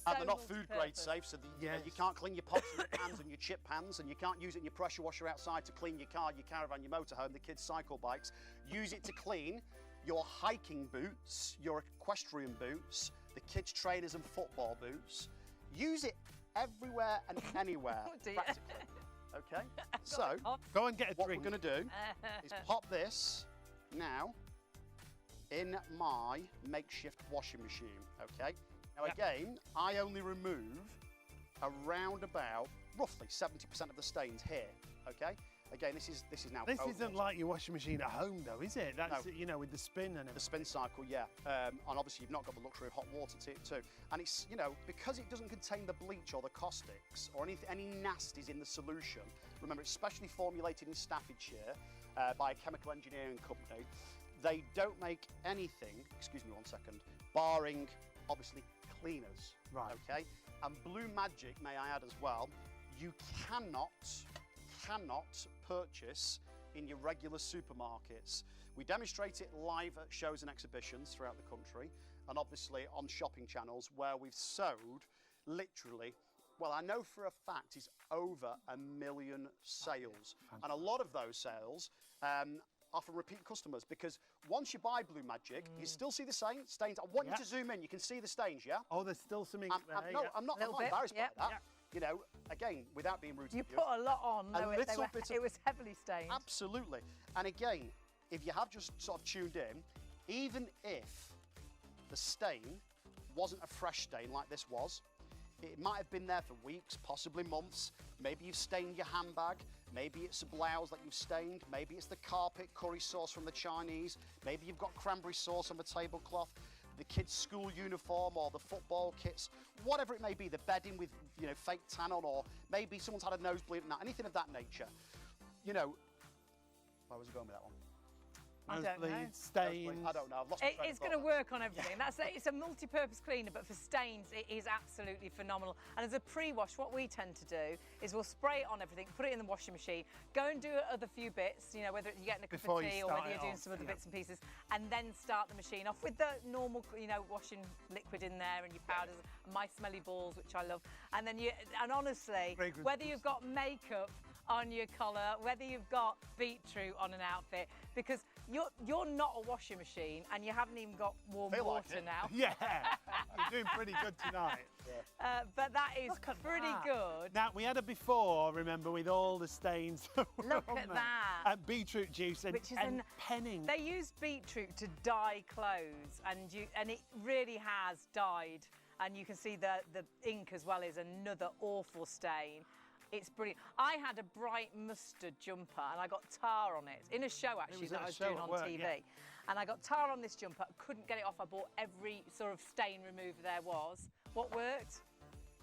D: And they're not food grade
B: multi-purpose.
D: safe, so you can't clean your pots and your pans and your chip pans, and you can't use it in your pressure washer outside to clean your car, your caravan, your motorhome, the kids' cycle bikes. Use it to clean your hiking boots, your equestrian boots, the kids' trainers and football boots. Use it everywhere and anywhere,
B: Oh dear.
D: practically. Okay? So,
C: Go and get a
D: what
C: drink.
D: we're going to do is pop this now in my makeshift washing machine, okay? Now again, I only remove around about roughly 70% of the stains here, okay? Again, this is now
C: This
D: cold
C: isn't
D: water.
C: like your washing machine at home, though, is it? That's,
D: No.
C: you know, with the spin and
D: The
C: everything.
D: spin cycle, yeah. And obviously you've not got the luxury of hot water to it too. And it's, you know, because it doesn't contain the bleach or the caustics or any nasties in the solution, remember it's specially formulated in Staffordshire by a chemical engineering company. They don't make anything, excuse me one second, barring obviously cleaners,
C: Right.
D: okay? And Blue Magic, may I add as well, you cannot purchase in your regular supermarkets. We demonstrate it live at shows and exhibitions throughout the country, and obviously on shopping channels where we've sold literally, well, I know for a fact it's over 1 million sales. And a lot of those sales are from repeat customers, because once you buy Blue Magic, you still see the stains. I want you to zoom in, you can see the stains, yeah?
C: Oh, there's still some ink there.
D: I'm not
B: Little bit,
D: embarrassed
B: yep.
D: by that. You know, again, without being rude to
B: You
D: you.
B: put a lot on.
D: A
B: though
D: little bit of-
B: it was heavily stained.
D: Absolutely. And again, if you have just sort of tuned in, even if the stain wasn't a fresh stain like this was, it might have been there for weeks, possibly months. Maybe you've stained your handbag. Maybe it's a blouse that you've stained. Maybe it's the carpet curry sauce from the Chinese. Maybe you've got cranberry sauce on the tablecloth, the kids' school uniform or the football kits, whatever it may be, the bedding with, you know, fake tan on, or maybe someone's had a nosebleed and that, anything of that nature. You know, where was I going with that one?
B: I don't know.
C: Nosebleed, stains.
D: I don't know. I've lost my train of
B: It's going to
D: thought.
B: work on everything. It's a multi-purpose cleaner, but for stains, it is absolutely phenomenal. And as a pre-wash, what we tend to do is we'll spray it on everything, put it in the washing machine, go and do other few bits, you know, whether you're getting a cup
C: Before
B: of
C: you
B: tea or
C: start
B: whether you're
C: it
B: doing
C: off,
B: some other
C: yeah.
B: bits and pieces, and then start the machine off with the normal, you know, washing liquid in there and your powders, and my smelly balls, which I love. And then and honestly,
C: Fragrance
B: whether you've got makeup on your collar, whether you've got beetroot on an outfit, because you're not a washing machine and you haven't even got warm
D: Feel like
B: water
D: it.
B: now.
C: Yeah, you're doing pretty good tonight.
B: But that is
C: Look at
B: pretty
C: that.
B: good.
C: Now, we had a before, remember, with all the stains.
B: Look
C: on
B: at
C: there.
B: that.
C: And beetroot juice and,
B: Which is
C: and penning.
B: They use beetroot to dye clothes, and it really has dyed. And you can see the ink as well is another awful stain. It's brilliant. I had a bright mustard jumper and I got tar on it in a show actually
C: was
B: that
C: at
B: I
C: a
B: was
C: show
B: doing
C: at
B: on
C: work,
B: TV.
C: yeah.
B: And I got tar on this jumper, couldn't get it off. I bought every sort of stain remover there was. What worked?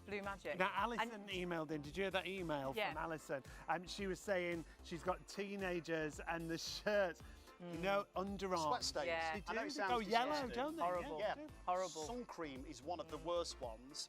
B: Blue Magic.
C: Now, Alison
B: And-
C: emailed in. Did you hear that email
B: Yeah.
C: from Alison? She was saying she's got teenagers and the shirts, you know, underarm.
D: Sweat stains.
B: Yeah.
C: They
D: I know
C: do.
D: it
C: They
D: sounds
C: go yellow,
D: disgusting.
C: don't they?
B: Horrible.
C: Yeah.
D: Yeah,
B: Horrible.
D: Sun cream is one of the worst ones.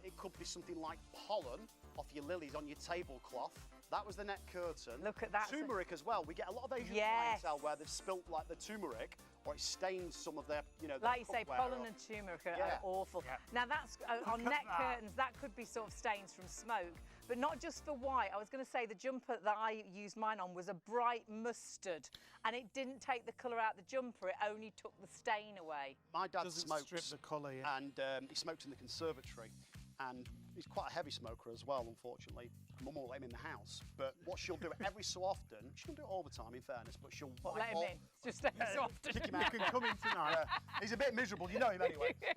D: It could be something like pollen off your lilies on your tablecloth. That was the net curtain.
B: Look at that.
D: Turmeric as well. We get a lot of Asian
B: Yes.
D: clientele where they've spilt like the turmeric or it stains some of their, you know,
B: Like you
D: their
B: say,
D: cookware
B: pollen
D: or-
B: and turmeric are
D: Yeah.
B: awful.
C: Yeah.
B: Now that's on net curtains, that could be sort of stains from smoke, but not just for white. I was going to say the jumper that I used mine on was a bright mustard, and it didn't take the colour out of the jumper, it only took the stain away.
D: My dad
C: Doesn't
D: smokes,
C: strip the colour, yeah.
D: and he smokes in the conservatory, and he's quite a heavy smoker as well, unfortunately. Mum won't let him in the house, but what she'll do every so often, she don't do it all the time in fairness, but she'll
B: But
D: wipe
B: let him
D: all-
B: in, just every so often.
D: kick him
C: You
D: out.
C: can come in tonight.
D: He's a bit miserable, you know him anyway. Bit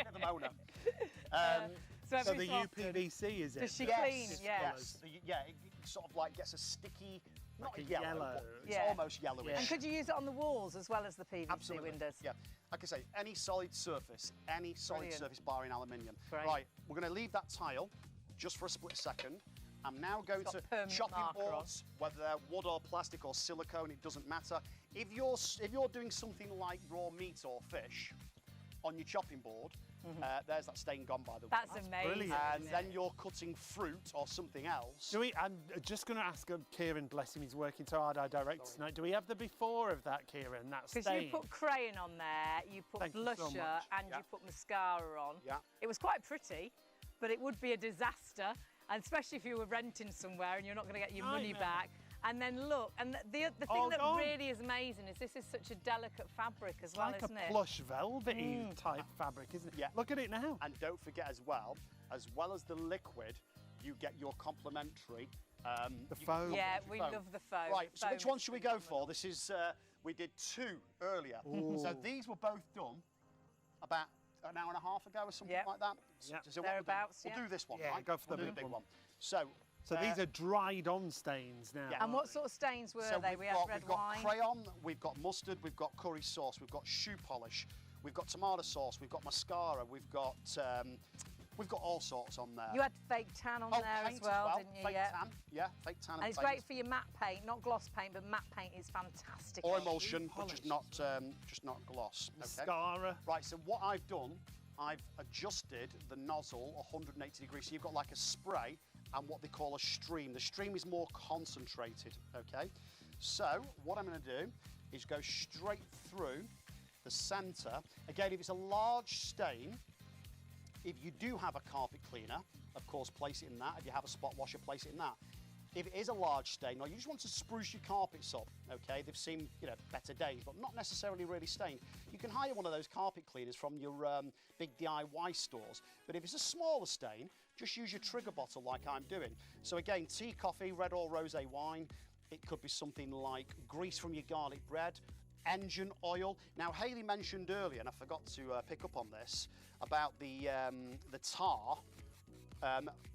D: of a moaner.
B: So
C: So
B: every
C: the
B: so often.
C: UPVC, is it?
B: Does she
C: that
B: clean?
C: just
B: Yeah.
C: colours?
D: Yeah, it sort of like gets a sticky, not
C: Like a
D: yellow,
C: yellow.
D: but it's
B: Yeah.
D: almost yellowish.
B: And could you use it on the walls as well as the PVC
D: Absolutely.
B: windows?
D: Yeah. Like I say, any solid surface, any solid
B: Brilliant.
D: surface barring aluminium.
B: Great.
D: Right, we're going to leave that tile just for a split second. I'm now going
B: It's got
D: to
B: permanent
D: chopping
B: marker on.
D: boards, whether they're wood or plastic or silicone, it doesn't matter. If you're doing something like raw meat or fish on your chopping board, there's that stain gone by the way.
B: That's amazing.
C: brilliant.
D: And
B: isn't
D: then
B: it?
D: you're cutting fruit or something else.
C: I'm just going to ask Kieran, bless him, he's working so hard, our director tonight. Do we have the before of that, Kieran? That
B: Because
C: stain?
B: you put crayon on there, you put
C: Thank you so
B: blusher,
C: much.
B: and
D: Yeah.
B: you put mascara on.
D: Yeah.
B: It was quite pretty, but it would be a disaster, and especially if you were renting somewhere and you're not going to get your money
C: Nightmare.
B: back. And then look, and the thing
C: All
B: that
C: gone.
B: really is amazing is this is such a delicate fabric as well,
C: like
B: isn't
C: a
B: it?
C: plush velvety type fabric, isn't it?
D: Yeah.
C: Look at it now.
D: And don't forget as well as the liquid, you get your complimentary.
C: The foam.
B: Yeah, we love the foam.
D: Right, so
B: Foam
D: which one
B: is
D: should we go for? This is, we did 2 earlier. So these were both done about an hour and a half ago or something
B: Yep.
D: like that.
C: Yep.
D: So what we'll do-
B: Thereabouts,
D: We'll
B: yeah.
D: do this one,
C: Yeah,
D: right?
C: go for the
D: We'll do
C: big one.
D: So
C: These are dried on stains now.
D: Yeah.
B: And what sort of stains were
D: so
B: they?
D: we've
B: We had
D: got,
B: red
D: we've got
B: wine.
D: crayon, we've got mustard, we've got curry sauce, we've got shoe polish, we've got tomato sauce, we've got mascara, we've got all sorts on there.
B: You had fake tan on there
D: paint
B: as well, didn't you?
D: Fake
B: Yeah.
D: tan, yeah, fake tan
B: And it's
D: paint.
B: great for your matte paint, not gloss paint, but matte paint is fantastic.
D: Or emulsion, but
C: Polish.
D: just not gloss. Okay.
C: Mascara.
D: Right, so what I've done, I've adjusted the nozzle 180 degrees. So you've got like a spray and what they call a stream. The stream is more concentrated, okay? So what I'm going to do is go straight through the centre. Again, if it's a large stain, if you do have a carpet cleaner, of course, place it in that. If you have a spot washer, place it in that. If it is a large stain, or you just want to spruce your carpets up, okay, they've seen, better days, but not necessarily really stained, you can hire one of those carpet cleaners from your big DIY stores. But if it's a smaller stain, just use your trigger bottle like I'm doing. So again, tea, coffee, red or rosé wine. It could be something like grease from your garlic bread, engine oil. Now, Hayley mentioned earlier, and I forgot to pick up on this, about the tar.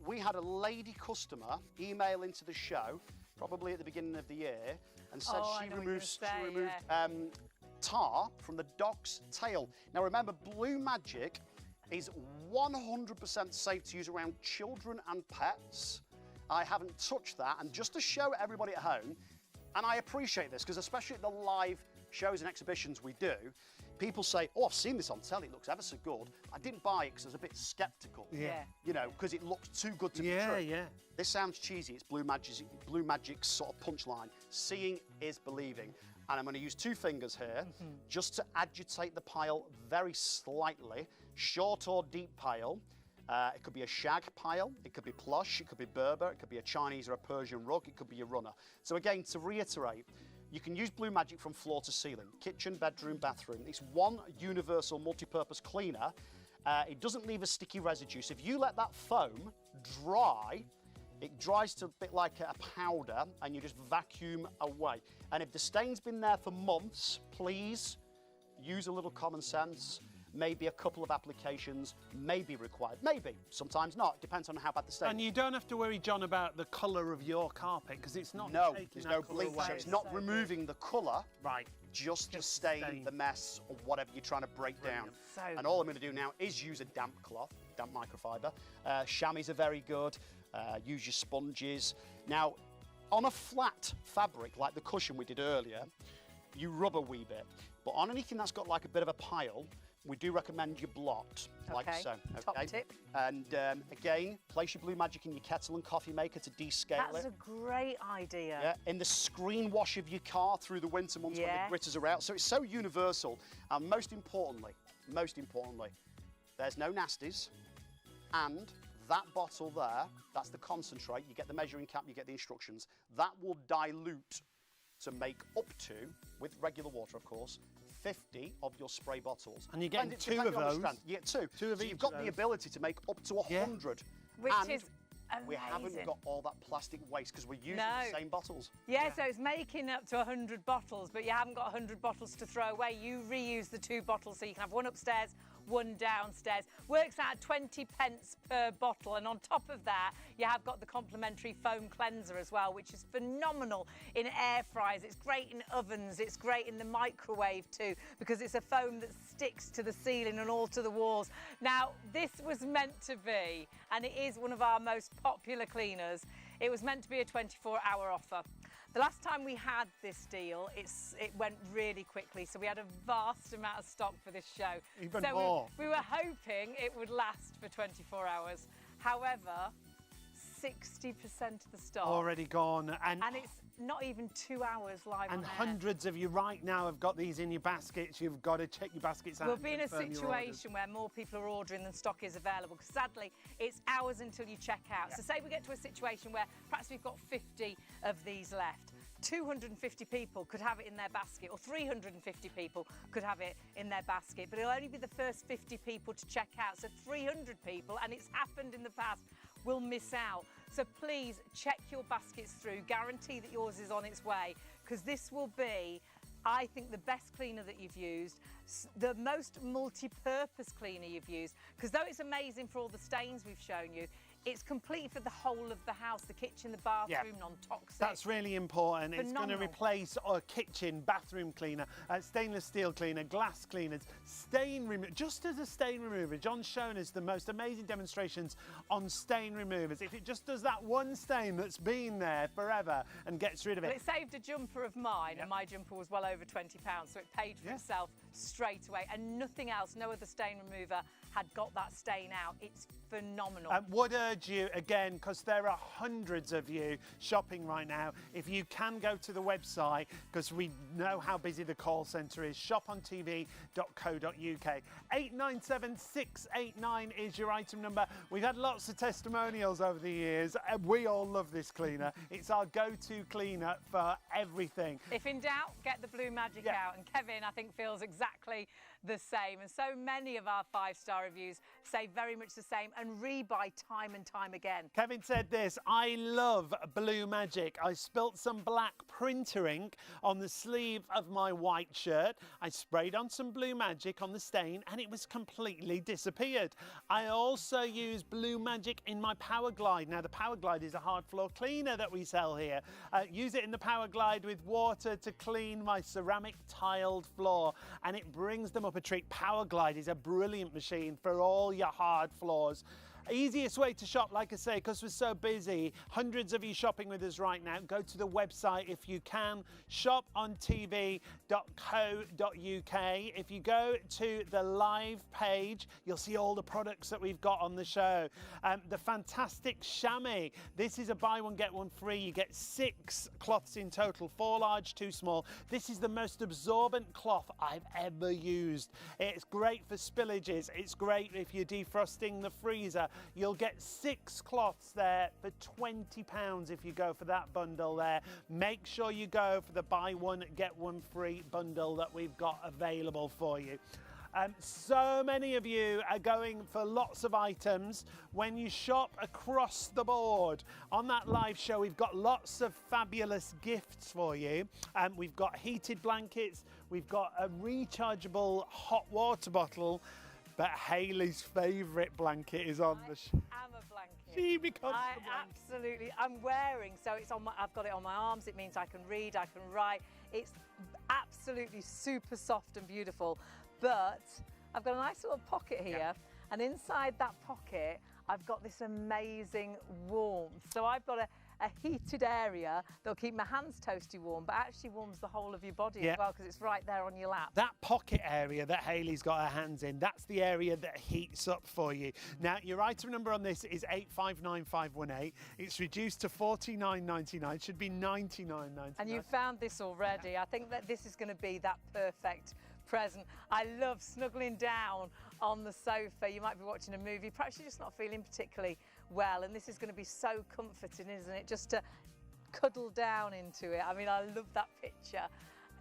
D: We had a lady customer email into the show, probably at the beginning of the year, and said
B: Oh, I
D: she
B: know what you're
D: removed,
B: gonna say,
D: tar from the dog's tail. Now remember, Blue Magic is 100% safe to use around children and pets. I haven't touched that, and just to show everybody at home, and I appreciate this because especially at the live shows and exhibitions we do, people say, oh, I've seen this on telly, it looks ever so good. I didn't buy it because I was a bit sceptical.
B: Yeah.
D: Because it looked too good to be
C: Yeah,
D: true.
C: yeah.
D: This sounds cheesy, it's Blue Magic's sort of punchline. Seeing is believing. And I'm going to use 2 fingers here just to agitate the pile very slightly, short or deep pile. It could be a shag pile, it could be plush, it could be Berber, it could be a Chinese or a Persian rug, it could be a runner. So again, to reiterate, you can use Blue Magic from floor to ceiling, kitchen, bedroom, bathroom. It's one universal multi-purpose cleaner. It doesn't leave a sticky residue. So if you let that foam dry, it dries to a bit like a powder and you just vacuum away. And if the stain's been there for months, please use a little common sense. Maybe a couple of applications may be required. Maybe, sometimes not. Depends on how bad the stain
C: And
D: is.
C: you don't have to worry, John, about the colour of your carpet because it's not
D: No,
C: taking
D: there's
C: that
D: no
C: colour
D: bleach.
C: away.
D: So it's not
B: So
D: removing the colour,
C: Right.
D: just the
C: Just
D: stain,
C: stain.
D: the mess, or whatever you're trying to break down.
B: So
D: And all I'm going to do now is use a damp cloth, damp microfiber. Chamois are very good. Use your sponges. Now, on a flat fabric like the cushion we did earlier, you rub a wee bit. But on anything that's got like a bit of a pile, we do recommend you blot, like
B: Okay,
D: so.
B: top tip.
D: And again, place your Blue Magic in your kettle and coffee maker to descale
B: That's
D: it.
B: a great idea.
D: Yeah, in the screen wash of your car through the winter months when
B: Yeah.
D: the gritters are out. So it's so universal. And most importantly, there's no nasties. And that bottle there, that's the concentrate. You get the measuring cap, you get the instructions. That will dilute to make up to, with regular water, of course, 50 of your spray bottles.
C: And you're getting
D: it-
C: 2
D: depending
C: of
D: on the
C: those.
D: strand, you get 2.
C: Two of
D: so
C: each
D: you've got
C: of
D: the
C: those.
D: ability to make up to 100.
B: Which
D: and
B: is
D: we haven't
B: amazing.
D: got all that plastic waste because we're using
B: No.
D: the same bottles.
B: Yeah, so it's making up to 100 bottles, but you haven't got 100 bottles to throw away. You reuse the 2 bottles, so you can have one upstairs, one downstairs. Works out at 20 pence per bottle, and on top of that, you have got the complimentary foam cleanser as well, which is phenomenal in air fryers. It's great in ovens, it's great in the microwave too, because it's a foam that sticks to the ceiling and all to the walls. Now, this was meant to be, and it is one of our most popular cleaners, it was meant to be a 24-hour offer. The last time we had this deal, it went really quickly, so we had a vast amount of stock for this show.
C: Even
B: so
C: more.
B: We were hoping it would last for 24 hours. However, 60% of the stock.
C: Already gone.
B: And it's not even 2 hours live
C: And
B: on air.
C: hundreds of you right now have got these in your baskets. You've got to check your baskets out.
B: We'll
C: and
B: be in a
C: confirm your orders.
B: situation where more people are ordering than stock is available, because sadly, it's hours until you check out. So say we get to a situation where perhaps we've got 50 of these left. 250 people could have it in their basket, or 350 people could have it in their basket, but it'll only be the first 50 people to check out. So 300 people, and it's happened in the past, will miss out. So please check your baskets through, guarantee that yours is on its way, because this will be, I think, the best cleaner that you've used, the most multi-purpose cleaner you've used, because though it's amazing for all the stains we've shown you, it's complete for the whole of the house, the kitchen, the bathroom, non-toxic.
C: That's really important. It's going to
B: Phenomenal.
C: replace a kitchen, bathroom cleaner, stainless steel cleaner, glass cleaners, stain remover. Just as a stain remover, John's shown us the most amazing demonstrations on stain removers. If it just does that one stain that's been there forever and gets rid of
B: Well,
C: it.
B: it saved a jumper of mine, and my jumper was well over £20, so it paid for itself straight away. And nothing else, no other stain remover had got that stain out. It's phenomenal.
C: Would urge you again, because there are hundreds of you shopping right now, if you can go to the website, because we know how busy the call centre is, ShopOnTV.co.uk. 897689 is your item number. We've had lots of testimonials over the years. We all love this cleaner. It's our go-to cleaner for everything.
B: If in doubt, get the Blue Magic out. And Kevin, I think, feels exactly the same. And so many of our 5-star reviews say very much the same and rebuy time and time again.
C: Kevin said this: I love Blue Magic. I spilt some black printer ink on the sleeve of my white shirt. I sprayed on some Blue Magic on the stain and it was completely disappeared. I also use Blue Magic in my Power Glide. Now, the Power Glide is a hard floor cleaner that we sell here. Use it in the Power Glide with water to clean my ceramic tiled floor, and it brings them up a treat. Power Glide is a brilliant machine for all your hard floors. Easiest way to shop, like I say, because we're so busy, hundreds of you shopping with us right now, go to the website if you can, ShopOnTV.co.uk. If you go to the live page, you'll see all the products that we've got on the show. The fantastic chamois, this is a buy one get one free. You get 6 cloths in total, 4 large, 2 small. This is the most absorbent cloth I've ever used. It's great for spillages. It's great if you're defrosting the freezer. You'll get 6 cloths there for £20 if you go for that bundle there. Make sure you go for the buy one get one free bundle that we've got available for you. So many of you are going for lots of items when you shop across the board. On that live show, we've got lots of fabulous gifts for you. We've got heated blankets, we've got a rechargeable hot water bottle, but Hayley's favourite blanket is on the show.
B: I'm a blanket.
C: She becomes the blanket.
B: Absolutely. I'm wearing, so it's on my, I've got it on my arms. It means I can read, I can write. It's absolutely super soft and beautiful. But I've got a nice little pocket here, and inside that pocket, I've got this amazing warmth. So I've got a heated area that'll keep my hands toasty warm, but actually warms the whole of your body as well, because it's right there on your lap.
C: That pocket area that Hayley's got her hands in, that's the area that heats up for you. Now, your item number on this is 859518. It's reduced to $49.99, should be $99.99.
B: And you found this already. I think that this is going to be that perfect present. I love snuggling down on the sofa. You might be watching a movie, perhaps you're just not feeling particularly well, and this is going to be so comforting, isn't it? Just to cuddle down into it. I mean, I love that picture.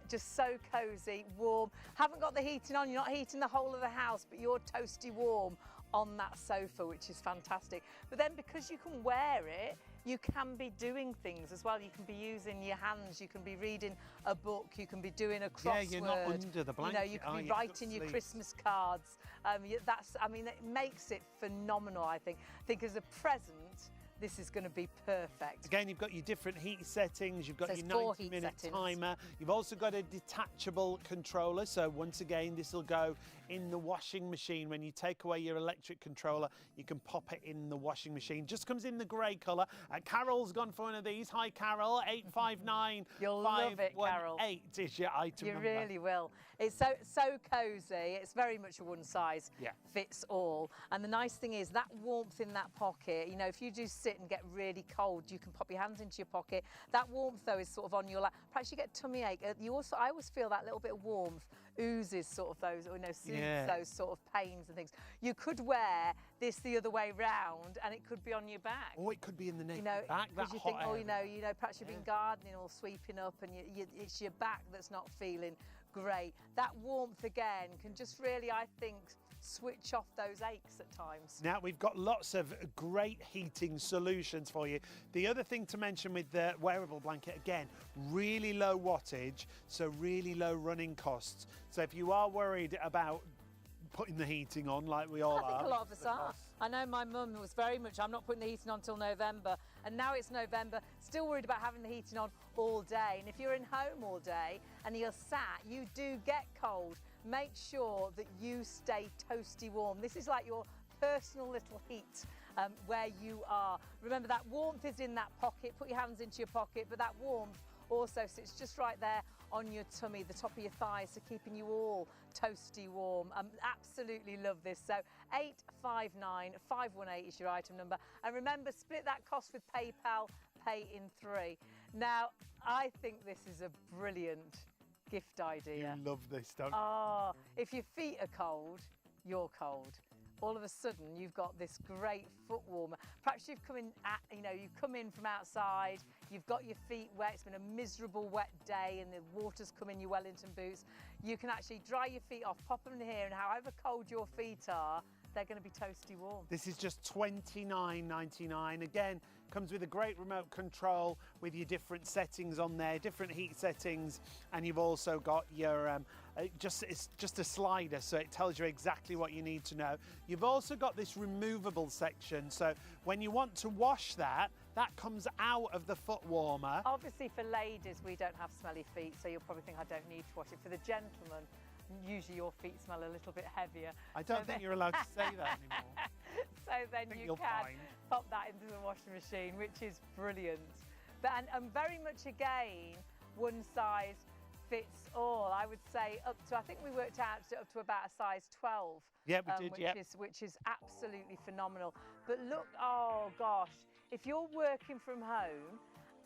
B: Just so cosy, warm. Haven't got the heating on, you're not heating the whole of the house, but you're toasty warm on that sofa, which is fantastic. But then because you can wear it, you can be doing things as well. You can be using your hands, you can be reading a book, you can be doing a crossword.
C: Yeah, you're not under the blanket.
B: You know, you can be writing your Christmas cards. I mean, it makes it phenomenal, I think. I think as a present, this is going to be perfect.
C: Again, you've got your different heat settings, you've got
B: There's
C: your
B: 4
C: 90-minute
B: heat settings.
C: timer, you've also got a detachable controller, so once again this will go in the washing machine. When you take away your electric controller, you can pop it in the washing machine. Just comes in the grey colour. Carol's gone for one of these. Hi Carol, 859518.
B: You'll love it, Carol.
C: Is your item number.
B: You really will. It's so cosy. It's very much a one size fits all. And the nice thing is that warmth in that pocket, you know, if you do sit and get really cold, you can pop your hands into your pocket. That warmth though is sort of on your lap. Perhaps you get tummy ache. I always feel that little bit of warmth oozes sort of those, or soothes those sort of pains and things. You could wear this the other way round and it could be on your back.
C: Or it could be in the neck,
B: back.
C: Because
B: you think, perhaps you've been gardening or sweeping up and it's your back that's not feeling great. That warmth again can just really, I think, switch off those aches at times.
C: Now, we've got lots of great heating solutions for you. The other thing to mention with the wearable blanket, again, really low wattage, so really low running costs. So if you are worried about putting the heating on like we all are.
B: I think a lot of us are. I know my mum was very much, I'm not putting the heating on till November, and now it's November, still worried about having the heating on all day. And if you're in home all day and you're sat, you do get cold. Make sure that you stay toasty warm. This is like your personal little heat where you are. Remember, that warmth is in that pocket. Put your hands into your pocket, but that warmth also sits just right there on your tummy, the top of your thighs, so keeping you all toasty warm. Absolutely love this. So 859518 is your item number. And remember, split that cost with PayPal, pay in 3. Now, I think this is a brilliant gift idea.
C: You love this, don't you?
B: Oh, if your feet are cold, you're cold. All of a sudden, you've got this great foot warmer. Perhaps you've come in, you've come in from outside, you've got your feet wet, it's been a miserable wet day and the water's come in your Wellington boots. You can actually dry your feet off, pop them in here, and however cold your feet are, they're going to be toasty warm.
C: This is just $29.99. Again, comes with a great remote control with your different settings on there, different heat settings, and you've also got your it's just a slider, so it tells you exactly what you need to know. You've also got this removable section, so when you want to wash that comes out of the foot warmer.
B: Obviously for ladies, we don't have smelly feet, so you'll probably think I don't need to wash it. For the gentlemen, usually your feet smell a little bit heavier.
C: I don't think you're allowed to say that anymore.
B: So then you can pop that into the washing machine, which is brilliant. But and very much again, one size fits all. I would say up to, I think we worked out up to about a size 12.
C: Yeah, we did,
B: which is absolutely phenomenal. But look, oh gosh, if you're working from home,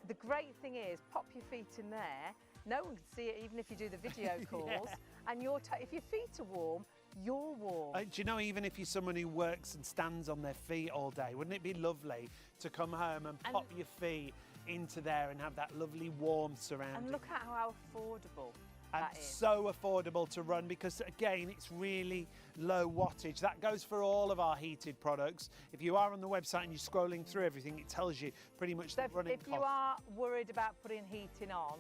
B: the great thing is pop your feet in there. No one can see it, even if you do the video calls. And if your feet are warm, you're warm.
C: Do you know, even if you're someone who works and stands on their feet all day, wouldn't it be lovely to come home and pop your feet into there and have that lovely warmth surrounding?
B: And look at how affordable that is.
C: So affordable to run, because again, it's really low wattage. That goes for all of our heated products. If you are on the website and you're scrolling through everything, it tells you pretty much the running cost.
B: If you are worried about putting heating on,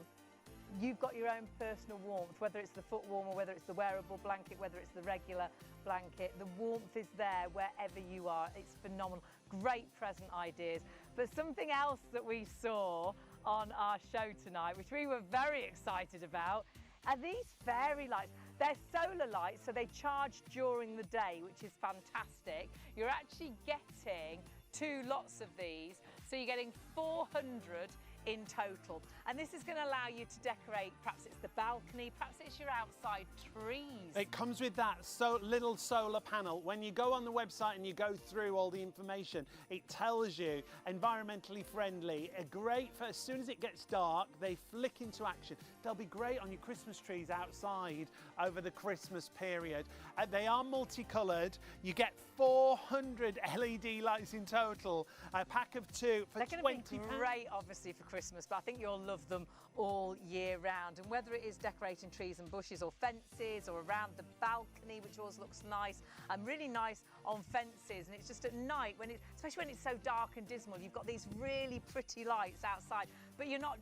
B: you've got your own personal warmth, whether it's the foot warmer, whether it's the wearable blanket, whether it's the regular blanket. The warmth is there wherever you are. It's phenomenal. Great present ideas. But something else that we saw on our show tonight, which we were very excited about, are these fairy lights. They're solar lights, so they charge during the day, which is fantastic. You're actually getting 2 lots of these, so you're getting 400 in total. And this is going to allow you to decorate, perhaps it's the balcony, perhaps it's your outside trees.
C: It comes with that little solar panel. When you go on the website and you go through all the information, it tells you environmentally friendly, great for as soon as it gets dark, they flick into action. They'll be great on your Christmas trees outside over the Christmas period. They are multicoloured. You get 400 LED lights in total, a pack of 2 for £20.
B: They're going to be great, obviously, for Christmas, but I think you'll love them all year round. And whether it is decorating trees and bushes or fences or around the balcony, which always looks nice, and really nice on fences, and it's just at night, especially when it's so dark and dismal, you've got these really pretty lights outside, but you're not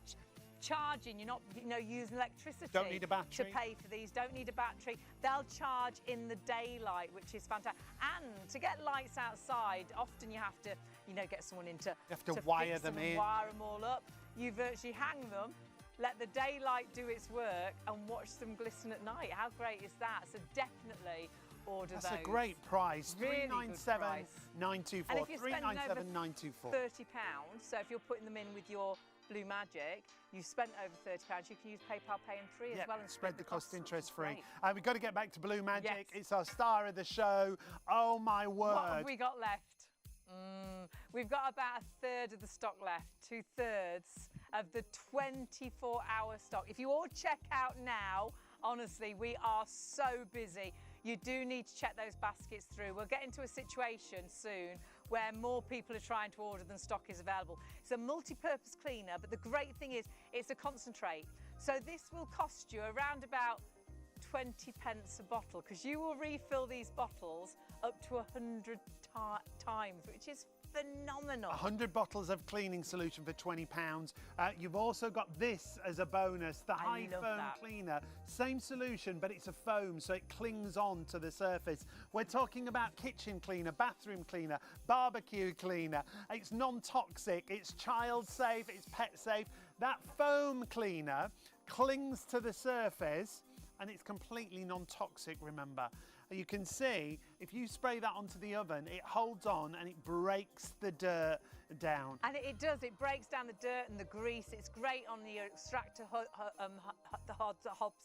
B: charging, you're not using electricity.
C: Don't need a battery
B: to pay for these. Don't need a battery. They'll charge in the daylight, which is fantastic. And to get lights outside, often you have to get someone in to
C: wire
B: fix
C: them in,
B: wire them all up. You virtually hang them, let the daylight do its work, and watch them glisten at night. How great is that? So definitely order those.
C: That's a great price.
B: Really
C: £397,924.
B: And if you're spending over
C: £397,924.
B: £30, so if you're putting them in with your Blue Magic, you've spent over £30, you can use PayPal Pay in 3 as well and
C: spread the cost interest free.
B: Great.
C: We've got to get back to Blue Magic.
B: Yes.
C: It's our star of the show. Oh my word.
B: What have we got left? We've got about 1/3 of the stock left, 2/3 of the 24-hour stock. If you all check out now, honestly, we are so busy. You do need to check those baskets through. We'll get into a situation soon where more people are trying to order than stock is available. It's a multi-purpose cleaner, but the great thing is it's a concentrate. So this will cost you around about 20 pence a bottle, because you will refill these bottles up to 100 times, which is phenomenal.
C: 100 bottles of cleaning solution for £20. You've also got this as a bonus, the high foam cleaner. Same solution, but it's a foam, so it clings on to the surface. We're talking about kitchen cleaner, bathroom cleaner, barbecue cleaner. It's non-toxic, it's child safe, it's pet safe. That foam cleaner clings to the surface, and it's completely non-toxic, remember. You can see, if you spray that onto the oven, it holds on and it breaks the dirt down.
B: And it does, it breaks down the dirt and the grease. It's great on the extractor hobs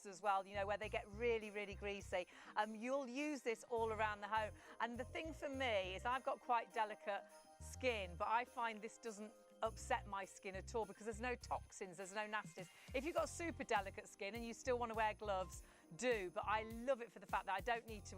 B: as well, where they get really, really greasy. You'll use this all around the home. And the thing for me is I've got quite delicate skin, but I find this doesn't upset my skin at all, because there's no toxins, there's no nasties. If you've got super delicate skin and you still want to wear gloves, do, but I love it for the fact that I don't need to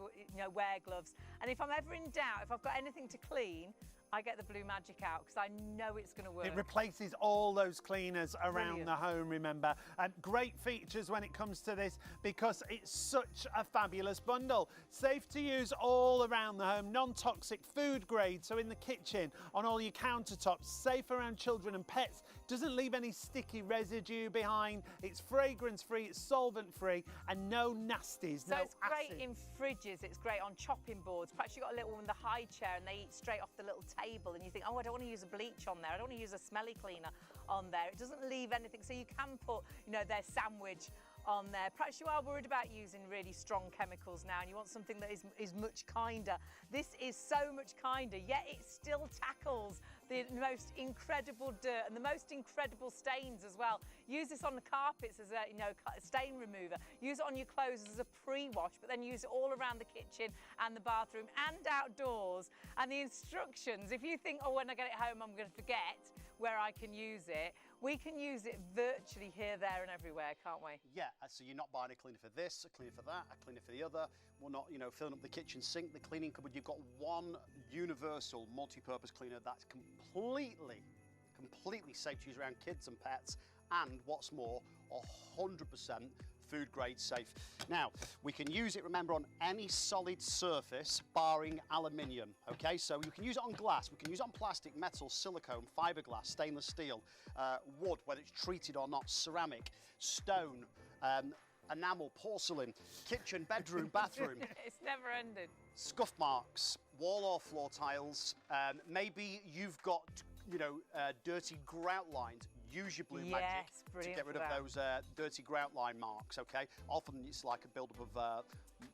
B: wear gloves. And if I'm ever in doubt, if I've got anything to clean, I get the Blue Magic out, because I know it's going to work.
C: It replaces all those cleaners around the home, remember. Great features when it comes to this, because it's such a fabulous bundle. Safe to use all around the home, non-toxic, food grade, so in the kitchen, on all your countertops, safe around children and pets, doesn't leave any sticky residue behind, it's fragrance free, it's solvent free, and no nasties,
B: so
C: no
B: it's great
C: acid.
B: in fridges, it's great on chopping boards. Perhaps you've got a little one with a high chair and they eat straight off the little table, and you think, oh, I don't want to use a bleach on there, I don't want to use a smelly cleaner on there. It doesn't leave anything, so you can put, their sandwich on there. Perhaps you are worried about using really strong chemicals now and you want something that is much kinder. This is so much kinder, yet it still tackles the most incredible dirt and the most incredible stains as well. Use this on the carpets as a stain remover. Use it on your clothes as a pre-wash, but then use it all around the kitchen and the bathroom and outdoors. And the instructions, if you think, oh, when I get it home I'm going to forget where I can use it, we can use it virtually here, there and everywhere, can't we?
D: Yeah, so you're not buying a cleaner for this, a cleaner for that, a cleaner for the other. We're not, filling up the kitchen sink, the cleaning cupboard. You've got one universal multi-purpose cleaner that's completely safe to use around kids and pets, and what's more, 100% food grade safe. Now, we can use it, remember, on any solid surface barring aluminium, okay? So you can use it on glass, we can use it on plastic, metal, silicone, fiberglass, stainless steel, wood, whether it's treated or not, ceramic, stone, enamel, porcelain, kitchen, bedroom, bathroom.
B: It's never ended.
D: Scuff marks, wall or floor tiles, maybe you've got, dirty grout lines. use your Blue
B: Yes,
D: Magic to
B: brilliant
D: get rid
B: for
D: of
B: that.
D: those dirty grout line marks, okay? Often it's like a build-up of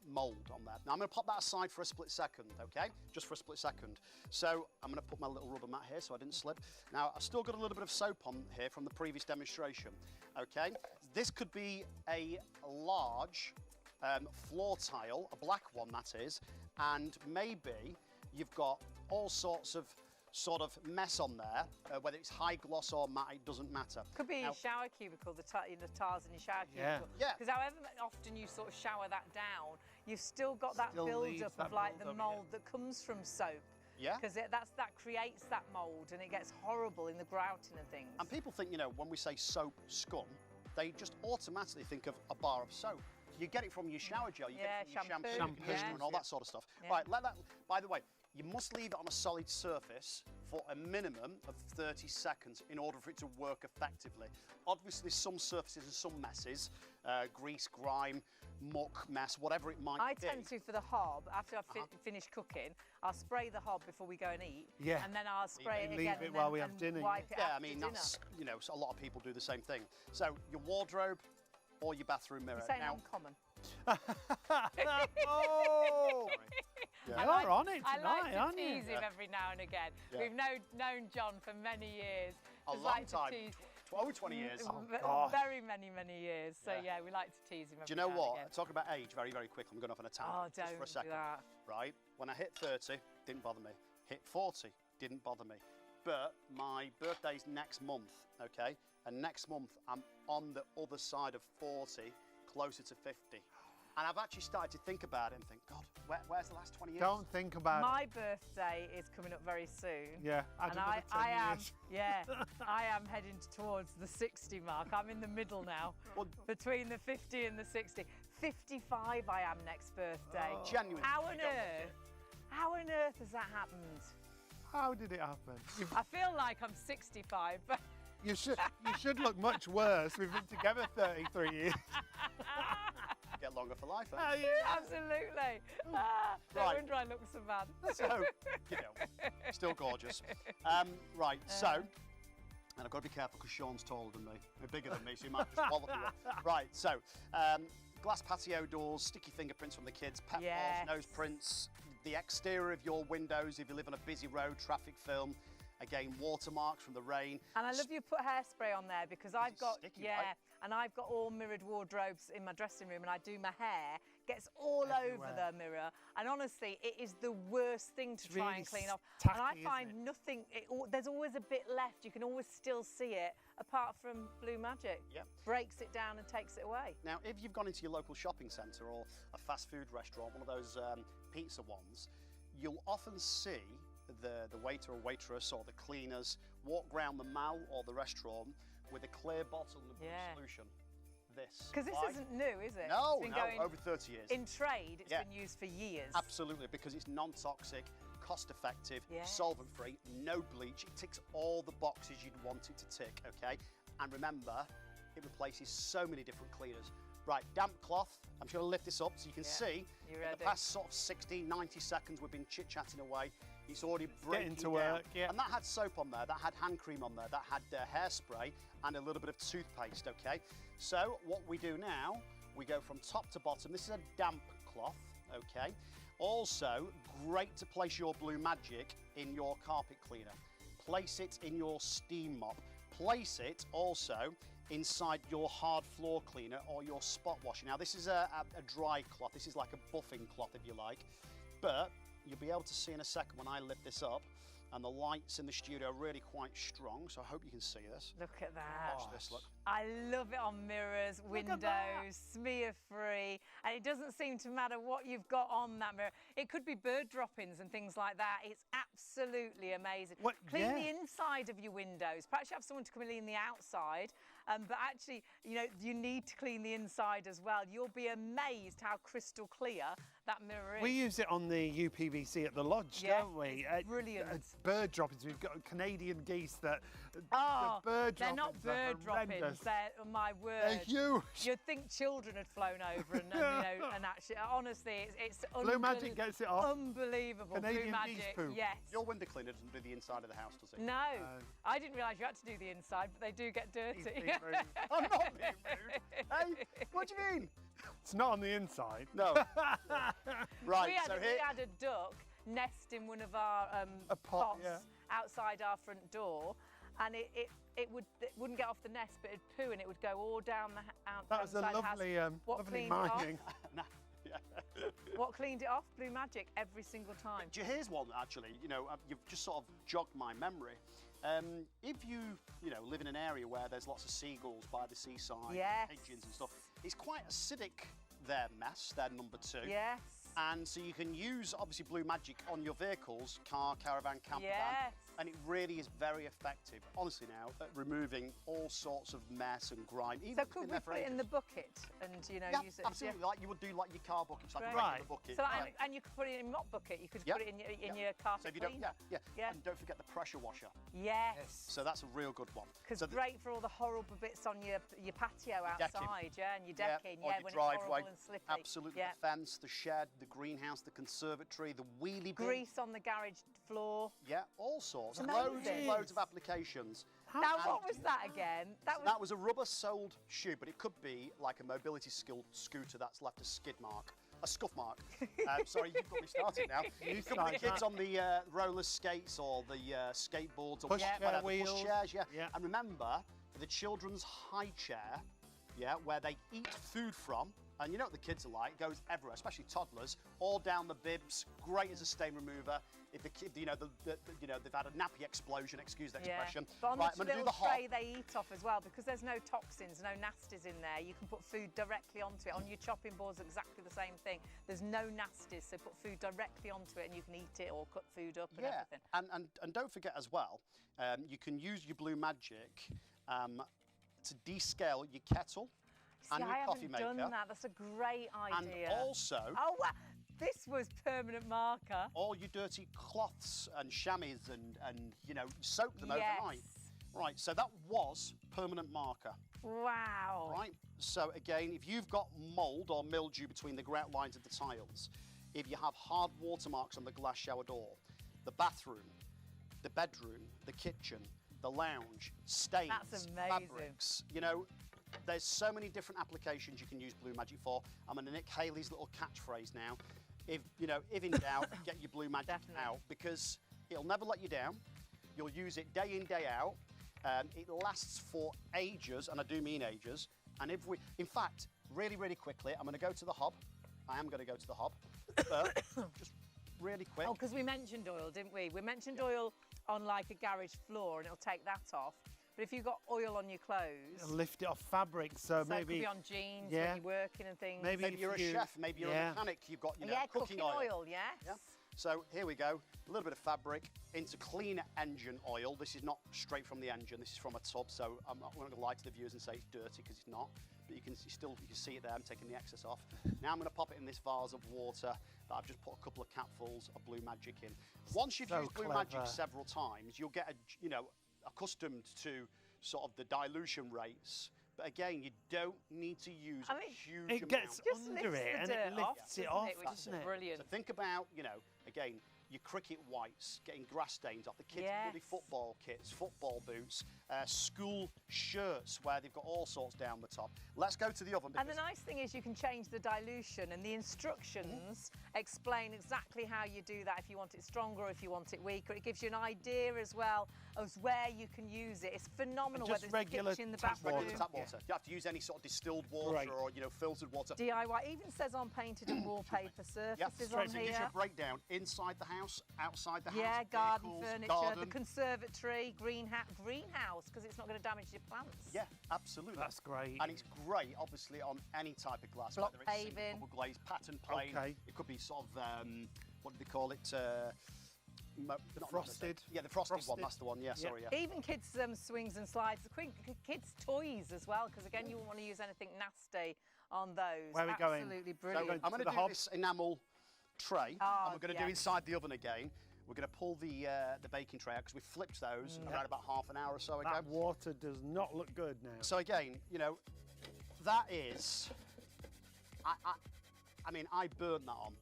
D: mould on there. Now I'm going to pop that aside for a split second, okay? Just for a split second. So I'm going to put my little rubber mat here so I didn't slip. Now I've still got a little bit of soap on here from the previous demonstration, okay? This could be a large floor tile, a black one that is, and maybe you've got all sorts of sort of mess on there, whether it's high gloss or matte, it doesn't matter.
B: Could be
D: Now,
B: your shower cubicle, the tiles in your shower
C: Yeah.
B: cubicle.
D: Yeah.
B: Because however often you sort of shower that down, you've still got that
C: Still leaves
B: build-up
C: that
B: of like the
C: build-up,
B: mould
C: yeah.
B: that comes from soap.
D: Yeah.
B: Because that creates that mould and it gets horrible in the grouting and things.
D: and people think, you know, when we say soap scum, they just automatically think of a bar of soap. You get it from your shower gel, you get it from your
B: shampoo,
D: shampoo, conditioner and all
B: yeah.
D: that sort of stuff.
B: Yeah.
D: Right, let that, by the way, you must leave it on a solid surface for a minimum of 30 seconds in order for it to work effectively. Obviously, some surfaces and some messes, grease, grime, muck, mess, whatever it might
B: I
D: be.
B: tend to, for the hob, after I've finished cooking, I'll spray the hob before we go and eat.
C: Yeah.
B: And then I'll spray it
C: Leave
B: again
C: it
B: and
C: while
B: then-
C: we have
B: and
C: dinner,
B: wipe it
D: Yeah, I
B: after
D: mean,
B: dinner.
D: that's, you know, so a lot of people do the same thing. So, your wardrobe or your bathroom mirror.
B: You're saying
D: Now,
B: I'm common.
C: Oh!
D: Yeah.
B: I
C: You're
B: like-
C: on it
B: I like
C: tonight,
B: to
C: aren't you?
B: tease him every now and again.
D: Yeah.
B: We've known John for many years.
D: a
B: Just
D: long
B: like to
D: time,
B: tease-
D: over 20 years.
C: God.
B: Very many years. So
D: Yeah.
B: yeah, we like to tease him.
D: Do you know what? Talking about age very, very quick. I'm going off on a tangent
B: Oh,
D: just for a
B: don't do
D: second.
B: that.
D: Right? When I hit 30, didn't bother me. Hit 40, didn't bother me. But my birthday's next month, okay? And next month I'm on the other side of 40, closer to 50. And I've actually started to think about it and think, God, where's the last 20 years?
C: Don't think about
B: My
C: it.
B: birthday is coming up very soon.
C: Yeah, add
B: And
C: another 10
B: I am,
C: years.
B: yeah, I am heading towards the 60 mark. I'm in the middle now,
D: Well-
B: between the 50 and the 60. 55 I am next birthday.
D: Genuinely.
B: How on
D: you don't look
B: earth? How on earth has that happened?
C: How did it happen?
B: I feel like I'm 65, but
C: You should look much worse. We've been together 33 years.
D: Get longer for life,
C: Oh,
D: eh?
C: yeah.
B: absolutely. No
D: Right.
B: wonder I look so bad.
D: So, you know, still gorgeous. Right, so, and I've got to be careful because Sean's taller than me, bigger than me, so he might just wallop you up. Right, so, glass patio doors, sticky fingerprints from the kids, pet
B: Yes.
D: balls, nose prints, the exterior of your windows if you live on a busy road, traffic film, again, watermarks from the rain.
B: And I love you put hairspray on there because I've
D: it's
B: got,
D: sticky,
B: yeah,
D: right?
B: and I've got all mirrored wardrobes in my dressing room and I do my hair, gets all over
C: Everywhere.
B: the mirror. And honestly, it is the worst thing to try
C: really
B: and clean off.
C: tacky,
B: and I
C: isn't
B: find
C: it?
B: nothing, there's always a bit left. You can always still see it apart from Blue Magic.
D: Yep.
B: Breaks it down and takes it away.
D: Now, if you've gone into your local shopping centre or a fast food restaurant, one of those pizza ones, you'll often see the waiter or waitress or the cleaners walk round the mall or the restaurant with a clear bottle of blue
B: Yeah.
D: solution. This.
B: Because this
D: Why?
B: isn't new, is it?
D: No,
B: It's been
D: no,
B: going
D: over 30 years.
B: in trade, it's
D: Yeah.
B: been used for years.
D: Absolutely, because it's non-toxic, cost-effective,
B: Yes.
D: solvent-free, no bleach. It ticks all the boxes you'd want it to tick, okay? And remember, it replaces so many different cleaners. Right, damp cloth. I'm just going to lift this up so you can see.
B: You
D: In
B: ready?
D: the past sort of 60, 90 seconds, we've been chit-chatting away. It's already breaking
C: to
D: down.
C: work, yeah.
D: And that had soap on there, that had hand cream on there, that had hairspray and a little bit of toothpaste, okay? So what we do now, we go from top to bottom. This is a damp cloth, okay? Also, great to place your Blue Magic in your carpet cleaner. Place it in your steam mop. Place it also inside your hard floor cleaner or your spot washer. Now, this is a dry cloth. This is like a buffing cloth, if you like. But you'll be able to see in a second when I lift this up, and the lights in the studio are really quite strong, so I hope you can see this.
B: Look at that.
D: Watch this, look.
B: I love it on mirrors,
C: at that.
B: windows, smear-free, and it doesn't seem to matter what you've got on that mirror. It could be bird droppings and things like that. It's absolutely amazing.
C: What-
B: Clean
C: yeah.
B: the inside of your windows. Perhaps you have someone to come and clean the outside. But actually, you know, you need to clean the inside as well. You'll be amazed how crystal clear that mirror is.
C: We use it on the UPVC at the lodge,
B: Yeah,
C: don't we?
B: it's brilliant.
C: Bird droppings. We've got Canadian geese that.
B: Oh,
C: the bird
B: they're not
C: droppings
B: bird
C: are
B: droppings.
C: horrendous.
B: They're, oh, my word.
C: They're huge.
B: You'd think children had flown over and you know, and actually, honestly, it's
C: Blue Magic gets it off.
B: Unbelievable.
C: Canadian
B: Blue Magic,
C: geese poo.
B: yes.
D: Your window cleaner doesn't do the inside of the house, does it?
B: No, I didn't realise you had to do the inside, but they do get dirty.
C: He's being rude.
D: I'm not being rude. Hey, what do you mean?
C: It's not on the inside.
D: No. Right,
B: we had a duck nest in one of our
C: A pot,
B: pots
C: yeah.
B: outside our front door, and it wouldn't get off the nest, but it'd poo and it would go all down the out.
C: That was a
B: outside the
C: lovely,
B: house. What
C: lovely
B: cleaned it off?
C: mining.
D: Nah, yeah.
B: What cleaned it off? Blue Magic every single time.
D: Here's one actually. You know, you've just sort of jogged my memory. If you live in an area where there's lots of seagulls by the seaside,
B: Yes.
D: pigeons and stuff, it's quite acidic. Their mess, their number 2.
B: Yes.
D: And so you can use obviously Blue Magic on your vehicles, car, caravan, camper
B: Yes.
D: van, and it really is very effective, honestly now, at removing all sorts of mess and grime. Even
B: So
D: if it's been
B: could we
D: there for
B: put it in
D: ages.
B: the bucket and
D: Yeah,
B: use it?
D: absolutely, like you would do like your car buckets, like a
B: Right.
D: regular bucket.
B: So
D: Right.
B: and you could put it in a mop bucket. You could
D: Yeah,
B: put it in
D: yeah.
B: your carpet
D: So if you don't,
B: cleaner.
D: yeah. And don't forget the pressure washer.
B: Yes.
D: So that's a real good one.
B: Because
D: so
B: great for all the horrible bits on your patio
D: Decking.
B: outside, yeah, and your decking,
D: or
B: yeah,
D: your
B: when
D: driveway.
B: it's horrible and slippy.
D: Absolutely,
B: Yeah.
D: the fence, the shed, the greenhouse, the conservatory, the wheelie bin.
B: Grease on the garage floor.
D: Yeah, all sorts.
B: Amazing.
D: Loads and loads of applications.
B: Now,
D: And
B: what was that again?
D: that was a rubber-soled shoe, but it could be like a mobility scooter that's left a skid mark, a scuff mark. Sorry, you've got me started now. You could put the kids on the roller skates or the skateboards or
C: Pushchair
D: whatever,
C: wheels.
D: pushchairs, yeah.
C: Yeah.
D: And remember, for the children's high chair, yeah, where they eat food from, and you know what the kids are like, it goes everywhere, especially toddlers, all down the bibs, great as a stain remover. If the kid, they've had a nappy explosion, excuse the expression.
B: But on
D: Right,
B: the
D: I'm gonna do
B: little
D: the
B: tray
D: hop.
B: they eat off as well, because there's no toxins, no nasties in there. You can put food directly onto it. On your chopping boards, exactly the same thing. There's no nasties, so put food directly onto it and you can eat it or cut food up and
D: Yeah,
B: everything.
D: and don't forget as well, you can use your Blue Magic to descale your kettle and
B: See,
D: your
B: I
D: coffee
B: haven't
D: maker.
B: done that. That's a great idea.
D: And also,
B: Oh, wow. This was permanent marker.
D: all your dirty cloths and chamois and soak them overnight. Right, so that was permanent marker.
B: Wow.
D: Right, so again, if you've got mould or mildew between the grout lines of the tiles, if you have hard watermarks on the glass shower door, the bathroom, the bedroom, the kitchen, the lounge, stains,
B: That's amazing.
D: fabrics, there's so many different applications you can use Blue Magic for. I'm going to nick Hayley's little catchphrase now. If in doubt, get your Blue Magic
B: Definitely.
D: out, because it'll never let you down. You'll use it day in, day out. It lasts for ages, and I do mean ages. And in fact, really, really quickly, I'm going to go to the hob. I am going to go to the hob, but just really quick.
B: Oh, because we mentioned oil, didn't we? We mentioned oil on like a garage floor, and it'll take that off. But if you've got oil on your clothes,
C: Lift it off fabric, so
B: so
C: maybe.
B: it could be on jeans
C: yeah.
B: when you're working and things.
C: Maybe
D: Maybe you're a chef, maybe you're a mechanic, you've got
B: yeah,
D: cooking oil.
B: yes.
D: Yeah. So here we go, a little bit of fabric into clean engine oil. This is not straight from the engine, this is from a tub, so I'm not going to lie to the viewers and say it's dirty, because it's not. But you can see it there, I'm taking the excess off. Now I'm going to pop it in this vase of water that I've just put a couple of capfuls of Blue Magic in. Once you've
C: So
D: used Blue
C: clever.
D: Magic several times, you'll get accustomed to sort of the dilution rates. But again, you don't need to use a huge
C: It
D: amount.
C: gets
B: Just
C: under
B: lifts
C: it
B: the
C: and
B: dirt
C: it lifts
B: off,
C: it
B: doesn't
C: off,
B: it, which is
C: doesn't it?
B: brilliant.
D: So think about, again, your cricket whites, getting grass stains off, the kids'
B: Yes.
D: bloody football kits, football boots, school shirts where they've got all sorts down the top. Let's go to the oven.
B: And the nice thing is you can change the dilution, and the instructions explain exactly how you do that, if you want it stronger or if you want it weaker. It gives you an idea as well as where you can use it. It's phenomenal,
C: And just
B: whether it's the
C: regular
B: kitchen, the
C: tap
B: bathroom.
D: Regular tap water. You don't have to use any sort of distilled water
C: Great.
D: or filtered water.
B: DIY. Even says on painted and wallpaper surfaces on
D: So it gives you a
B: here.
D: breakdown inside the house, outside the house.
B: Yeah, garden
D: vehicles,
B: furniture,
D: garden.
B: the conservatory, greenhouse, because it's not going to damage your plants.
D: Yeah, absolutely.
C: That's great.
D: And it's great, obviously, on any type of glass.
B: Block
D: whether it's single,
B: paving.
D: double glaze, pattern plane.
C: Okay.
D: It could be sort of, what do they call it? not
C: frosted.
D: Yeah, the frosted one.
C: Frosted.
D: That's the one. Yeah, sorry. Yeah.
B: Even kids' swings and slides, kids' toys as well, because again, you won't want to use anything nasty on those.
C: Where are we going?
B: Absolutely
C: So
B: brilliant.
D: I'm going to
C: the
D: do
C: hob.
D: this enamel tray,
B: Oh,
D: and we're going to
B: yeah.
D: do inside the oven again. We're going to pull the baking tray out because we flipped those around about half an hour or so ago.
C: That water does not look good now.
D: So again, you know, that is, I mean, I burned that on,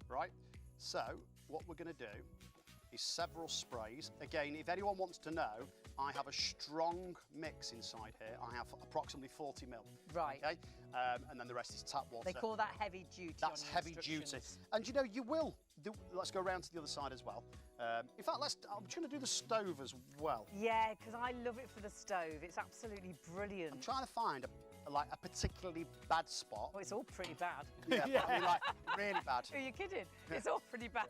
D: right? So what we're going to do is several sprays. Again, if anyone wants to know, I have a strong mix inside here. I have approximately 40 ml.
B: Right.
D: Okay. And then the rest is tap water.
B: They call that heavy duty.
D: That's
B: on your
D: heavy duty.
B: instructions.
D: And you know, you will. Let's go around to the other side as well. In fact, I'm trying to do the stove as well.
B: Yeah, because I love it for the stove. It's absolutely brilliant.
D: I'm trying to find a particularly bad spot.
B: Oh, it's all pretty bad.
D: Yeah, but I mean, like really bad.
B: Are you kidding? It's all pretty bad.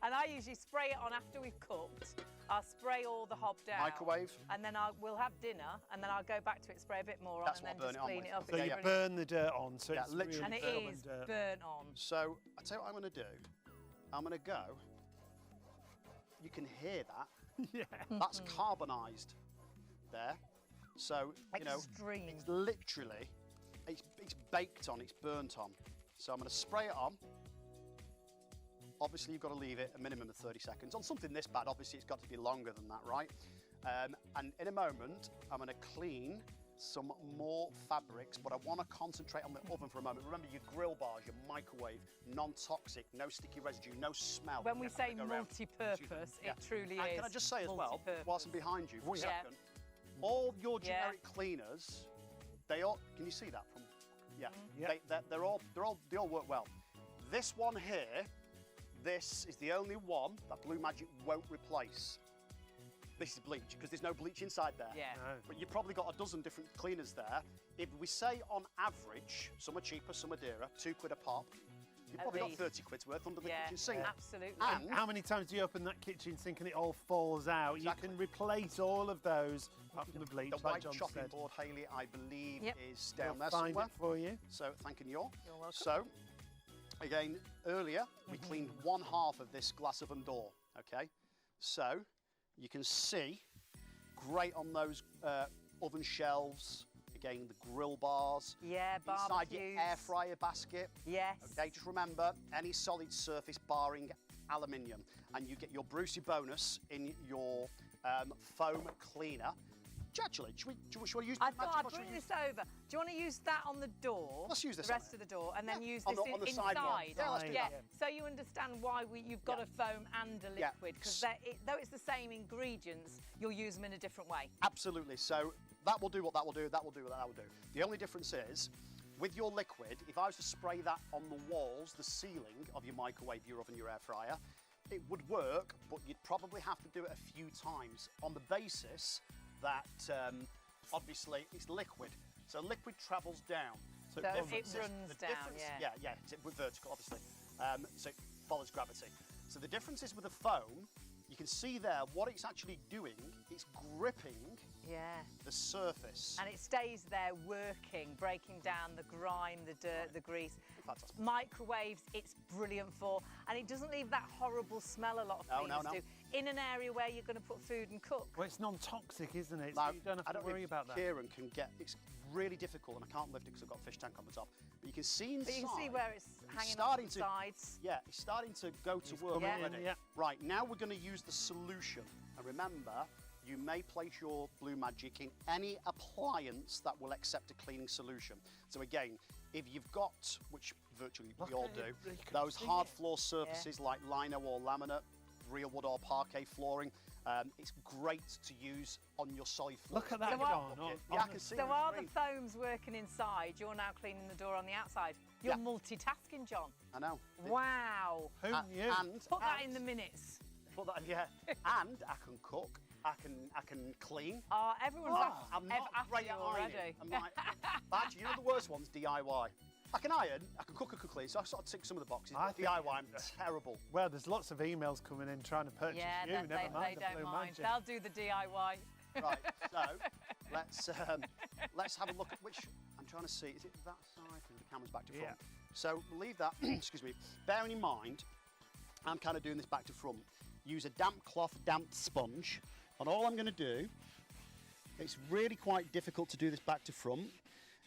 B: And I usually spray it on after we've cooked. I'll spray all the hob down.
D: Microwave.
B: And then we'll have dinner, and then I'll go back to it, spray a bit more
D: That's
B: on,
D: what
B: and
D: I
B: then
D: burn
B: just
D: it on
B: clean
D: with.
B: it up.
C: So
B: It's
C: you
B: brilliant.
C: burn the dirt on, so
D: Yeah,
C: it's
D: literally.
C: really
B: And it
C: firm
B: is
C: dirt.
B: burnt on.
D: So I tell you what I'm going to do. I'm going to go. You can hear that.
C: Yeah.
D: That's carbonised there. So you know,
B: Extreme.
D: it's literally, it's baked on, it's burnt on. So I'm going to spray it on. Obviously, you've got to leave it a minimum of 30 seconds. On something this bad, obviously, it's got to be longer than that, right? And in a moment, I'm going to clean some more fabrics, but I want to concentrate on the oven for a moment. Remember, your grill bars, your microwave, non-toxic, no sticky residue, no smell.
B: When we
D: Never
B: say
D: go around.
B: multi-purpose,
D: Yeah.
B: it truly
D: And
B: is.
D: can I just say as well,
B: multi-purpose.
D: whilst I'm behind you for a
B: Yeah.
D: second, all your
B: Yeah.
D: generic cleaners, they all, can you see that from, yeah,
C: Yeah.
D: they all work well. This one here, this is the only one that Blue Magic won't replace. This is bleach, because there's no bleach inside there.
B: Yeah.
C: No.
D: But you've probably got a dozen different cleaners there. If we say on average, some are cheaper, some are dearer, £2 a pop, you've
B: At
D: probably got
B: least.
D: 30 quid's worth under the
B: Yeah,
D: kitchen sink.
B: absolutely.
D: And
C: How many times do you open that kitchen sink and it all falls out?
D: Exactly.
C: You can replace all of those, apart from the bleach,
D: the
C: like
D: white
C: John
D: chopping
C: said.
D: board, Hayley, I believe,
B: Yep.
D: is down
C: We'll
D: there
C: find
D: somewhere.
C: it for you.
D: So thanking you all.
B: You're welcome.
D: So, again, earlier we cleaned one half of this glass oven door, okay? So, you can see, great on those oven shelves, again, the grill bars.
B: Yeah,
D: Inside
B: barbecues.
D: your air fryer basket.
B: Yes.
D: Okay, just remember, any solid surface barring aluminium, and you get your Brucey bonus in your foam cleaner. Actually, should we use
B: I
D: Magic
B: thought
D: or
B: I'd
D: should
B: bring
D: we use-
B: this over. Do you want to use that on the door?
D: Let's use this
B: The
D: on
B: rest
D: it.
B: of the door, and then
D: Yeah.
B: use
D: On
B: this
D: the- on the
B: inside.
D: side one. Yeah, let's do
B: yeah.
D: that.
B: So you understand why you've got
D: Yeah.
B: a foam and a
D: Yeah.
B: liquid, because though it's the same ingredients, you'll use them in a different way.
D: Absolutely. So that will do what that will do, that will do what that will do. The only difference is, with your liquid, if I was to spray that on the walls, the ceiling of your microwave, your oven, your air fryer, it would work, but you'd probably have to do it a few times on the basis that obviously it's liquid. So liquid travels down.
B: So
D: the
B: it
D: difference is-
B: runs
D: the
B: down,
D: difference-
B: yeah.
D: Yeah, it's vertical, obviously. So it follows gravity. So the difference is with the foam, you can see there what it's actually doing. It's gripping
B: Yeah.
D: the surface.
B: And it stays there working, breaking down the grime, the dirt, the grease.
D: Fantastic.
B: Microwaves, it's brilliant for, and it doesn't leave that horrible smell a lot of
D: No,
B: cleaners
D: no.
B: do. In an area where you're going to put food and cook.
C: Well, it's non-toxic, isn't it?
D: Now,
C: So you don't have
D: I
C: to
D: don't
C: worry
D: know if
C: about that.
D: Kieran can get, it's really difficult and I can't lift it because I've got a fish tank on the top. But you can see inside.
B: But you can see where it's hanging on
D: starting
B: the
D: to,
B: sides.
D: Yeah, it's starting to go to work
C: coming
B: in,
D: already.
C: yeah.
D: Right, now we're going to use the solution. And remember, you may place your Blue Magic in any appliance that will accept a cleaning solution. So again, if you've got, which virtually we
C: Look
D: all
C: at
D: do,
C: it, you can
D: those
C: see
D: hard
C: it.
D: floor surfaces like lino or laminate, real wood or parquet flooring, it's great to use on your solid floors.
C: Look at that,
B: So what-
C: John.
D: Yeah, I can see
B: So
D: it.
B: while the foam's working inside, you're now cleaning the door on the outside. You're
D: Yeah.
B: multitasking, John.
D: I know.
B: Wow.
C: Who knew?
D: And
B: Put that in the minutes.
D: put that, yeah. And I can cook. I can clean.
B: Oh, everyone's
D: I'm not
B: after
D: great
B: you
D: at
B: already.
D: ironing. I'm like, but actually, you know the worst one's DIY. I can iron, I can cook, clean, so I sort of tick some of the boxes.
C: I
D: But
C: think-
D: DIY, I'm terrible.
C: Well, there's lots of emails coming in trying to purchase
B: Yeah,
C: you.
B: they
C: Never mind the
B: don't
C: Blue
B: mind.
C: Magic.
B: They'll do the DIY.
D: Right, so let's have a look at which. I'm trying to see. Is it that side? I think the camera's back to front.
C: Yeah.
D: So we'll leave that. Excuse me. Bearing in mind, I'm kind of doing this back to front. use a damp cloth, damp sponge, and all I'm going to do, it's really quite difficult to do this back to front,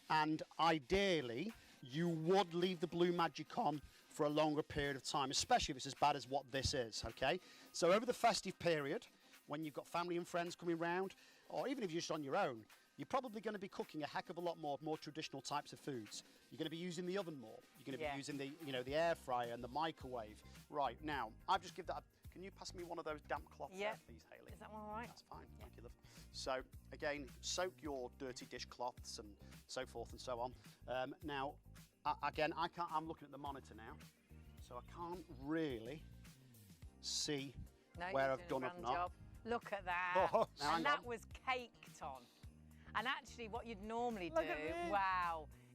D: and ideally you would leave the Blue Magic on for a longer period of time, especially if it's as bad as what this is, okay? So over the festive period, when you've got family and friends coming round, or even if you're just on your own, you're probably going to be cooking a heck of a lot more traditional types of foods. You're going to be using the oven more. You're going to be using the air fryer and the microwave. Right, now, I've just given that can you pass me one of those damp cloths there, please, Hayley?
B: Is that one all right?
D: That's fine, thank you, love. So, again, soak your dirty dishcloths and so forth and so on. Now, again, I'm looking at the monitor now, so I can't really see where I've done it or not.
B: Look at that.
C: Oh,
B: and that was caked on. And actually what you'd normally do,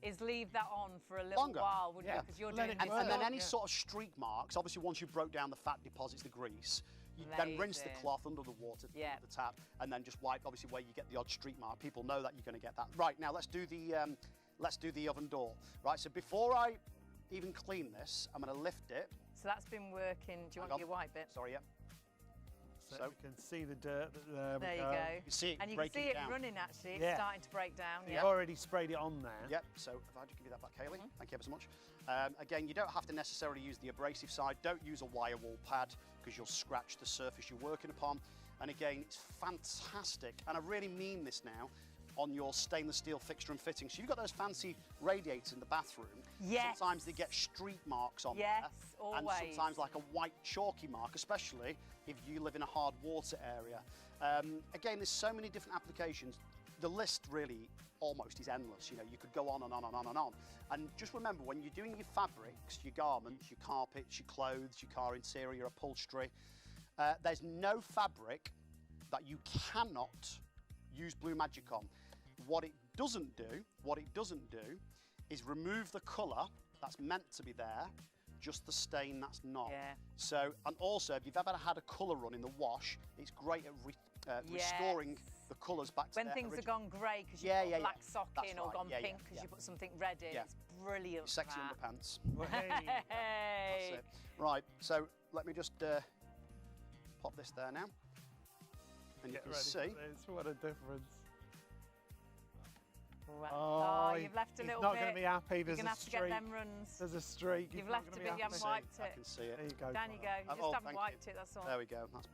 B: is leave that on for a little while, wouldn't you? Because you're doing
D: and then any sort of streak marks, obviously once you broke down the fat deposits, the grease, you then rinse the cloth under the water, under the tap, and then just wipe, obviously, where you get the odd streak mark. People know that you're going to get that. Right, now let's do the oven door. Right, so before I even clean this, I'm going to lift it.
B: So that's been working. Do you want your white bit?
D: Sorry,
C: So we can see the dirt. There we
B: go.
D: You can see it
B: and you can see it running, actually. It's starting to break down.
C: You've already sprayed it on there.
D: Yep, so if I just give you that back, Hayley. Thank you ever so much. Again, you don't have to necessarily use the abrasive side. Don't use a wire wall pad because you'll scratch the surface you're working upon. And again, it's fantastic. And I really mean this now on your stainless steel fixture and fitting. So you've got those fancy radiators in the bathroom.
B: Yes.
D: Sometimes they get streak marks on there.
B: Always.
D: And sometimes like a white chalky mark, especially if you live in a hard water area. Again, there's so many different applications. The list really almost is endless. You know, you could go on and on and on and on. And just remember, when you're doing your fabrics, your garments, your carpets, your clothes, your car interior, your upholstery, there's no fabric that you cannot use Blue Magic on. What it doesn't do is remove the colour that's meant to be there, just the stain that's not. So, and also, if you've ever had a colour run in the wash, it's great at restoring the colours back to
B: when things have gone grey because you put black sock in, or gone pink because you put something red in. It's brilliant.
D: Sexy underpants.
B: Hey.
D: That's it. Right, so let me just pop this there now. And you can see.
C: What a difference.
B: Oh, you've left a little bit.
C: He's not going to be happy. There's
B: You're going to have to get them runs.
C: There's a streak.
B: You've left a bit, you haven't wiped it.
D: I can see it.
C: There you go.
B: Down you go. You just haven't wiped it, that's all.
D: There we go. That's,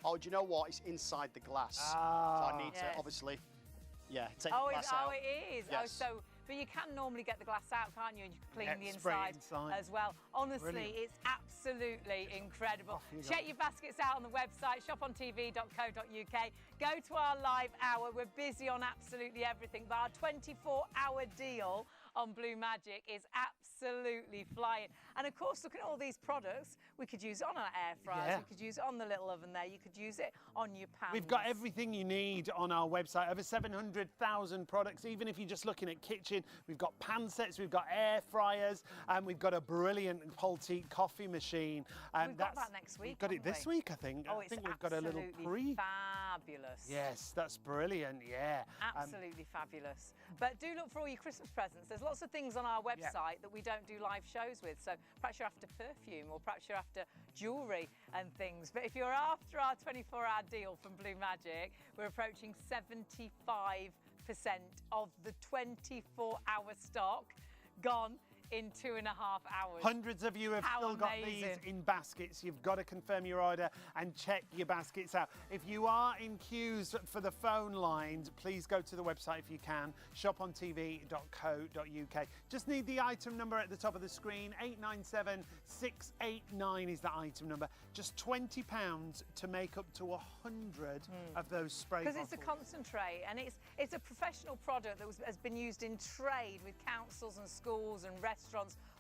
D: oh, do you know what? It's inside the glass. So I need to, obviously, take the glass out.
B: Oh, it is.
D: Yes.
B: Oh, so, but you can normally get the glass out, can't you? And you can clean the inside as well. Honestly, it's absolutely incredible. Check your baskets out on the website, ShopOnTV.co.uk. Go to our live hour. We're busy on absolutely everything, but our 24-hour deal on Blue Magic is absolutely flying. And of course, looking at all these products, we could use it on our air fryers, we could use it on the little oven there, you could use it on your pans.
C: We've got everything you need on our website, over 700,000 products. Even if you're just looking at kitchen, we've got pan sets, we've got air fryers, and we've got a brilliant Polteat coffee machine.
B: We've got that next week.
C: We've got it this week, I think.
B: Oh,
C: I think we've got a little
B: fabulous.
C: Yes, that's brilliant,
B: Absolutely fabulous. But do look for all your Christmas presents. There's lots of things on our website that we don't do live shows with, so perhaps you're after perfume or perhaps you're after jewellery and things. But if you're after our 24-hour deal from Blue Magic, we're approaching 75% of the 24-hour stock gone in 2.5 hours.
C: Hundreds of you have still got these in baskets. You've got to confirm your order and check your baskets out. If you are in queues for the phone lines, please go to the website if you can, ShopOnTV.co.uk. Just need the item number at the top of the screen, 897689 is the item number. Just £20 to make up to 100 of those spray bottles.
B: Because it's a concentrate, and it's a professional product that has been used in trade with councils and schools and restaurants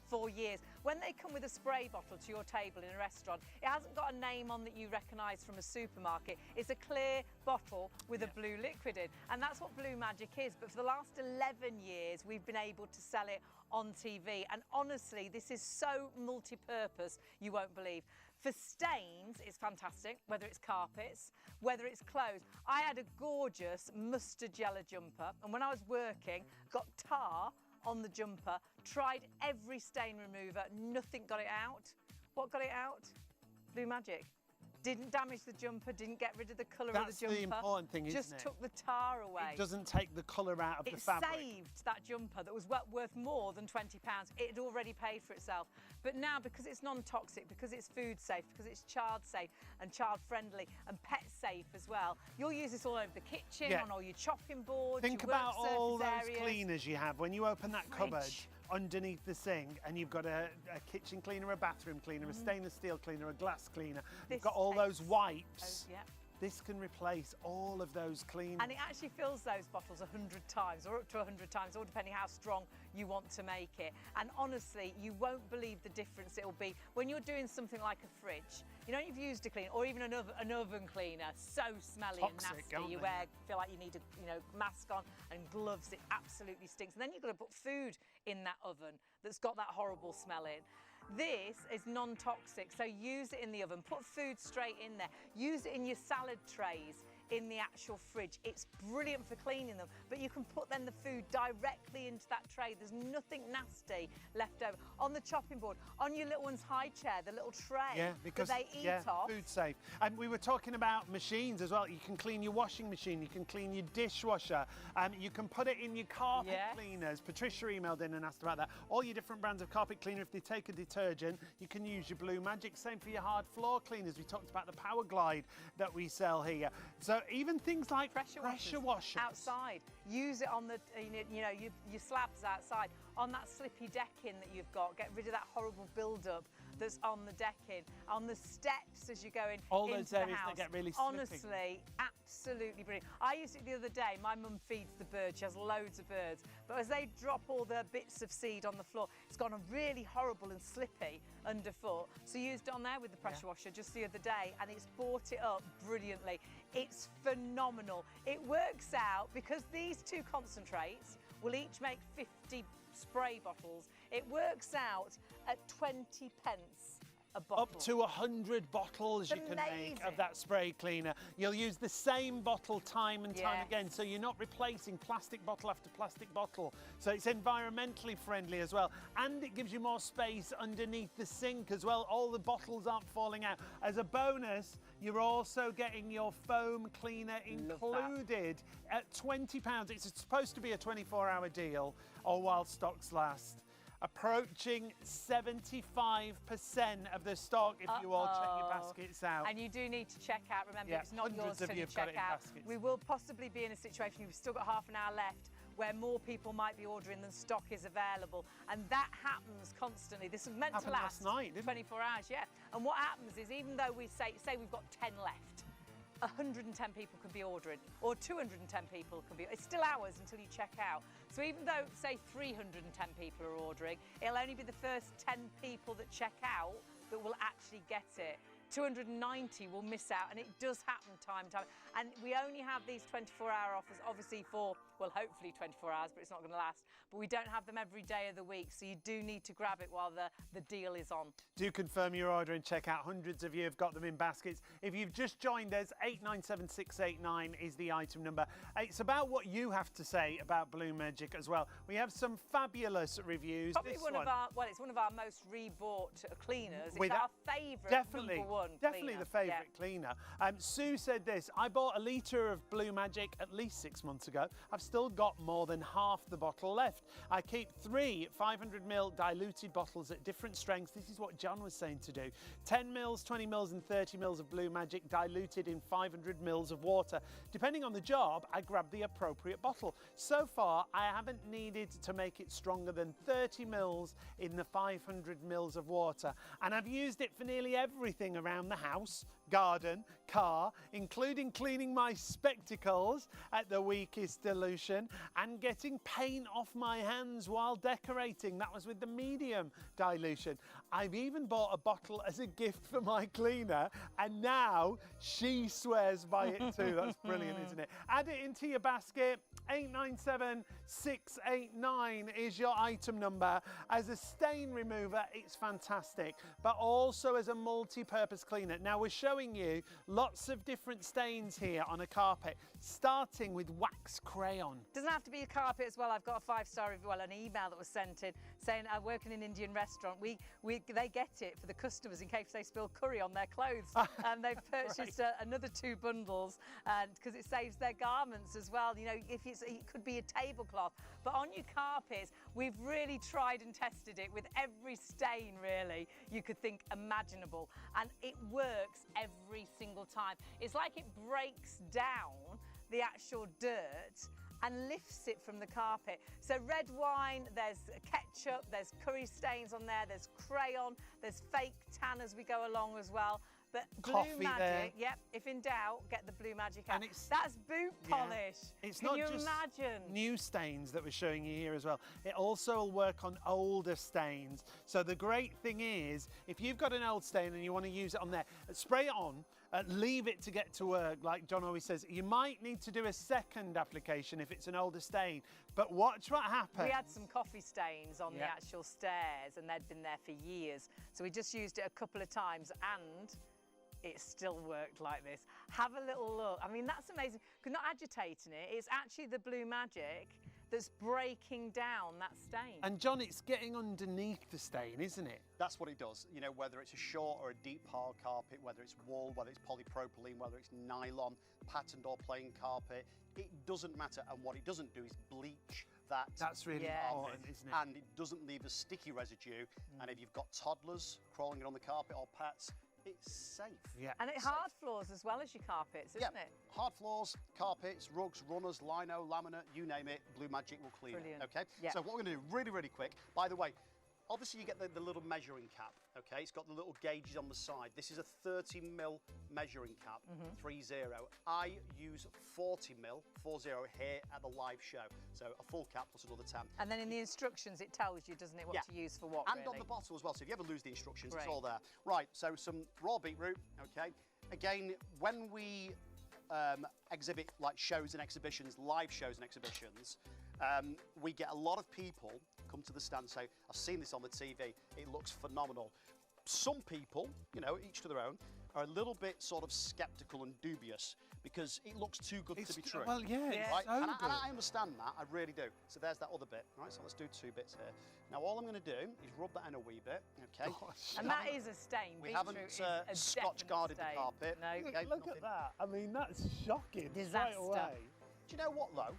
B: for years. When they come with a spray bottle to your table in a restaurant, it hasn't got a name on that you recognise from a supermarket. It's a clear bottle with a blue liquid in, and that's what Blue Magic is. But for the last 11 years, we've been able to sell it on TV, and honestly, this is so multi-purpose, you won't believe. For stains, it's fantastic, whether it's carpets, whether it's clothes. I had a gorgeous mustard yellow jumper, and when I was working, got tar on the jumper, tried every stain remover, nothing got it out. What got it out? Blue Magic. Didn't damage the jumper, didn't get rid of the colour of
C: That's
B: the jumper.
C: the important thing, isn't it?
B: Just took the tar away.
C: It doesn't take the colour out of the
B: It
C: fabric.
B: saved that jumper that was worth more than £20. It had already paid for itself. But now, because it's non-toxic, because it's food safe, because it's child safe and child friendly and pet safe as well, you'll use this all over the kitchen,
C: Yeah.
B: on all your chopping boards,
C: Think
B: your work
C: about all those
B: surface areas.
C: cleaners you have when you open that cupboard
B: Fridge.
C: underneath the sink, and you've got a kitchen cleaner, a bathroom cleaner, a stainless steel cleaner, a glass cleaner. You've
B: This
C: got all those
B: takes-
C: wipes.
B: Oh, yeah.
C: This can replace all of those cleaners.
B: And it actually fills those bottles 100 times or up to 100 times, all depending how strong you want to make it. And honestly, you won't believe the difference it'll be when you're doing something like a fridge. You know, you've used a cleaner or even an oven cleaner, so smelly
C: Toxic,
B: and nasty.
C: aren't
B: You
C: they?
B: feel like you need a mask on and gloves. It absolutely stinks. And then you've got to put food in that oven that's got that horrible smell in. This is non-toxic, so use it in the oven. Put food straight in there. Use it in your salad trays in the actual fridge. It's brilliant for cleaning them, but you can put then the food directly into that tray. There's nothing nasty left over. On the chopping board, on your little one's high chair, the little tray
C: because
B: that they eat off.
C: food safe. And we were talking about machines as well. You can clean your washing machine, you can clean your dishwasher, you can put it in your carpet
B: Yes.
C: cleaners. Patricia emailed in and asked about that. All your different brands of carpet cleaner, if they take a detergent, you can use your Blue Magic. Same for your hard floor cleaners. We talked about the Power Glide that we sell here. So even things like pressure washers.
B: Outside, use it on the your slabs outside, on that slippy decking that you've got. Get rid of that horrible build-up that's on the decking, on the steps as you're going
C: All
B: into
C: those
B: the
C: areas
B: house.
C: that get really slippy.
B: Honestly, absolutely brilliant. I used it the other day. My mum feeds the birds. She has loads of birds. But as they drop all the bits of seed on the floor, it's gone really horrible and slippy underfoot. So used it on there with the pressure washer just the other day, and it's brought it up brilliantly. It's phenomenal. It works out because these two concentrates will each make 50 spray bottles. It works out at 20 pence a bottle.
C: Up to 100 bottles you can make
B: Amazing.
C: of that spray cleaner. You'll use the same bottle time and time
B: Yes.
C: again, so you're not replacing plastic bottle after plastic bottle. So it's environmentally friendly as well, and it gives you more space underneath the sink as well. All the bottles aren't falling out. As a bonus, you're also getting your foam cleaner included at £20. It's supposed to be a 24-hour deal, or while stocks last. Approaching 75% of the stock if you all check your baskets out.
B: And you do need to check out. Remember,
C: Yeah,
B: it's not yours
C: hundreds of
B: till
C: you
B: you
C: have got
B: check
C: it in
B: out.
C: baskets.
B: We will possibly be in a situation, you've still got half an hour left, where more people might be ordering than stock is available. And that happens constantly. This is meant to
C: Happened
B: last
C: last night, didn't it?
B: 24 hours, yeah. And what happens is, even though we say we've got 10 left, 110 people can be ordering, or 210 people can be. It's still hours until you check out. So even though, say, 310 people are ordering, it'll only be the first 10 people that check out that will actually get it. 290 will miss out, and it does happen time and time. And we only have these 24-hour offers, obviously for, well, hopefully 24 hours, but it's not going to last. But we don't have them every day of the week, so you do need to grab it while the deal is on.
C: Do confirm your order and check out. Hundreds of you have got them in baskets. If you've just joined us, 897689 is the item number. It's about what you have to say about Blue Magic as well. We have some fabulous reviews.
B: Probably
C: This
B: one of our, well, it's one of our most rebought cleaners. It's
C: Without-
B: our favourite
C: Definitely,
B: number one
C: definitely
B: cleaner.
C: the favourite cleaner. Sue said this: I bought a litre of Blue Magic at least 6 months ago. I've still got more than half the bottle left. I keep 3 500ml diluted bottles at different strengths. This is what John was saying to do. 10 mils, 20 mils and 30 mils of Blue Magic diluted in 500 mils of water. Depending on the job, I grab the appropriate bottle. So far, I haven't needed to make it stronger than 30 mils in the 500 mils of water. And I've used it for nearly everything around the house, garden, car, including cleaning my spectacles at the weakest dilution and getting paint off my hands while decorating. That was with the medium dilution. I've even bought a bottle as a gift for my cleaner, and now she swears by it too. That's brilliant, isn't it? Add it into your basket. 897689 is your item number. As a stain remover, it's fantastic, but also as a multi-purpose cleaner. Now we're showing you lots of different stains here on a carpet, starting with wax crayon.
B: Doesn't have to be a carpet as well. I've got a 5-star review, well, an email that was sent in saying I work in an Indian restaurant. They get it for the customers in case they spill curry on their clothes, and they've purchased another 2 bundles, and because it saves their garments as well. You know, if it could be a tablecloth, but on your carpets, we've really tried and tested it with every stain really you could think imaginable, and it works every single time. It's like it breaks down the actual dirt and lifts it from the carpet. So red wine, there's ketchup, there's curry stains on there, there's crayon, there's fake tan as we go along as well. But
C: Coffee
B: Blue Magic,
C: there.
B: yep, if in doubt, get the Blue Magic out.
C: And
B: That's boot polish.
C: It's
B: Can
C: not
B: you
C: just
B: imagine?
C: new stains that we're showing you here as well. It also will work on older stains. So the great thing is, if you've got an old stain and you want to use it on there, spray it on, leave it to get to work. Like John always says, you might need to do a second application if it's an older stain, but watch what happens.
B: We had some coffee stains on the actual stairs, and they'd been there for years. So we just used it a couple of times, and it still worked like this. Have a little look. I mean, that's amazing. Because not agitating it, it's actually the Blue Magic that's breaking down that stain.
C: And John, it's getting underneath the stain, isn't it?
D: That's what it does. You know, whether it's a short or a deep hard carpet, whether it's wool, whether it's polypropylene, whether it's nylon, patterned or plain carpet, it doesn't matter. And what it doesn't do is bleach that.
C: That's really important, isn't it?
D: And it doesn't leave a sticky residue. And if you've got toddlers crawling on the carpet or pets, it's safe.
C: Yeah.
B: And it's hard floors as well as your carpets, isn't it?
D: Hard floors, carpets, rugs, runners, lino, laminate, you name it, Blue Magic will clean
B: Brilliant.
D: it, okay?
B: Yeah.
D: So what we're gonna do really, really quick, by the way, obviously you get the little measuring cap, okay? It's got the little gauges on the side. This is a 30mm measuring cap, 30. I use 40mm, 40 here at the live show. So a full cap plus another 10.
B: And then in the instructions it tells you, doesn't it, what to use for what,
D: And
B: really?
D: on the bottle as well, so if you ever lose the instructions, it's
B: Great.
D: all there. Right, so some raw beetroot, okay? Again, when we exhibit like shows and exhibitions, live shows and exhibitions, we get a lot of people come to the stand and say, I've seen this on the TV, it looks phenomenal. Some people, you know, each to their own, are a little bit sort of sceptical and dubious because it looks too good to be true.
C: Well, yeah,
D: Right?
C: it's so
D: And
C: good.
D: I understand that, I really do. So there's that other bit. Right, so let's do 2 bits here. Now all I'm going to do is rub that in a wee bit, okay?
B: And that is a stain.
D: We
B: Beetroot
D: haven't
B: is a
D: Scotch
B: definite
D: guarded the
B: stain.
D: carpet.
B: No.
D: Okay,
C: Look
D: nothing.
C: at that. I mean, that's shocking.
B: Disaster.
C: Straight away.
D: Do you know what though?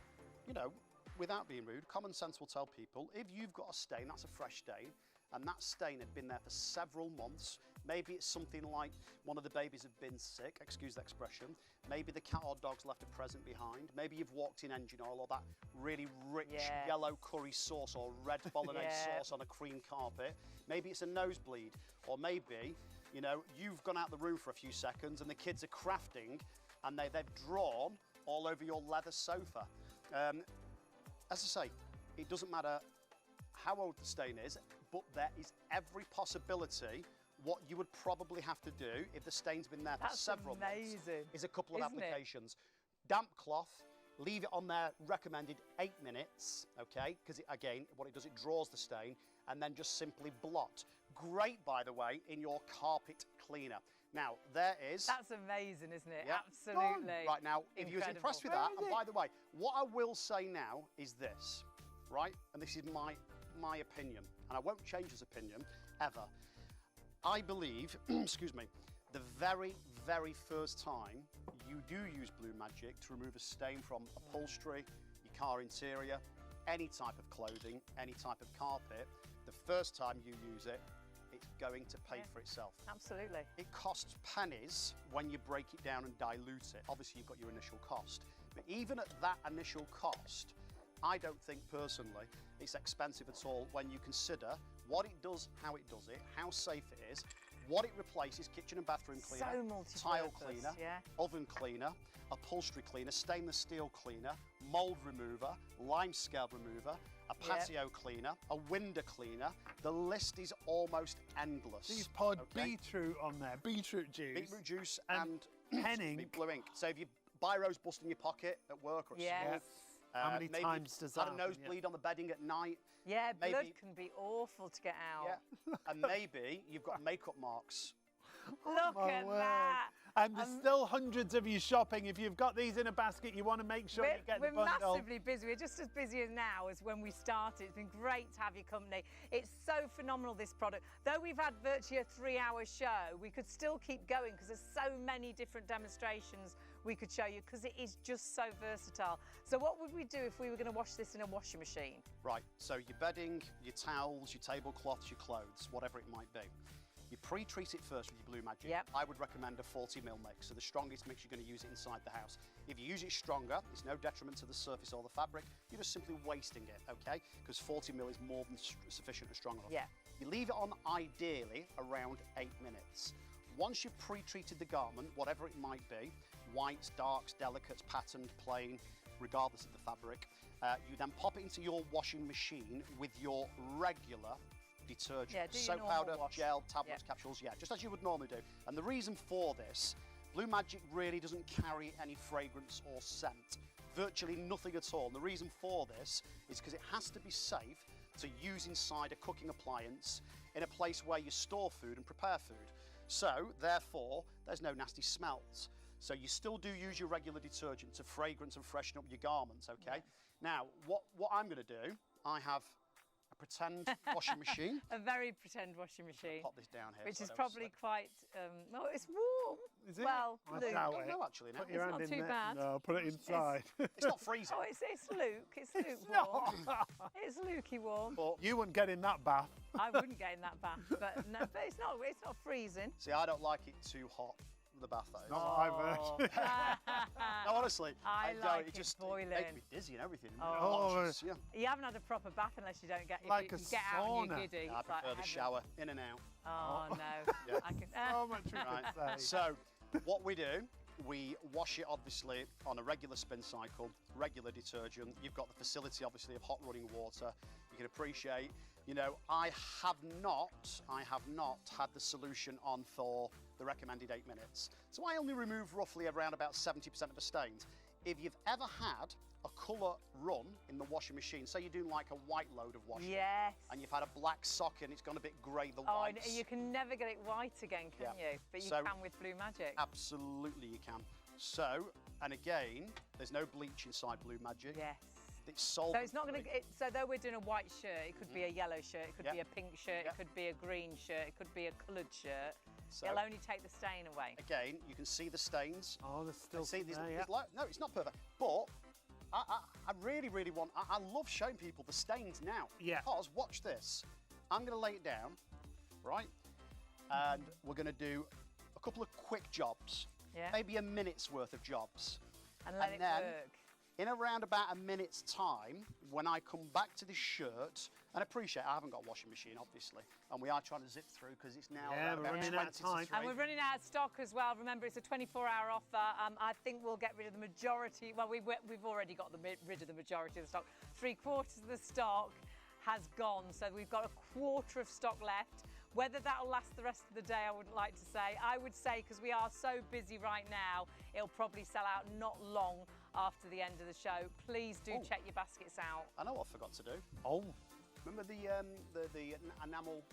D: You know, without being rude, common sense will tell people, if you've got a stain, that's a fresh stain, and that stain had been there for several months, maybe it's something like one of the babies have been sick, excuse the expression, maybe the cat or dog's left a present behind, maybe you've walked in engine oil or that really rich yellow curry sauce or red bolognese sauce on a cream carpet, maybe it's a nosebleed, or maybe, you know, you've gone out the room for a few seconds and the kids are crafting and they've drawn all over your leather sofa. As I say, it doesn't matter how old the stain is, but there is every possibility. What you would probably have to do if the stain's been there for several months is a couple of applications. Damp cloth, leave it on there, recommended 8 minutes, okay? Because again, what it does, it draws the stain, and then just simply blot. Great, by the way, in your carpet cleaner. Now, there is...
B: That's amazing, isn't it?
D: Yeah.
B: Absolutely.
D: Right, now, if you was impressed with that, and by the way, what I will say now is this, right? And this is my opinion, and I won't change this opinion, ever. I believe, excuse me, the very, very first time you do use Blue Magic to remove a stain from upholstery, your car interior, any type of clothing, any type of carpet, the first time you use it, it's going to pay for itself.
B: Absolutely.
D: It costs pennies when you break it down and dilute it. Obviously, you've got your initial cost. But even at that initial cost, I don't think personally it's expensive at all when you consider what it does, how it does it, how safe it is, what it replaces, kitchen and bathroom cleaner,
B: So multi-purpose,
D: tile cleaner,
B: yeah.
D: oven cleaner, upholstery cleaner, stainless steel cleaner, mould remover, lime scale remover, a patio cleaner, a window cleaner. The list is almost endless.
C: He's poured beetroot on there, beetroot juice.
D: Beetroot juice and
C: pen ink.
D: blue ink. So if your biro's bust in your pocket at work or at school,
C: How many
D: maybe
C: times does that
D: had a
C: happen?
D: nosebleed on the bedding at night.
B: Yeah,
D: maybe,
B: blood can be awful to get out.
D: Yeah, and maybe you've got makeup marks
B: Look
C: My
B: at
C: word.
B: that.
C: And there's still hundreds of you shopping. If you've got these in a basket, you want to make sure you get the
B: We're
C: bundle.
B: massively busy. We're just as busy now as when we started. It's been great to have your company. It's so phenomenal, this product. Though we've had virtually a 3-hour show, we could still keep going because there's so many different demonstrations we could show you because it is just so versatile. So what would we do if we were going to wash this in a washing machine?
D: Right, so your bedding, your towels, your tablecloths, your clothes, whatever it might be. You pre-treat it first with your Blue Magic.
B: Yep.
D: I would recommend a 40mm mix, so the strongest mix you're going to use it inside the house. If you use it stronger, it's no detriment to the surface or the fabric. You're just simply wasting it, okay? Because 40mm is more than sufficient and strong enough.
B: Yeah.
D: You leave it on ideally around 8 minutes. Once you've pre-treated the garment, whatever it might be, whites, darks, delicates, patterned, plain, regardless of the fabric, you then pop it into your washing machine with your regular detergent,
B: Yeah, do your
D: soap
B: normal
D: powder,
B: wash.
D: gel, tablets,
B: Yep.
D: capsules, yeah, just as you would normally do. And the reason for this, Blue Magic really doesn't carry any fragrance or scent, virtually nothing at all. And the reason for this is because it has to be safe to use inside a cooking appliance in a place where you store food and prepare food. So, therefore, there's no nasty smells. So you still do use your regular detergent to fragrance and freshen up your garments, okay? Now, what I'm going to do, I have a pretend washing machine.
B: A very pretend washing machine.
D: Pop this down here.
B: Which
D: so I
B: is
D: don't
B: probably
D: slip.
B: quite, well, it's warm.
C: Is it?
B: Well,
C: I
B: Luke.
C: doubt
D: Oh,
C: it.
D: no, actually, no.
C: Put your
B: It's
C: hand
B: not
C: in
B: too
C: there.
B: bad.
C: No, put it inside.
D: It's not freezing.
B: Oh, it's Luke. It's Luke warm. It's Lukey warm.
D: But,
C: You wouldn't get in that bath.
B: I wouldn't get in that bath, but no, but it's not freezing.
D: see, I don't like it too hot, the bath, that is.
C: Not what I've heard.
D: No, honestly.
B: I
D: don't.
B: like it
D: just
B: boiling.
D: It makes me dizzy and everything.
C: Oh.
D: Nauseous, yeah.
B: You haven't had a proper bath unless you don't get
C: Like
B: you
C: a
B: get out and you're
C: sauna.
B: giddy.
D: I
B: It's like
D: prefer the
B: heaven.
D: shower, in and out.
B: Oh no,
D: Yeah.
B: I can.
C: So much we
D: Right.
C: could say.
D: So, what we do, we wash it obviously on a regular spin cycle, regular detergent. You've got the facility obviously of hot running water. You can appreciate, you know, I have not had the solution on for the recommended 8 minutes. So I only remove roughly around about 70% of the stains. If you've ever had a colour run in the washing machine, say you're doing like a white load of washing,
B: Yes.
D: and you've had a black sock and it's gone a bit grey, the
B: Oh, and
D: whites.
B: you can never get it white again, can
D: Yeah.
B: you? But you
D: So-
B: can with Blue Magic.
D: Absolutely you can. So, and again, there's no bleach inside Blue Magic.
B: Yes.
D: It's solvent.
B: So it's not going to. So though we're doing a white shirt, it could be a yellow shirt, it could
D: Yep.
B: be a pink shirt,
D: Yep.
B: it could be a green shirt, it could be a coloured shirt.
D: So-
B: It'll only take the stain away.
D: Again, you can see the stains.
C: Oh, there's still
D: See,
C: some there, yeah.
D: no, it's not perfect. But I really, really want. I love showing people the stains now.
C: Yeah.
D: Because watch this. I'm going to lay it down, right? And we're going to do a couple of quick jobs.
B: Yeah.
D: Maybe a minute's worth of jobs.
B: And let it
D: then,
B: work.
D: in around about a minute's time, when I come back to this shirt, and appreciate I haven't got a washing machine, obviously, and we are trying to zip through because it's now
C: Yeah,
D: around
C: we're
D: about
C: running
D: 20
C: out of time.
D: to 3.
B: And we're running out of stock as well. Remember, it's a 24-hour offer. I think we'll get rid of the majority. Well, we've already got rid of the majority of the stock. 3/4 of the stock has gone, so we've got a quarter of stock left. Whether that'll last the rest of the day, I wouldn't like to say. I would say, because we are so busy right now, it'll probably sell out not long after the end of the show. Please do check your baskets out.
D: I know what I forgot to do.
C: Oh,
D: Remember the enamel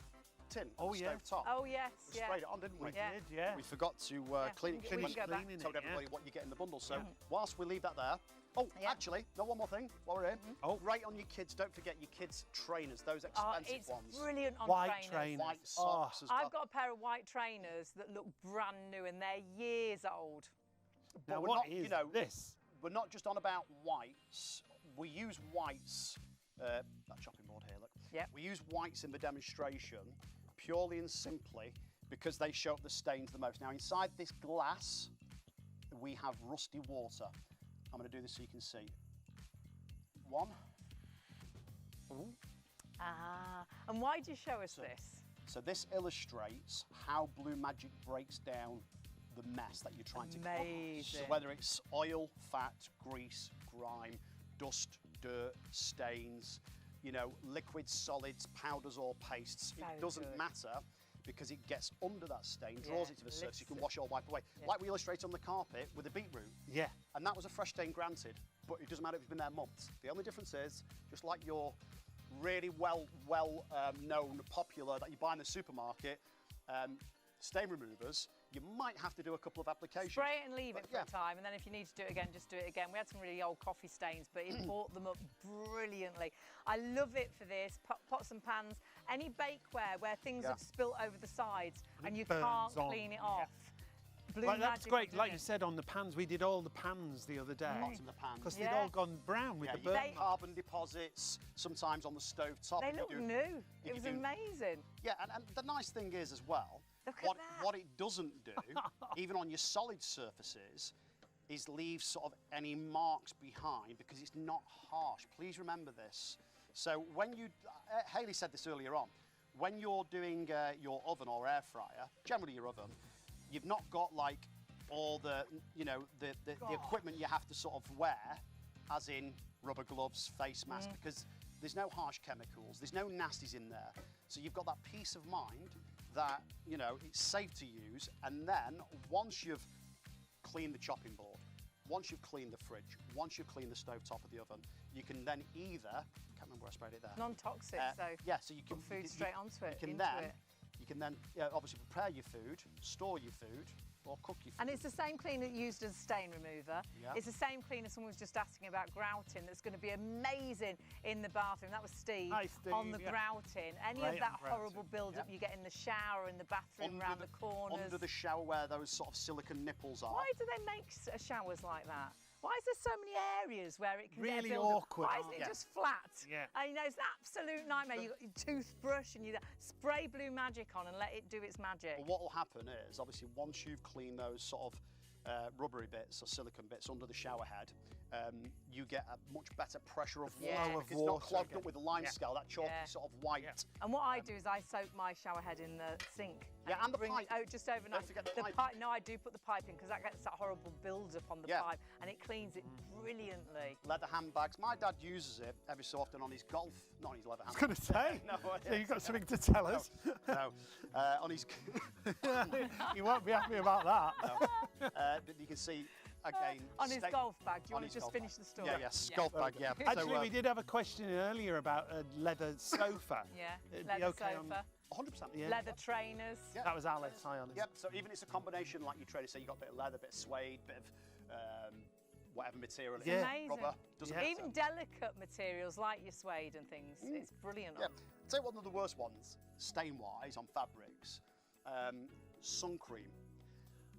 D: tin?
C: Oh,
D: the
C: yeah.
D: stove top?
B: Oh, yes,
D: We
B: yeah.
D: sprayed it on, didn't we?
B: Yeah.
C: did, yeah.
D: We forgot to clean it.
B: we can go back.
C: Cleaning
D: Told
C: it,
D: everybody
C: yeah.
D: what you get in the bundle. So whilst we leave that there,
B: Yeah.
D: actually, no, one more thing while we're in.
C: Oh.
D: Right on your kids. Don't forget your kids' trainers. Those
B: Oh,
D: expensive
B: it's
D: ones.
B: brilliant on
C: White
B: trainers.
C: trainers.
D: White socks as well.
B: I've got a pair of white trainers that look brand new and they're years old.
C: Now,
D: we're
C: what
D: not,
C: is
D: you know,
C: this?
D: We're not just on about whites. We use whites. That chopping board here, look.
B: Yep.
D: We use whites in the demonstration purely and simply because they show up the stains the most. Now, inside this glass, we have rusty water. I'm going to do this so you can see. One.
B: Ah, and why do you show us this?
D: So this illustrates how Blue Magic breaks down the mess that you're trying to cook.
B: Amazing.
D: So whether it's oil, fat, grease, grime, dust, dirt, stains, you know, liquids, solids, powders or pastes,
B: So
D: it doesn't
B: good.
D: matter because it gets under that stain, draws
B: Yeah,
D: it to the surface, you can
B: lifts it.
D: wash it or wipe away.
B: Yeah.
D: Like we illustrate on the carpet with the beetroot.
C: Yeah.
D: And that was a fresh stain, granted, but it doesn't matter if it's been there months. The only difference is, just like your really well known, popular that you buy in the supermarket, stain removers, you might have to do a couple of applications.
B: Spray it and leave it
D: But
B: for a time, and then if you need to do it again, just do it again. We had some really old coffee stains, but it brought them up brilliantly. I love it for this, pots and pans, any bakeware where things have spilt over the sides and you can't clean it off. Blue
C: Like, that's
B: Magic
C: great.
B: will
C: Like
B: do
C: you
B: it.
C: said on the pans, we did all the pans the other day.
D: Pots in the pans.
C: Because they'd
B: Yeah.
C: all gone brown with
D: Yeah,
C: the
D: you
C: burn.
D: get carbon deposits, sometimes on the stove top.
B: They look new. It was amazing.
D: Yeah, and the nice thing is as well,
B: Look at that.
D: what it doesn't do, even on your solid surfaces, is leave sort of any marks behind because it's not harsh. Please remember this. So when you, Hayley said this earlier on, when you're doing your oven or air fryer, generally your oven, you've not got like all the, you know, the equipment you have to sort of wear, as in rubber gloves, face mask, because there's no harsh chemicals, there's no nasties in there. So you've got that peace of mind that, you know, it's safe to use. And then once you've cleaned the chopping board, once you've cleaned the fridge, once you've cleaned the stove top of the oven, you can then either, I can't remember where I sprayed it there.
B: Non-toxic, so
D: yeah, so you can
B: put food straight onto it,
D: You can then obviously prepare your food, store your food, or cook your food.
B: And it's the same cleaner used as a stain remover.
D: Yeah.
B: It's the same cleaner someone was just asking about grouting that's going to be amazing in the bathroom. That was Steve,
C: Hi, Steve,
B: on the
C: yeah.
B: grouting. Any
C: Great
B: of that
C: on grouting,
B: horrible build-up you get in the shower, in the bathroom, around the corners.
D: Under the shower where those sort of silicone nipples are.
B: Why do they make showers like that? Why is there so many areas where it can get a
C: Really
B: build-up?
C: awkward,
B: Why isn't
C: aren't
B: it
C: they?
B: just flat?
C: Yeah.
B: And you know, it's an absolute nightmare. You've got your toothbrush and you spray Blue Magic on and let it do its magic.
D: Well, what will happen is, obviously, once you've cleaned those sort of rubbery bits or silicone bits under the shower head, you get a much better pressure of water.
B: Yeah. Flow
C: of
D: Because it's not
C: water
D: clogged
C: again.
D: up with lime
C: Yeah.
D: scale, that chalky
B: Yeah.
D: sort of white.
C: Yeah.
B: And what I do is I soak my shower head in the sink.
D: Yeah, and the
B: bring
D: pipe.
B: it out just overnight.
D: Don't forget the pipe.
B: No, I do put the pipe in because that gets that horrible build-up on the
D: Yeah.
B: pipe and it cleans it brilliantly.
D: Leather handbags. My dad uses it every so often on his golf, not on his leather
C: I was going
D: handbag.
C: to say,
D: No,
C: so you've got something to tell us.
D: No, on his.
C: You won't be happy about that.
D: But you can see again.
B: On his golf bag. Do you
D: on
B: want
D: his
B: to just
D: golf
B: finish
D: bag.
B: the story?
D: Yeah, golf bag, yeah.
C: Actually, we did have a question earlier about a leather sofa.
B: Yeah,
C: It'd be
B: leather
C: okay on-
B: sofa,
D: 100%.
C: Yeah.
B: leather trainers.
D: Yeah.
C: That was Alice, hi Alice.
D: Yep, so even it's a combination like you train, so you got a bit of leather, bit of suede, bit of whatever material it
C: Yeah.
D: is,
B: Amazing.
D: rubber, doesn't matter.
B: Even delicate materials like your suede and things. It's brilliant.
D: Yeah, I'll tell you one of the worst ones, stain-wise on fabrics, sun cream,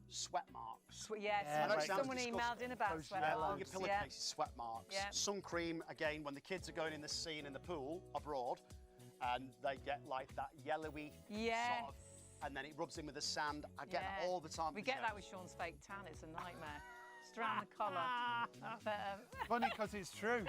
D: sweat marks.
B: Yeah,
C: right.
B: someone
D: Sounds
B: emailed in about
C: Post
B: sweat
C: yellow.
D: On your
B: marks.
D: pillowcases, sweat marks.
B: Yeah.
D: Sun cream, again, when the kids are going in the sea and in the pool abroad, and they get like that yellowy
B: Yes.
D: sort of, and then it rubs in with the sand. I get that
B: Yeah.
D: all the time.
B: We get that with Sean's fake tan. It's a nightmare. Just around the collar. But,
C: Funny because it's true.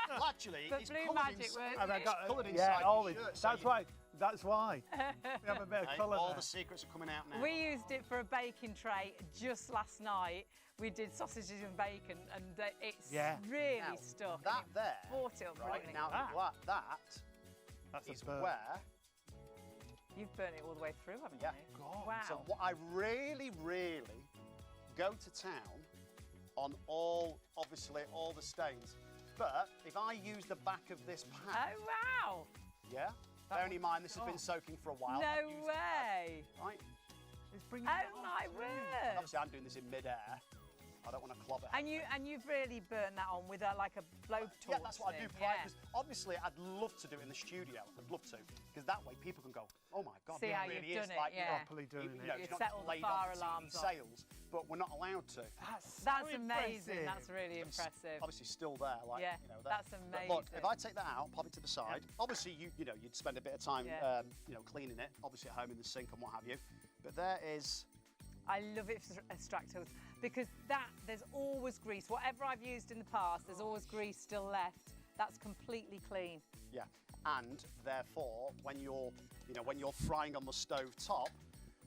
D: Well, actually,
B: But
D: it's
B: Blue
D: coloured
B: Magic
D: inside.
B: works.
C: And I got
D: coloured
C: yeah,
D: inside your
C: always.
D: shirt, so
C: That's
D: you-
C: why. That's why. We have a bit of
D: Hey,
C: colour
D: all
C: there.
D: the secrets are coming out now.
B: we used it for a baking tray just last night. We did sausages and bacon, and it's
C: Yeah.
B: really
D: Now,
B: stuck.
D: that
B: and it
D: there,
B: brought it up
D: right
B: brilliantly.
D: now, that
C: That's
D: is
C: a bird.
D: where.
B: You've burnt it all the way through, haven't
D: Yeah.
B: you? Wow.
D: So what I really, really go to town on obviously all the stains. But if I use the back of this pan,
B: Oh, wow.
D: yeah, bearing in mind this has been soaking for a while. I've
B: No
D: used the
B: way.
D: pan, right?
C: It's bringing
B: Oh,
C: it on
B: my
C: through.
B: word.
D: Obviously, I'm doing this in mid-air. I don't want to clobber.
B: And you've really burnt that on with like a blowtorch.
D: Yeah, that's what I do
B: thing.
D: prior.
B: Yeah.
D: Because obviously, I'd love to do it in the studio. I'd love to, because that way people can go, "Oh my God,
B: See
D: it
B: how
D: really
B: you've
D: is
B: done it,
D: like
B: yeah.
C: Properly doing
D: you
C: it.
D: know,
B: You
D: it's not
B: settled the
D: laid
B: fire
D: on for
B: alarms
D: TV
B: off.
D: sales, but we're not allowed to.
C: That's
B: That's
C: so
B: amazing.
C: impressive.
B: That's really impressive.
D: Obviously, still there, like
B: Yeah,
D: you know.
B: that's
D: But look,
B: amazing.
D: if I take that out, pop it to the side. Obviously, you'd spend a bit of time,
B: Yeah.
D: cleaning it. Obviously, at home in the sink and what have you. But there is.
B: I love it for extractors because there's always grease. Whatever I've used in the past, there's always grease still left. That's completely clean.
D: Yeah, and therefore, when you're frying on the stove top,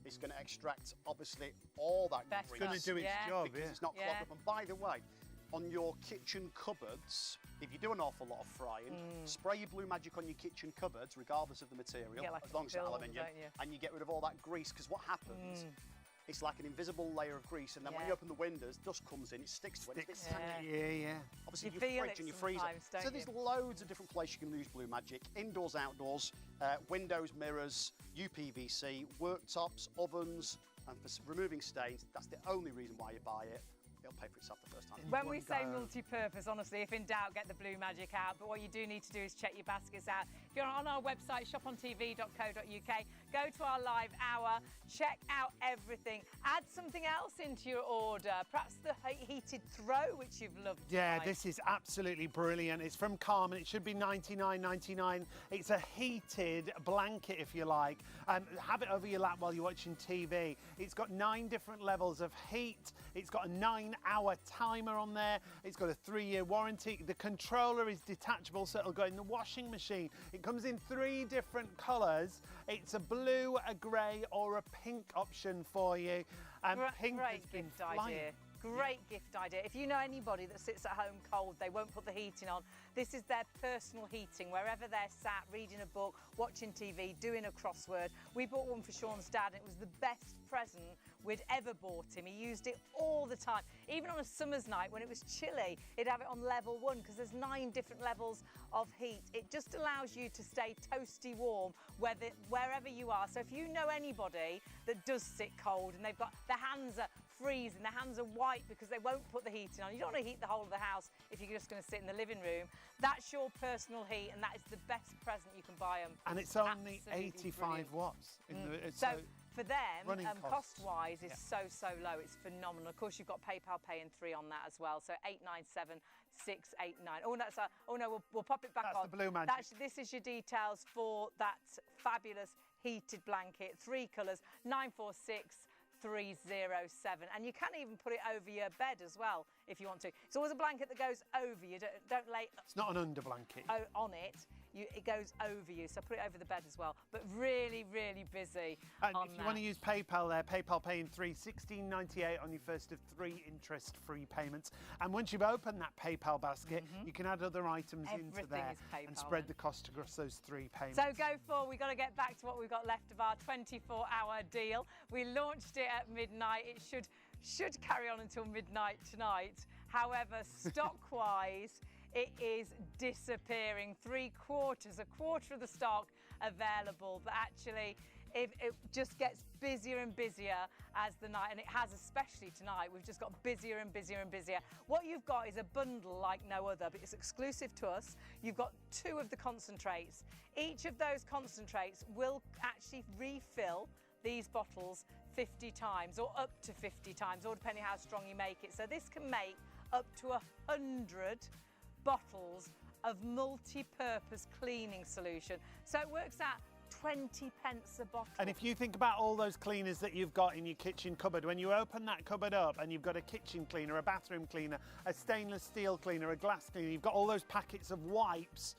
D: it's going to extract obviously all that
B: Best
D: grease.
C: It's going to do its
B: Yeah.
C: job,
D: because
C: yeah.
D: it's not clogged
B: Yeah.
D: up. And by the way, on your kitchen cupboards, if you do an awful lot of frying, spray your Blue Magic on your kitchen cupboards, regardless of the material,
B: Get like
D: as
B: a
D: long as it's
B: film,
D: aluminium,
B: don't you?
D: and you get rid of all that grease. Because what happens it's like an invisible layer of grease, and then when
B: Yeah.
D: you open the windows, dust comes in, it sticks to it. It's a bit tacky.
C: Yeah.
D: Obviously,
B: You
D: your
B: feel
D: fridge
B: it
D: and your freezer.
B: sometimes, don't
D: So there's
B: you?
D: loads of different places you can use Blue Magic. Indoors, outdoors, windows, mirrors, UPVC, worktops, ovens, and for removing stains. That's the only reason why you buy it. It'll pay for itself the first time.
B: When we
C: one
B: say
C: go.
B: multi-purpose, honestly, if in doubt, get the Blue Magic out. But what you do need to do is check your baskets out. If you're on our website, shopontv.co.uk, go to our live hour, check out everything. Add something else into your order, perhaps the heated throw, which you've loved
C: Yeah,
B: tonight.
C: this is absolutely brilliant. It's from Carmen. It should be $99.99. It's a heated blanket, if you like. Have it over your lap while you're watching TV. It's got 9 different levels of heat. It's got a 9-hour timer on there. It's got a 3-year warranty. The controller is detachable, so it'll go in the washing machine. It comes in 3 different colours. It's a blue, a grey, or a pink option for you. Pink has
B: Great
C: been
B: gift
C: flying.
B: idea. Great gift idea. If you know anybody that sits at home cold, they won't put the heating on, this is their personal heating, wherever they're sat, reading a book, watching TV, doing a crossword. We bought one for Sean's dad, and it was the best present we'd ever bought him. He used it all the time. Even on a summer's night when it was chilly, he'd have it on level 1 because there's 9 different levels of heat. It just allows you to stay toasty warm wherever you are. So if you know anybody that does sit cold and they've got their hands are freezing, their hands are white because they won't put the heating on. You don't want to heat the whole of the house if you're just going to sit in the living room. That's your personal heat, and that is the best present you can buy them.
C: And it's only
B: Absolutely
C: 85
B: brilliant.
C: watts.
B: So for them,
C: running costs.
B: cost-wise, is so low. It's phenomenal. Of course, you've got PayPal Pay in 3 on that as well. So 897-689. Oh, that's no, we'll pop it back
C: That's
B: on.
C: the Blue Magic.
B: This is your details for that fabulous heated blanket. 3 colours, 946-307, and you can even put it over your bed as well if you want to. It's always a blanket that goes over you. Don't lay
C: It's not an under blanket.
B: on it. It goes over you, so put it over the bed as well. But really busy.
C: And
B: on
C: if you
B: that.
C: want to use PayPal there, PayPal Pay in 3, $16.98 on your first of 3 interest-free payments. And once you've opened that PayPal basket, you can add other items into
B: Everything
C: there
B: is PayPal
C: and spread
B: then.
C: the cost across those 3 payments.
B: So go for, we've got to get back to what we've got left of our 24-hour deal. We launched it at midnight. It should carry on until midnight tonight. However, stock-wise, it is disappearing. A quarter of the stock available, but actually it just gets busier and busier as the night, and it has, especially tonight. We've just got busier and busier and busier. What you've got is a bundle like no other, but it's exclusive to us. You've got 2 of the concentrates. Each of those concentrates will actually refill these bottles 50 times, or up to 50 times, or depending how strong you make it. So this can make up to 100 bottles of multi-purpose cleaning solution. So it works out 20 pence a bottle.
C: And if you think about all those cleaners that you've got in your kitchen cupboard, when you open that cupboard up and you've got a kitchen cleaner, a bathroom cleaner, a stainless steel cleaner, a glass cleaner, you've got all those packets of wipes,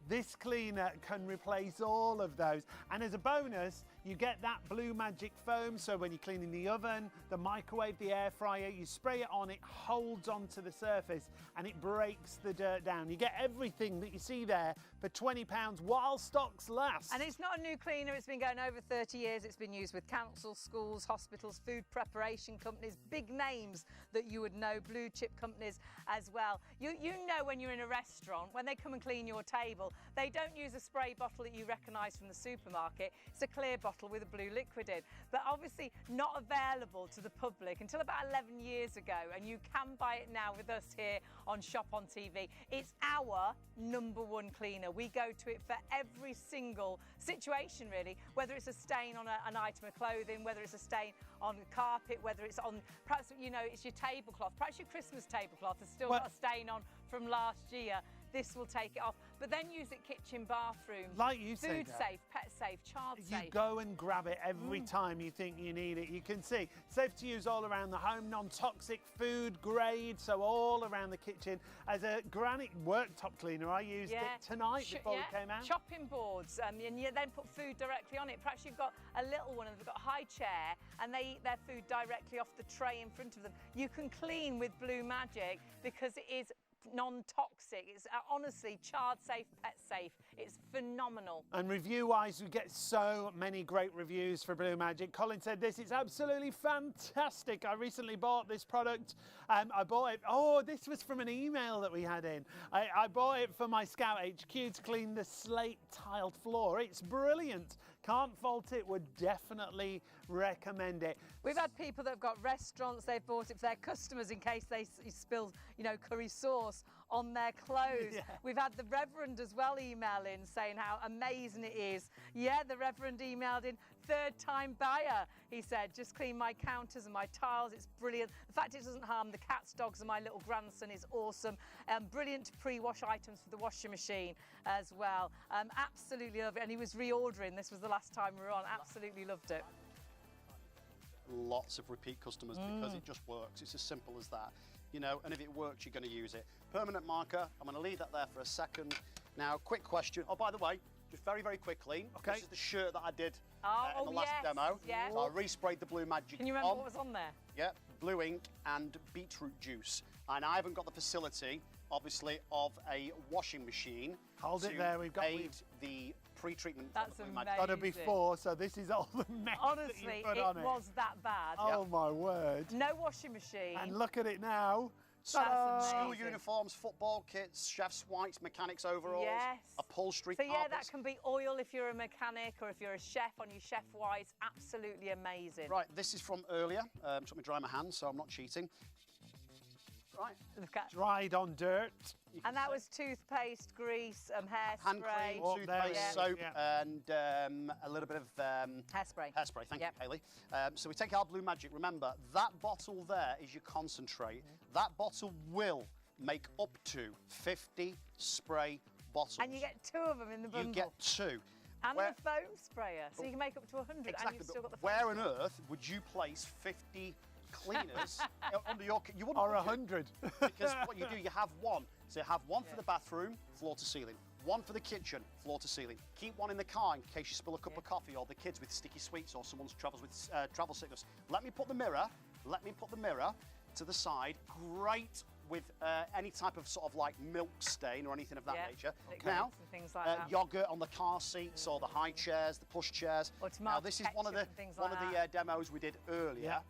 C: this cleaner can replace all of those. And as a bonus, you get that Blue Magic foam, so when you're cleaning the oven, the microwave, the air fryer, you spray it on, it holds onto the surface and it breaks the dirt down. You get everything that you see there for £20 while stocks last.
B: And it's not a new cleaner, it's been going over 30 years. It's been used with councils, schools, hospitals, food preparation companies, big names that you would know, blue chip companies as well. You know when you're in a restaurant, when they come and clean your table, they don't use a spray bottle that you recognise from the supermarket. It's a clear bottle with a blue liquid in. But obviously not available to the public until about 11 years ago, and you can buy it now with us here on Shop on TV. It's our #1 cleaner. We go to it for every single situation, really, whether it's a stain on an item of clothing, whether it's a stain on the carpet, whether it's on, perhaps, you know, it's your tablecloth, perhaps your Christmas tablecloth has still got a stain on from last year. This will take it off. But then use it kitchen, bathroom,
C: like you say,
B: food safe, pet safe, child safe.
C: You go and grab it every time you think you need it. You can see, safe to use all around the home, non-toxic, food grade, so all around the kitchen. As a granite worktop cleaner, I used it tonight before we came out.
B: Chopping boards, and you then put food directly on it. Perhaps you've got a little one and they've got a high chair and they eat their food directly off the tray in front of them. You can clean with Blue Magic because it is non-toxic. It's honestly child safe, pet safe. It's phenomenal.
C: And review-wise, we get so many great reviews for Blue Magic. Colin said this is absolutely fantastic. I recently bought this product. I bought it, oh, this was from an email that we had in. I bought it for my Scout HQ to clean the slate tiled floor. It's brilliant. Can't fault it, would definitely recommend it.
B: We've had people that have got restaurants, they've bought it for their customers in case they spill, you know, curry sauce on their clothes.
C: Yeah.
B: We've had the Reverend as well email in saying how amazing it is. Yeah, the Reverend emailed in, third time buyer. He said, just clean my counters and my tiles, it's brilliant. The fact it doesn't harm the cats, dogs and my little grandson is awesome. Brilliant pre-wash items for the washing machine as well. Absolutely love it. And he was reordering, this was the last time we were on, absolutely loved it.
D: Lots of repeat customers because it just works. It's as simple as that, you know, and if it works, you're going to use it. Permanent marker, I'm going to leave that there for a second. Now, quick question. Oh, by the way, just very, very quickly,
C: okay.
D: This is the shirt that I did
B: Oh,
D: in the last
B: yes,
D: demo.
B: yes.
D: So I resprayed the Blue Magic
B: Can you remember
D: on.
B: what was on there?
D: Yeah, blue ink and beetroot juice. And I haven't got the facility, obviously, of a washing machine.
C: Hold it there, we've got
D: the pre-treatment.
B: That's
D: Blue
B: amazing.
D: Magic.
C: Got it before, so this is all the mess
B: Honestly,
C: that you put
B: it
C: on it.
B: was that bad.
C: Oh my word.
B: No washing machine.
C: And look at it now.
B: That's
D: School
B: amazing.
D: uniforms, football kits, chef's whites, mechanics overalls,
B: Yes.
D: upholstery
B: So yeah, that
D: carpets.
B: can be oil if you're a mechanic or if you're a chef on your chef whites. Absolutely amazing.
D: Right, this is from earlier. Just let me dry my hands so I'm not cheating. Right.
B: Look at,
C: Dried on dirt.
B: and that was toothpaste, grease, hairspray.
D: Hand cream,
C: Oh, there
D: toothpaste,
C: it is,
D: soap,
C: yeah.
D: and a little bit of
B: Hairspray.
D: hairspray. Thank
B: Yep.
D: you, Hayley. So we take our Blue Magic. Remember, that bottle there is your concentrate. That bottle will make up to 50 spray bottles.
B: And you get 2 of them in the bundle.
D: You get 2.
B: and
D: Where-
B: the foam sprayer, so you can make up to 100 and
D: Exactly.
B: you've still got the foam
D: Where on
B: sprayer.
D: earth would you place 50 cleaners under your? You wouldn't.
C: Or
D: would you?
C: 100.
D: Because what you do, you have one. So you have one for the bathroom, floor to ceiling. One for the kitchen, floor to ceiling. Keep one in the car in case you spill a cup of coffee or the kids with sticky sweets or someone travels with travel sickness. Let me put the mirror to the side. Great with any type of sort of like milk stain or anything of that
B: Yeah,
D: nature.
B: liquids
D: Now,
B: and things like that.
D: yogurt on the car seats or the high chairs, the push chairs.
B: Or tomato
D: Now, this is one of the
B: ketchup and things like
D: demos we did earlier.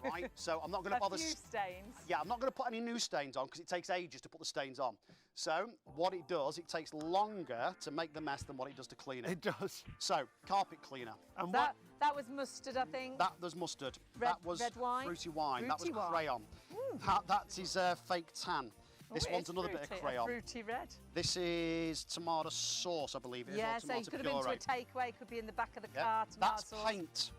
D: Right, so I'm not going to
B: A
D: bother.
B: few stains.
D: Yeah, I'm not going to put any new stains on because it takes ages to put the stains on. So what it does, it takes longer to make the mess than what it does to clean it.
C: It does.
D: So carpet cleaner.
C: And
B: That was mustard, I think.
D: That was mustard. That was
B: red wine?
D: fruity wine. That was
B: Fruity wine.
D: crayon. That is fake tan. This
B: Oh, it
D: one's
B: is
D: another bit of
B: fruity, a
D: crayon.
B: fruity red.
D: This is tomato sauce, I believe it is.
B: Yeah,
D: or
B: so you
D: tomato
B: could have been to a
D: puree.
B: takeaway, could be in the back of the
D: Yeah.
B: car, tomato
D: That's
B: sauce.
D: paint.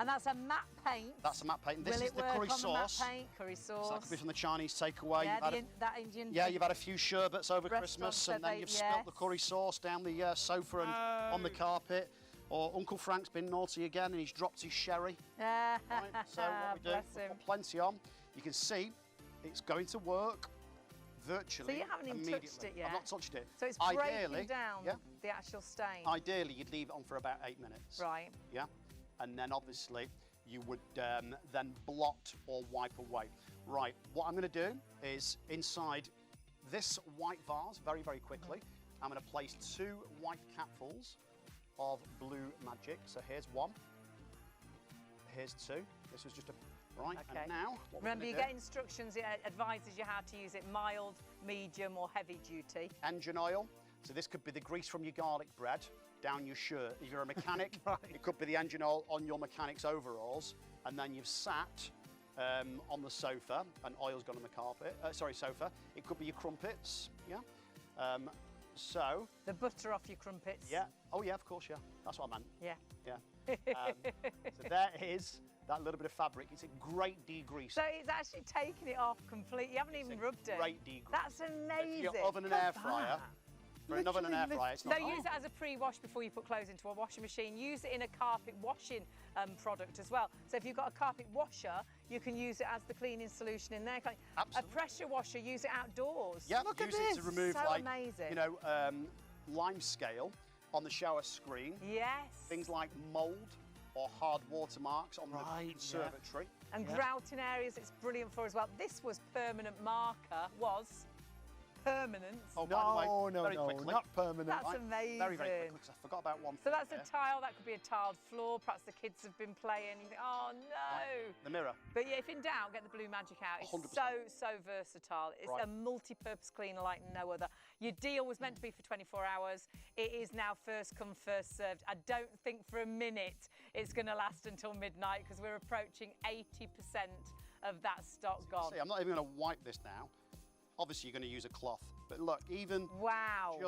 B: And that's a matte paint.
D: That's a matte paint. This
B: Will
D: is
B: it
D: the
B: work
D: curry
B: on the matte
D: sauce.
B: paint? Curry
D: So that
B: sauce.
D: could be from the Chinese takeaway.
B: Yeah,
D: You've had
B: that Indian.
D: Yeah, you've had a few sherbets over
B: Restaurant
D: Christmas and then
B: survey,
D: you've spilt the
B: yes.
D: curry sauce down the sofa and on the carpet. Or Uncle Frank's been naughty again and he's dropped his sherry. Right, so what we do,
B: Bless
D: we
B: him.
D: put plenty on. You can see it's going to work virtually
B: So you haven't even
D: immediately.
B: touched it yet?
D: I've not touched it.
B: So it's
D: Ideally,
B: breaking down
D: yeah,
B: the actual stain.
D: ideally you'd leave it on for about 8 minutes.
B: Right.
D: Yeah, and then obviously you would then blot or wipe away. Right, what I'm going to do is inside this white vase, very, very quickly, I'm going to place 2 white capfuls of Blue Magic. So here's 1, here's 2. This was just a, right,
B: Okay.
D: and now what we're
B: Remember,
D: going
B: you
D: to
B: get instructions, it advises you how to use it, mild, medium or heavy duty.
D: engine oil. So this could be the grease from your garlic bread down your shirt. If you're a mechanic, it could be the engine oil on your mechanic's overalls. And then you've sat on the sofa and oil's gone on the carpet. Sofa. It could be your crumpets, yeah. So,
B: The butter off your crumpets.
D: yeah. Oh yeah, of course, yeah. That's what I meant.
B: Yeah.
D: Yeah. So there is that little bit of fabric. It's a great degreaser.
B: So it's actually taken it off completely. You haven't even rubbed it.
D: great degreaser.
B: That's amazing.
D: For your oven and
B: Look
D: air
B: at
D: fryer.
B: that.
D: For an oven and air fryer, it's
B: So
D: not.
B: use it as a pre-wash before you put clothes into a washing machine. Use it in a carpet washing product as well. So if you've got a carpet washer, you can use it as the cleaning solution in there.
D: Absolutely.
B: A pressure washer, use it outdoors.
D: Yeah,
B: Look
D: use
B: at
D: it
B: this.
D: to remove
B: So
D: like,
B: amazing.
D: you know, lime scale on the shower screen.
B: Yes.
D: Things like mould or hard watermarks on
C: Right,
D: the
C: yeah.
D: conservatory.
B: And grouting areas, it's brilliant for as well. This was permanent marker, permanent.
D: Oh, by the way, very quickly.
C: not permanent.
B: That's amazing.
D: Very, very quickly, because I forgot about one thing.
B: So that's
D: here.
B: a tile, that could be a tiled floor, perhaps the kids have been playing, you think, oh no.
D: The mirror.
B: But yeah, if in doubt, get the Blue Magic out. It's
D: 100%.
B: so versatile. It's
D: Right.
B: a multi-purpose cleaner like no other. Your deal was meant to be for 24 hours. It is now first come, first served. I don't think for a minute it's going to last until midnight because we're approaching 80% of that stock gone.
D: See, I'm not even going to wipe this now. Obviously, you're going to use a cloth. But look, even
B: Wow.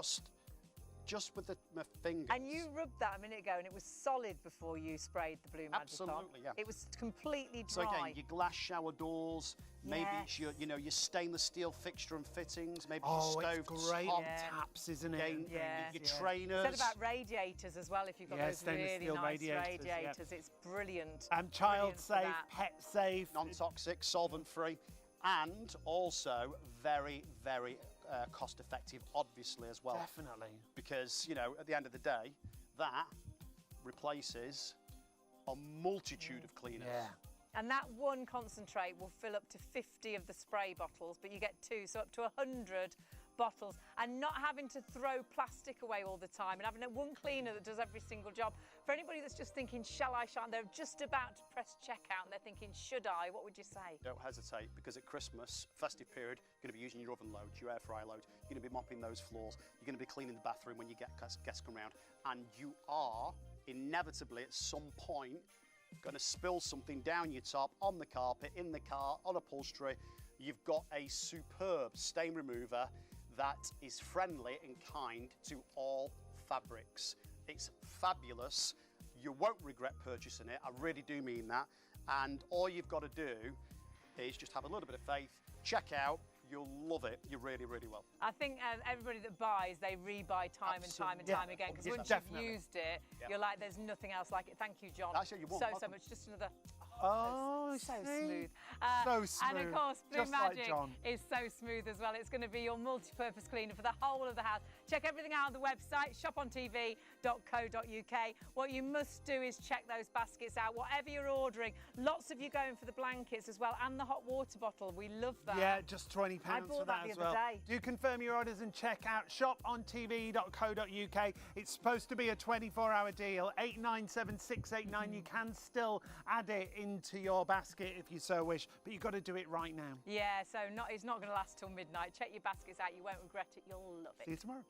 D: just with my fingers.
B: And you rubbed that a minute ago and it was solid before you sprayed the Blue Magic on.
D: Absolutely, yeah.
B: It was completely
D: So
B: dry.
D: again, your glass shower doors, maybe it's
B: Yes.
D: your stainless steel fixture and fittings, maybe
C: Oh,
D: your
C: it's
D: stove
C: great
D: top,
C: on taps, isn't it?
D: again,
B: Yeah.
D: your
B: Said
D: trainers.
B: about radiators as well, if you've got
C: Yeah,
B: those
C: stainless
B: really
C: steel
B: nice
C: radiators, yeah.
B: radiators. It's brilliant.
C: Child
B: Brilliant for
C: safe,
B: that.
C: pet safe.
D: non-toxic, solvent-free, and also very, very cost-effective, obviously, as well.
C: Definitely.
D: Because, you know, at the end of the day, that replaces a multitude of cleaners.
C: Yeah.
B: And that one concentrate will fill up to 50 of the spray bottles, but you get 2, so up to 100 bottles, and not having to throw plastic away all the time and having one cleaner that does every single job. For anybody that's just thinking, shall I, shan't, they're just about to press checkout and they're thinking, should I, what would you say?
D: Don't hesitate, because at Christmas, festive period, you're going to be using your oven loads, your air fryer loads, you're going to be mopping those floors, you're going to be cleaning the bathroom when you get guests come round, and you are inevitably at some point going to spill something down your top, on the carpet, in the car, on upholstery. You've got a superb stain remover that is friendly and kind to all fabrics. It's fabulous. You won't regret purchasing it. I really do mean that. And all you've got to do is just have a little bit of faith, check out. You'll love it. You really, really will.
B: I think everybody that buys, they re-buy time and time and
C: Absolutely.
B: time
C: Yeah.
B: again, because
C: Yeah,
B: once
C: definitely.
B: you've used it,
D: Yeah.
B: you're like, there's nothing else like it. Thank you, John.
D: Actually, you're
B: so
D: welcome.
B: much. Just another.
C: Oh,
B: So
C: see?
B: smooth.
C: So smooth.
B: And of course, Blue
C: Just like
B: Magic
C: John.
B: is so smooth as well. It's going to be your multi-purpose cleaner for the whole of the house. Check everything out on the website, ShopOnTV.co.uk. What you must do is check those baskets out, whatever you're ordering. Lots of you going for the blankets as well, and the hot water bottle. We love that.
C: Yeah, just £20
B: I bought
C: for
B: that
C: that
B: the
C: as
B: other
C: well.
B: day.
C: Do confirm your orders and check out ShopOnTV.co.uk. It's supposed to be a 24-hour deal, 897-689. You can still add it into your basket if you so wish, but you've got to do it right now.
B: Yeah, so it's not going to last till midnight. Check your baskets out. You won't regret it. You'll love it.
C: See you tomorrow.